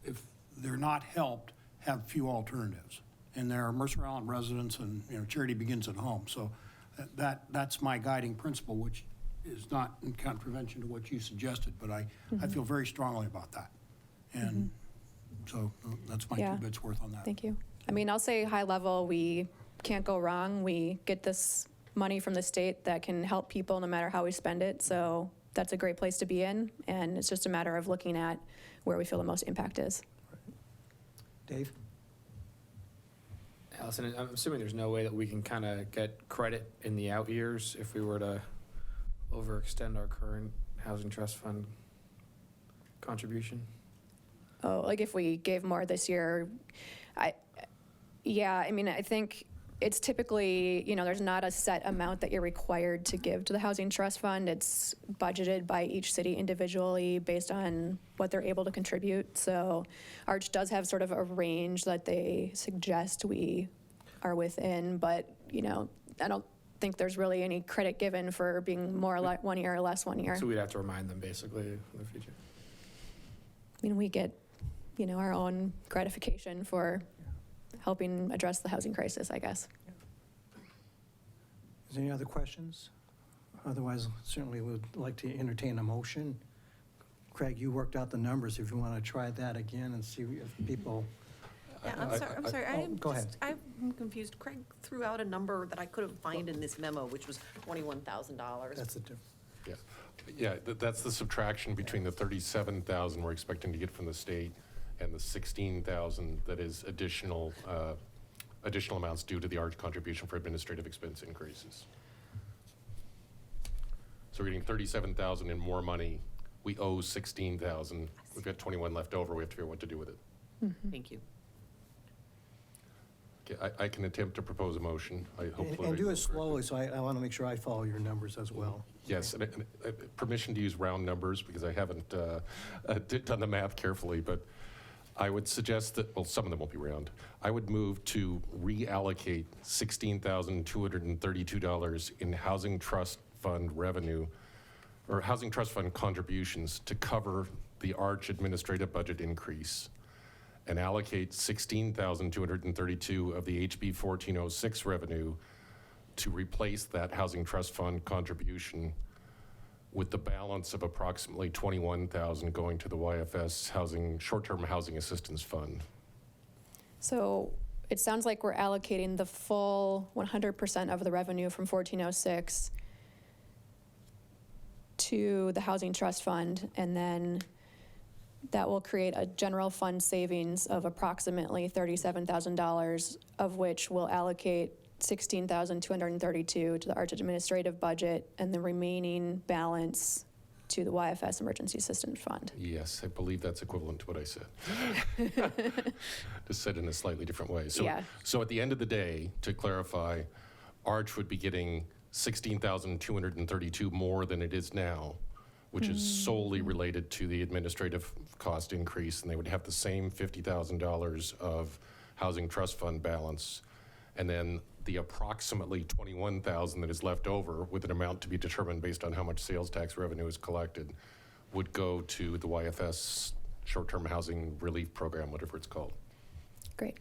Speaker 3: if they're not helped, have few alternatives. And they're Mercer Island residents, and, you know, charity begins at home. So that's my guiding principle, which is not in contravention to what you suggested, but I feel very strongly about that. And so that's my
Speaker 14: Yeah.
Speaker 3: 2 bits worth on that.
Speaker 14: Thank you. I mean, I'll say high level, we can't go wrong. We get this money from the state that can help people no matter how we spend it. So that's a great place to be in. And it's just a matter of looking at where we feel the most impact is.
Speaker 6: Dave?
Speaker 2: Allison, I'm assuming there's no way that we can kind of get credit in the out years if we were to overextend our current housing trust fund contribution?
Speaker 14: Oh, like if we gave more this year, I mean, I think it's typically, you know, there's not a set amount that you're required to give to the Housing Trust Fund. It's budgeted by each city individually based on what they're able to contribute. So Arch does have sort of a range that they suggest we are within, but, you know, I don't think there's really any credit given for being more 1 year or less 1 year.
Speaker 2: So we'd have to remind them basically in the future.
Speaker 14: I mean, we get, you know, our own gratification for helping address the housing crisis, I guess.
Speaker 6: Is there any other questions? Otherwise, certainly would like to entertain a motion. Craig, you worked out the numbers, if you want to try that again and see if people,
Speaker 5: Yeah, I'm sorry,
Speaker 6: go ahead.
Speaker 5: I'm confused. Craig threw out a number that I couldn't find in this memo, which was $21,000.
Speaker 6: that's the difference.
Speaker 9: That's the subtraction between the 37,000 we're expecting to get from the state and the 16,000 that is additional amounts due to the Arch contribution for administrative expense increases. So we're getting 37,000 in more money. We owe 16,000. We've got 21 left over. We have to figure out what to do with it.
Speaker 5: Thank you.
Speaker 9: Okay, I can attempt to propose a motion. I hope.
Speaker 6: And do it slowly, so I want to make sure I follow your numbers as well.
Speaker 9: Yes, and permission to use round numbers because I haven't done the math carefully, but I would suggest that, well, some of them will be round. I would move to reallocate $16,232 in Housing Trust Fund revenue, or Housing Trust Fund contributions to cover the Arch administrative budget increase, and allocate $16,232 of the HB 1406 revenue to replace that Housing Trust Fund contribution, with the balance of approximately $21,000 going to the YFS Short-Term Housing Assistance Fund.
Speaker 14: So it sounds like we're allocating the full 100% of the revenue from 1406 to the Housing Trust Fund, and then that will create a general fund savings of approximately $37,000, of which we'll allocate $16,232 to the Arch administrative budget, and the remaining balance to the YFS Emergency Assistance Fund.
Speaker 9: Yes, I believe that's equivalent to what I said. Just said in a slightly different way.
Speaker 14: Yeah.
Speaker 9: So at the end of the day, to clarify, Arch would be getting $16,232 more than it is now, which is solely related to the administrative cost increase, and they would have the same $50,000 of Housing Trust Fund balance, and then the approximately $21,000 that is left over, with an amount to be determined based on how much sales tax revenue is collected, would go to the YFS Short-Term Housing Relief Program, whatever it's called.
Speaker 14: Great.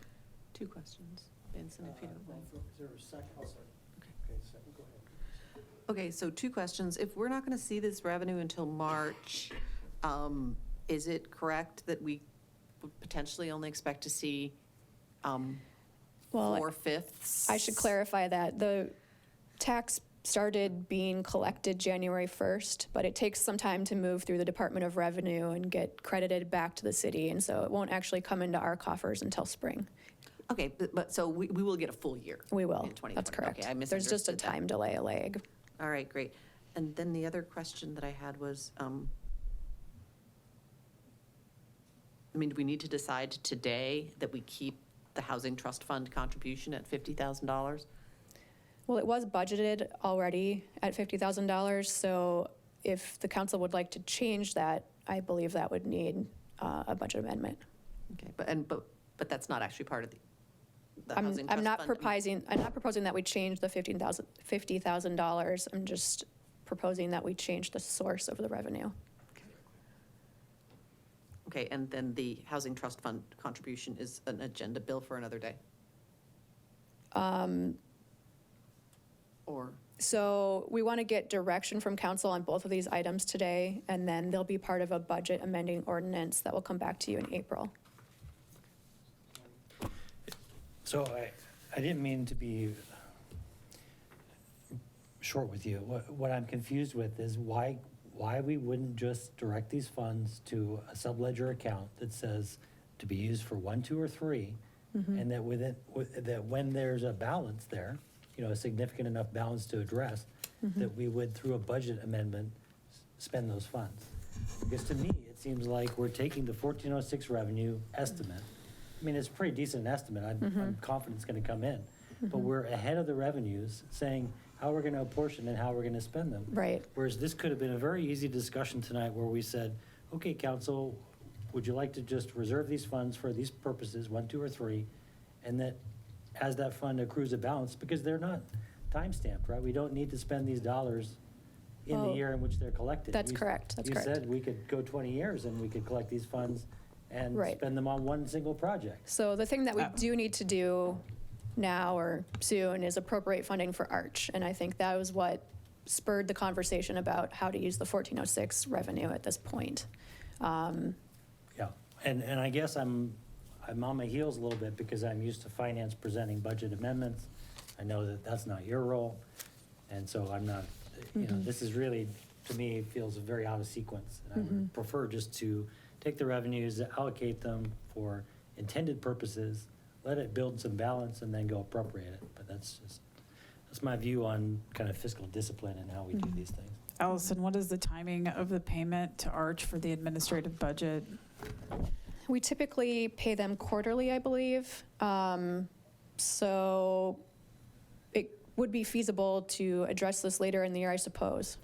Speaker 5: 2 questions. Benson, if you don't mind.
Speaker 6: Is there a second? Okay, second, go ahead.
Speaker 5: Okay, so 2 questions. If we're not going to see this revenue until March, is it correct that we would potentially only expect to see
Speaker 14: Well,
Speaker 5: 4/5?
Speaker 14: I should clarify that. The tax started being collected January 1st, but it takes some time to move through the Department of Revenue and get credited back to the city, and so it won't actually come into our coffers until spring.
Speaker 5: Okay, but so we will get a full year?
Speaker 14: We will.
Speaker 5: in 2020.
Speaker 14: That's correct.
Speaker 5: Okay, I
Speaker 14: There's just a
Speaker 5: misunderstood that.
Speaker 14: time delay, a lag.
Speaker 5: All right, great. And then the other question that I had was, I mean, do we need to decide today that we keep the Housing Trust Fund contribution at $50,000?
Speaker 14: Well, it was budgeted already at $50,000, so if the council would like to change that, I believe that would need a budget amendment.
Speaker 5: Okay, but that's not actually part of the
Speaker 14: I'm
Speaker 5: Housing Trust
Speaker 14: not
Speaker 5: Fund?
Speaker 14: I'm not proposing that we change the $50,000. I'm just proposing that we change the source of the revenue.
Speaker 5: Okay, and then the Housing Trust Fund contribution is an agenda bill for another day? Or,
Speaker 14: So we want to get direction from council on both of these items today, and then they'll be part of a budget amending ordinance that will come back to you in April.
Speaker 11: So I didn't mean to be short with you. What I'm confused with is why we wouldn't just direct these funds to a subledger account that says to be used for 1, 2, or 3, and that that when there's a balance there, a significant enough balance to address, that we would, through a budget amendment, spend those funds. Because to me, it seems like we're taking the 1406 revenue estimate. I mean, it's a pretty decent estimate. I'm confident it's going to come in. But we're ahead of the revenues, saying how we're going to apportion and how we're going to spend them.
Speaker 14: Right.
Speaker 11: Whereas this could have been a very easy discussion tonight where we said, okay, council, would you like to just reserve these funds for these purposes, 1, 2, or 3, and that as that fund accrues a balance, because they're not time-stamped, right? We don't need to spend these dollars in the
Speaker 14: Oh,
Speaker 11: year in which they're collected.
Speaker 14: that's correct, that's correct.
Speaker 11: You said we could go 20 years and we could collect these funds and
Speaker 14: Right.
Speaker 11: spend them on one single project.
Speaker 14: So the thing that we do need to do now or soon is appropriate funding for Arch. And I think that was what spurred the conversation about how to use the 1406 revenue at this point.
Speaker 11: Yeah, and I guess I'm on my heels a little bit because I'm used to finance presenting budget amendments. I know that that's not your role, and so I'm not, this is really, to me, feels very out of sequence. And I would prefer just to take the revenues, allocate them for intended purposes, let it build some balance, and then go appropriate it. But that's my view on kind of fiscal discipline and how we do these things.
Speaker 1: Allison, what is the timing of the payment to Arch for the administrative budget?
Speaker 14: We typically pay them quarterly, I believe. So it would be feasible to address this later in the year, I suppose.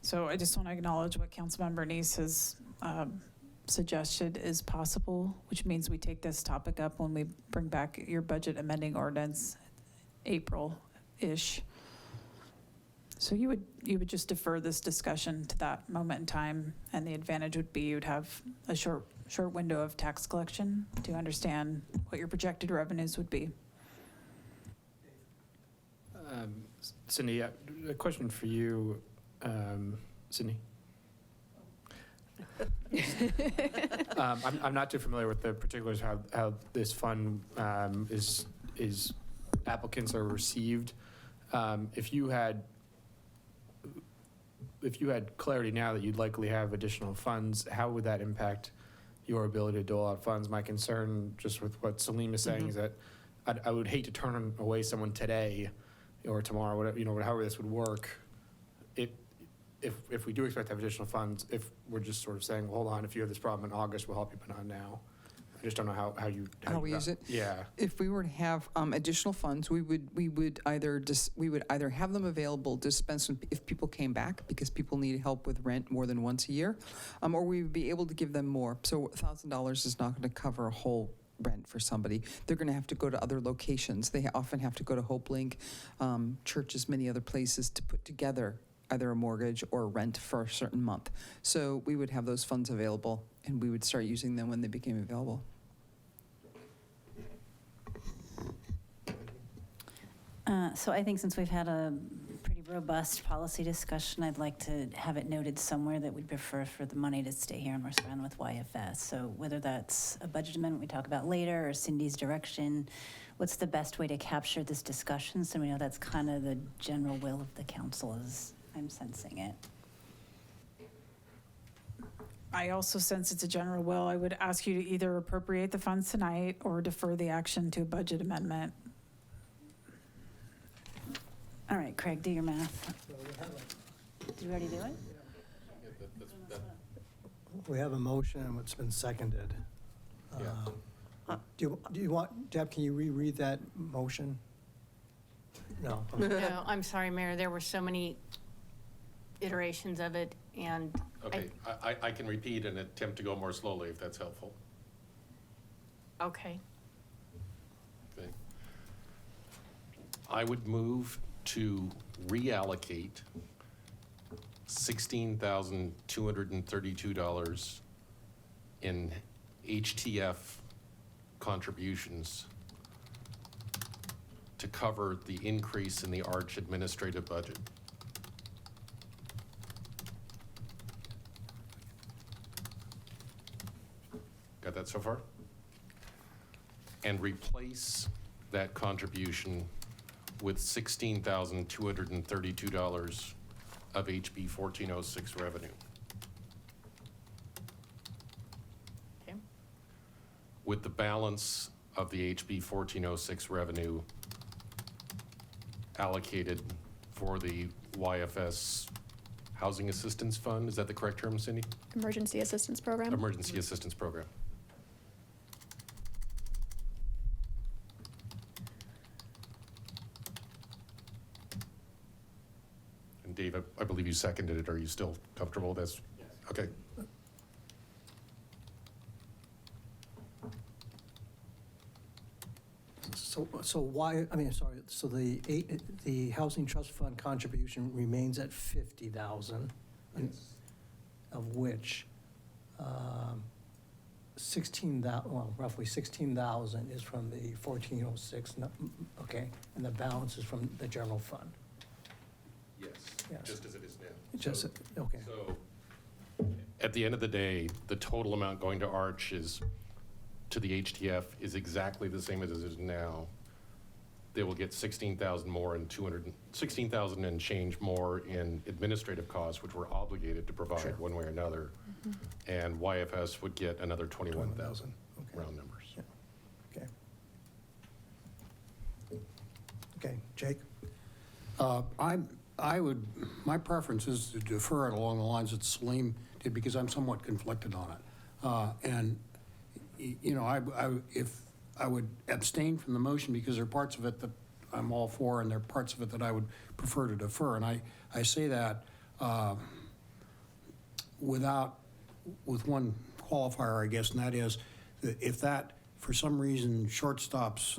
Speaker 1: So I just want to acknowledge what Councilmember Neese has suggested is possible, which means we take this topic up when we bring back your budget amending ordinance, April-ish. So you would just defer this discussion to that moment in time, and the advantage would be you'd have a short window of tax collection to understand what your projected revenues would be.
Speaker 2: Cindy, a question for you, Sydney. I'm not too familiar with the particulars how this fund is applicants are received. If you had clarity now that you'd likely have additional funds, how would that impact your ability to dole out funds? My concern, just with what Salim is saying, is that I would hate to turn away someone today or tomorrow, whatever, however this would work. If we do expect to have additional funds, if we're just sort of saying, well, hold on, if you have this problem in August, we'll help you, but not now. I just don't know how you
Speaker 15: use it.
Speaker 2: Yeah.
Speaker 15: If we were to have additional funds, we would either have them available to dispense if people came back because people need help with rent more than once a year, or we would be able to give them more. So $1,000 is not going to cover a whole rent for somebody. They're going to have to go to other locations. They often have to go to Hope Link, churches, many other places to put together either a mortgage or rent for a certain month. So we would have those funds available, and we would start using them when they became available.
Speaker 10: So I think since we've had a pretty robust policy discussion, I'd like to have it noted somewhere that we'd prefer for the money to stay here and we're surrounded with YFS. So whether that's a budget amendment we talk about later or Cindy's direction, what's the best way to capture this discussion so we know that's kind of the general will of the council as I'm sensing it?
Speaker 1: I also sense it's a general will. I would ask you to either appropriate the funds tonight or defer the action to a budget amendment.
Speaker 10: All right, Craig, do your math. Did you already do it?
Speaker 6: We have a motion and it's been seconded. Do you want, Deb, can you reread that motion? No.
Speaker 12: No, I'm sorry, Mayor, there were so many iterations of it, and
Speaker 9: Okay, I can repeat and attempt to go more slowly if that's helpful.
Speaker 12: okay.
Speaker 9: Okay. I would move to reallocate $16,232 in HTF contributions to cover the increase in the Arch administrative budget. Got that so far? And replace that contribution with $16,232 of HB 1406 revenue.
Speaker 12: Okay.
Speaker 9: With the balance of the HB 1406 revenue allocated for the YFS Housing Assistance Fund. Is that the correct term, Cindy?
Speaker 14: Emergency Assistance Program.
Speaker 9: Emergency Assistance Program. And Dave, I believe you seconded it. Are you still comfortable with this? Yes. Okay.
Speaker 6: So why, I mean, sorry, so the Housing Trust Fund contribution remains at 50,000, of which 16,000, well, roughly 16,000 is from the 1406, okay, and the balance is from the general fund.
Speaker 9: Yes.
Speaker 6: Yes.
Speaker 9: Just as it is now.
Speaker 6: Just, okay.
Speaker 9: So at the end of the day, the total amount going to Arch is, to the HTF, is exactly the same as it is now. They will get 16,000 more and 16,000 and change more in administrative costs, which we're obligated to provide one way or another. And YFS would get another 21,000, round numbers.
Speaker 6: Yeah. Okay. Okay, Jake?
Speaker 3: My preference is to defer it along the lines that Salim did, because I'm somewhat conflicted on it. And, you know, if I would abstain from the motion because there are parts of it that I'm all for and there are parts of it that I would prefer to defer. And I say that with one qualifier, I guess, and that is that if that, for some reason, shortstops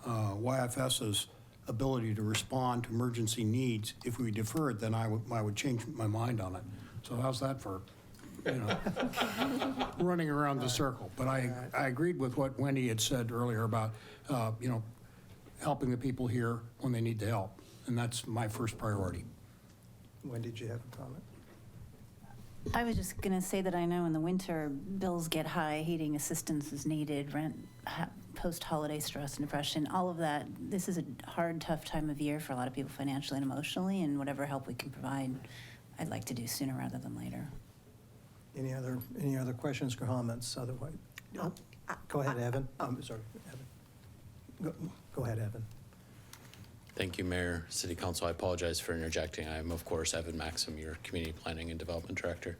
Speaker 3: YFS's ability to respond to emergency needs, if we defer it, then I would change my mind on it. So how's that for, you know, running around the circle? But I agreed with what Wendy had said earlier about, you know, helping the people here when they need the help. And that's my first priority.
Speaker 6: Wendy, did you have a comment?
Speaker 10: I was just going to say that I know in the winter, bills get high, heating assistance is needed, rent, post-holiday stress and depression, all of that. This is a hard, tough time of year for a lot of people financially and emotionally, and whatever help we can provide, I'd like to do sooner rather than later.
Speaker 6: Any other questions or comments? Otherwise, go ahead, Evan. I'm sorry, Evan. Go ahead, Evan.
Speaker 16: Thank you, Mayor, City Council. I apologize for interjecting. I am, of course, Evan Maxim, your Community Planning and Development Director.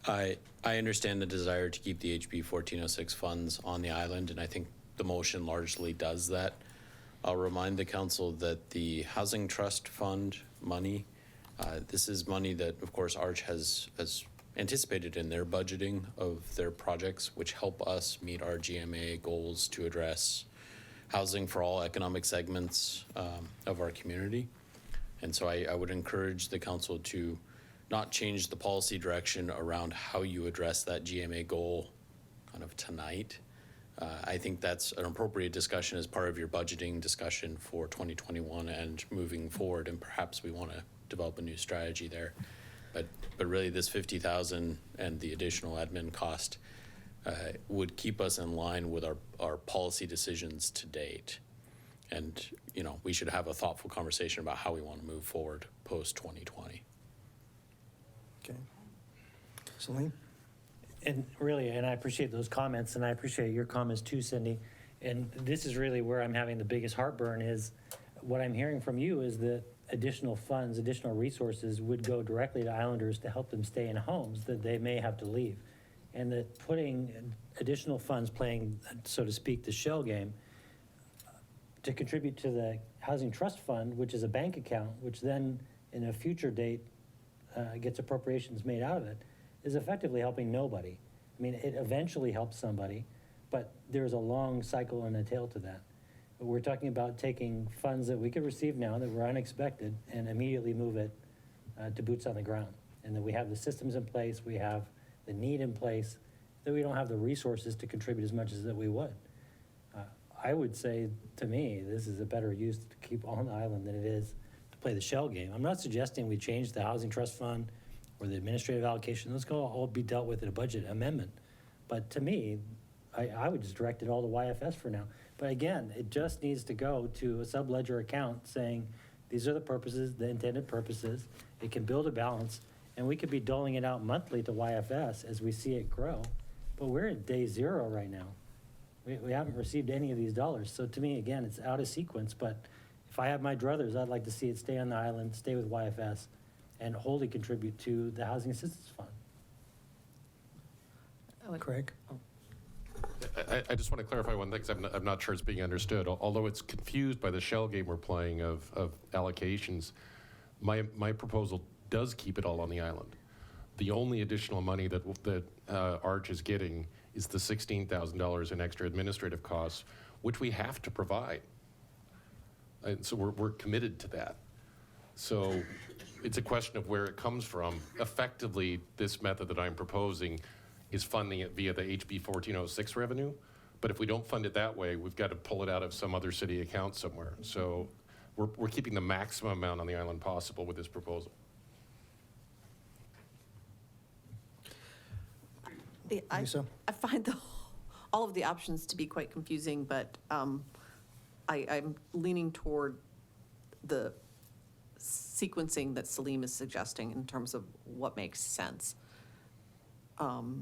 Speaker 16: I understand the desire to keep the HB 1406 funds on the island, and I think the motion largely does that. I'll remind the council that the Housing Trust Fund money, this is money that, of course, Arch has anticipated in their budgeting of their projects, which help us meet our GMA goals to address housing for all economic segments of our community. And so I would encourage the council to not change the policy direction around how you address that GMA goal kind of tonight. I think that's an appropriate discussion as part of your budgeting discussion for 2021 and moving forward, and perhaps we want to develop a new strategy there. But really this 50,000 and the additional admin cost would keep us in line with our policy decisions to date. And, you know, we should have a thoughtful conversation about how we want to move forward post-2020.
Speaker 6: Okay. Salim?
Speaker 11: And really, and I appreciate those comments, and I appreciate your comments too, Cindy. And this is really where I'm having the biggest heartburn is what I'm hearing from you is that additional funds, additional resources would go directly to islanders to help them stay in homes that they may have to leave. And that putting additional funds playing, so to speak, the shell game, to contribute to the Housing Trust Fund, which is a bank account, which then in a future date gets appropriations made out of it, is effectively helping nobody. I mean, it eventually helps somebody, but there's a long cycle and a tail to that. But we're talking about taking funds that we could receive now that were unexpected and immediately move it to boots on the ground. And that we have the systems in place, we have the need in place, that we don't have the resources to contribute as much as that we would. I would say, to me, this is a better use to keep on the island than it is to play the shell game. I'm not suggesting we change the Housing Trust Fund or the administrative allocation. Those can all be dealt with in a budget amendment. But to me, I would just direct it all to YFS for now. But again, it just needs to go to a subledger account saying, these are the purposes, the intended purposes. It can build a balance, and we could be doling it out monthly to YFS as we see it grow. But we're at day 0 right now. We haven't received any of these dollars. So to me, again, it's out of sequence. But if I have my druthers, I'd like to see it stay on the island, stay with YFS, and wholly contribute to the Housing Assistance Fund.
Speaker 6: Craig?
Speaker 9: I just want to clarify one thing, because I'm not sure it's being understood. Although it's confused by the shell game we're playing of allocations, my proposal does keep it all on the island. The only additional money that Arch is getting is the $16,000 in extra administrative costs, which we have to provide. And so we're committed to that. So it's a question of where it comes from. Effectively, this method that I'm proposing is funding it via the HB 1406 revenue. But if we don't fund it that way, we've got to pull it out of some other city account somewhere. So we're keeping the maximum amount on the island possible with this proposal.
Speaker 6: Lisa?
Speaker 5: I find all of the options to be quite confusing, but I'm leaning toward the sequencing that Salim is suggesting in terms of what makes sense. But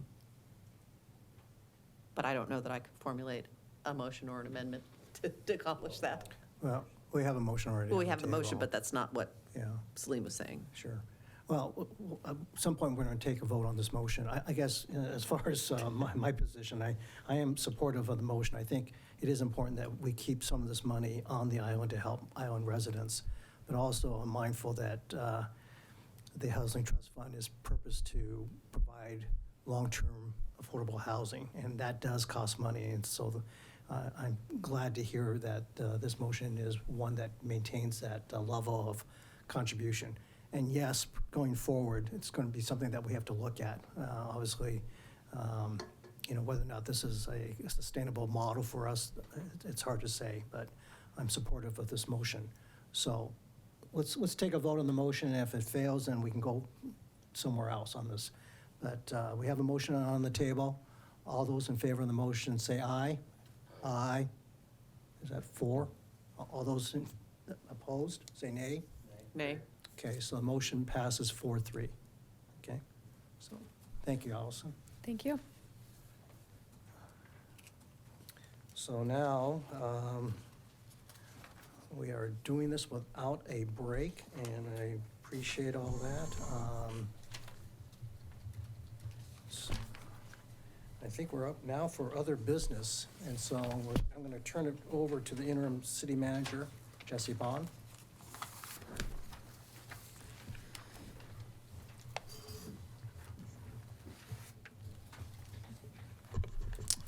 Speaker 5: I don't know that I could formulate a motion or an amendment to accomplish that.
Speaker 6: Well, we have a motion already.
Speaker 5: Well, we
Speaker 6: on
Speaker 5: have the motion,
Speaker 6: table.
Speaker 5: but that's not what
Speaker 6: Yeah.
Speaker 5: Salim was saying.
Speaker 6: Sure. Well, at some point, we're going to take a vote on this motion. I guess, as far as my position, I am supportive of the motion. I think it is important that we keep some of this money on the island to help island residents, but also I'm mindful that the Housing Trust Fund is purposed to provide long-term affordable housing, and that does cost money. And so I'm glad to hear that this motion is one that maintains that level of contribution. And yes, going forward, it's going to be something that we have to look at. Obviously, whether or not this is a sustainable model for us, it's hard to say, but I'm supportive of this motion. So let's take a vote on the motion, and if it fails, then we can go somewhere else on this. But we have a motion on the table. All those in favor of the motion say aye. Aye. Is that 4? All those opposed, say nay.
Speaker 5: Nay.
Speaker 6: Okay, so the motion passes 4-3. Okay, so thank you, Allison.
Speaker 14: Thank you.
Speaker 6: So now, we are doing this without a break, and I appreciate all that. I think we're up now for other business, and so I'm going to turn it over to the interim city manager, Jesse Bond.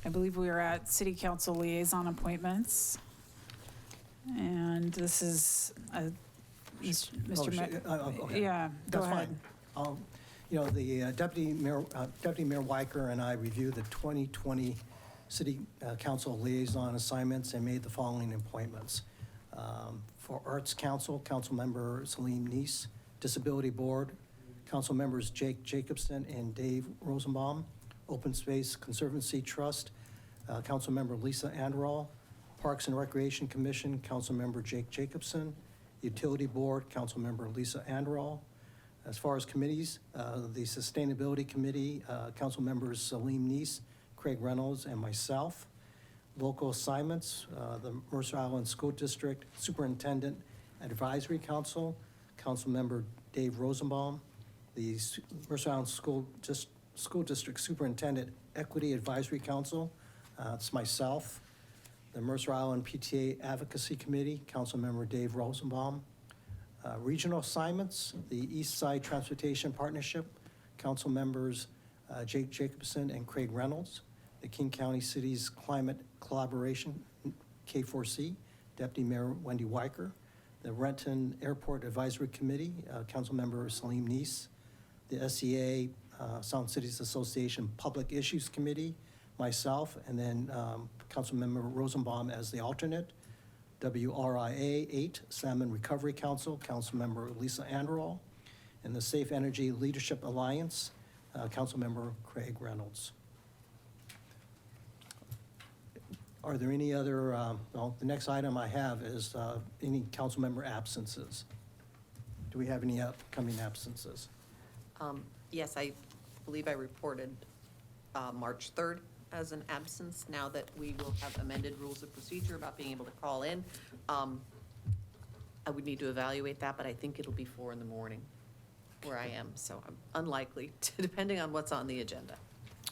Speaker 1: I believe we are at city council liaison appointments. And this is Mr.
Speaker 6: Okay.
Speaker 1: Yeah, go
Speaker 6: That's
Speaker 1: ahead.
Speaker 6: fine. The Deputy Mayor Weicker and I reviewed the 2020 City Council liaison assignments and made the following appointments. For Arts Council, Councilmember Salim Neese. Disability Board, Council members Jake Jacobson and Dave Rosenbaum. Open Space Conservancy Trust, Councilmember Lisa Anderall. Parks and Recreation Commission, Councilmember Jake Jacobson. Utility Board, Councilmember Lisa Anderall. As far as committees, the Sustainability Committee, Council members Salim Neese, Craig Reynolds, and myself. Local assignments, the Mercer Island School District Superintendent Advisory Council, Councilmember Dave Rosenbaum. The Mercer Island School District Superintendent Equity Advisory Council. It's myself, the Mercer Island PTA Advocacy Committee, Councilmember Dave Rosenbaum. Regional assignments, the East Side Transportation Partnership, Council members Jake Jacobson and Craig Reynolds. The King County Cities Climate Collaboration, K4C, Deputy Mayor Wendy Weicker. The Renton Airport Advisory Committee, Councilmember Salim Neese. The SCA Sound Cities Association Public Issues Committee, myself, and then Councilmember Rosenbaum as the alternate. WRIA 8 Salmon Recovery Council, Councilmember Lisa Anderall. And the Safe Energy Leadership Alliance, Councilmember Craig Reynolds. Are there any other, well, the next item I have is any council member absences. Do we have any upcoming absences?
Speaker 5: Yes, I believe I reported March 3rd as an absence, now that we will have amended rules of procedure about being able to call in. I would need to evaluate that, but I think it'll be 4 in the morning where I am, so I'm unlikely, depending on what's on the agenda.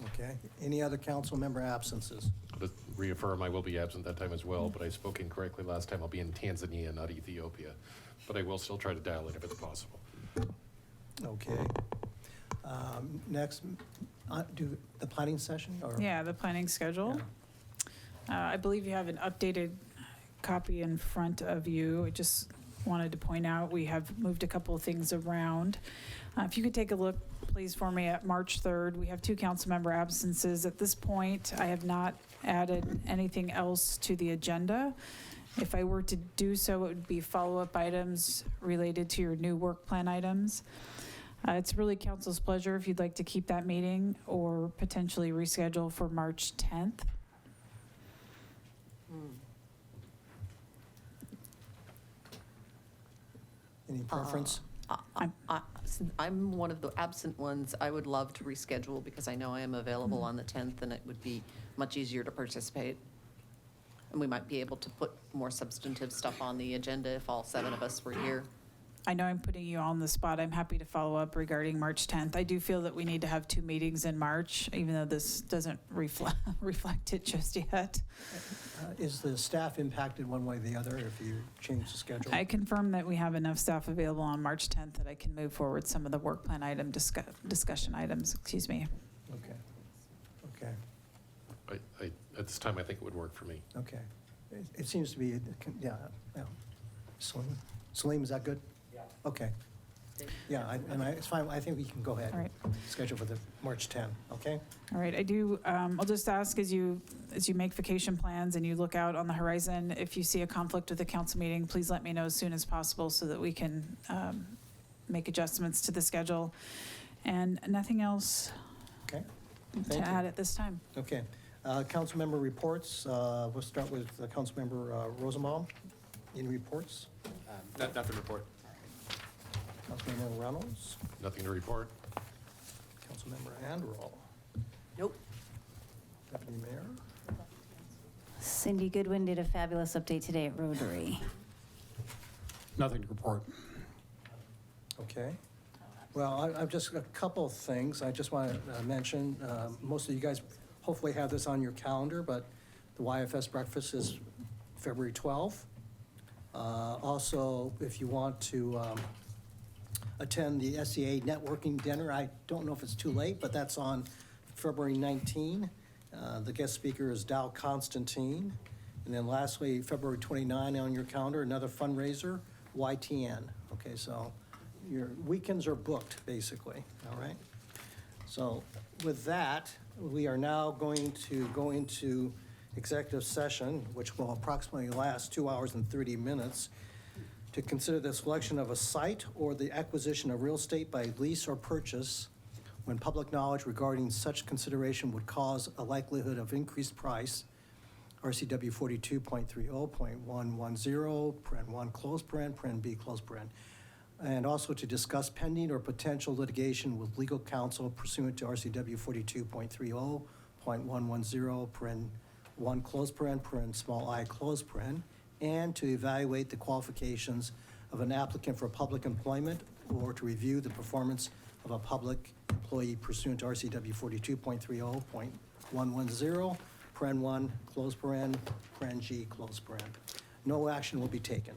Speaker 6: Okay. Any other council member absences?
Speaker 9: To reaffirm, I will be absent that time as well, but I spoke incorrectly last time. I'll be in Tanzania, not Ethiopia. But I will still try to dial in if it's possible.
Speaker 6: Okay. Next, do the planning session or?
Speaker 1: Yeah, the planning schedule. I believe you have an updated copy in front of you. I just wanted to point out, we have moved a couple of things around. If you could take a look, please, for me at March 3rd. We have 2 council member absences. At this point, I have not added anything else to the agenda. If I were to do so, it would be follow-up items related to your new work plan items. It's really council's pleasure if you'd like to keep that meeting or potentially reschedule for March 10th.
Speaker 6: Any preference?
Speaker 5: Since I'm one of the absent ones. I would love to reschedule because I know I am available on the 10th, and it would be much easier to participate. And we might be able to put more substantive stuff on the agenda if all 7 of us were here.
Speaker 1: I know I'm putting you on the spot. I'm happy to follow up regarding March 10th. I do feel that we need to have 2 meetings in March, even though this doesn't reflect it just yet.
Speaker 6: Is the staff impacted one way or the other if you change the schedule?
Speaker 1: I confirm that we have enough staff available on March 10th that I can move forward some of the work plan item discussion items, excuse me.
Speaker 6: Okay. Okay.
Speaker 9: At this time, I think it would work for me.
Speaker 6: Okay. It seems to be, yeah. Salim, is that good? Yeah. Okay. Yeah, it's fine. I think we can go ahead.
Speaker 1: All right.
Speaker 6: Schedule for the March 10, okay?
Speaker 1: All right, I do, I'll just ask as you make vacation plans and you look out on the horizon, if you see a conflict with the council meeting, please let me know as soon as possible so that we can make adjustments to the schedule. And nothing else
Speaker 6: Okay.
Speaker 1: to
Speaker 6: Thank you.
Speaker 1: add at this time.
Speaker 6: Okay. Council member reports. We'll start with Council member Rosenbaum. Any reports?
Speaker 2: Nothing report.
Speaker 6: Councilmember Reynolds.
Speaker 9: Nothing to report.
Speaker 6: Councilmember Anderall.
Speaker 5: Nope.
Speaker 6: Deputy Mayor.
Speaker 10: Cindy Goodwin did a fabulous update today at Rotary.
Speaker 3: Nothing to report.
Speaker 6: Okay. Well, I've just a couple of things I just want to mention. Most of you guys hopefully have this on your calendar, but the YFS breakfast is February 12th. Also, if you want to attend the SCA networking dinner, I don't know if it's too late, but that's on February 19. The guest speaker is Dow Constantine. And then lastly, February 29 on your calendar, another fundraiser, YTN. Okay, so your weekends are booked, basically, all right? So with that, we are now going to go into executive session, which will approximately last 2 hours and 30 minutes, to consider the selection of a site or the acquisition of real estate by lease or purchase when public knowledge regarding such consideration would cause a likelihood of increased price, RCW 42.30.110, paren 1, close paren B, close paren. And also to discuss pending or potential litigation with legal counsel pursuant to RCW 42.30.110, paren 1, close paren small I, close paren, and to evaluate the qualifications of an applicant for public employment or to review the performance of a public employee pursuant to RCW 42.30.110. 110, paren 1, close paren, paren G, close paren. No action will be taken.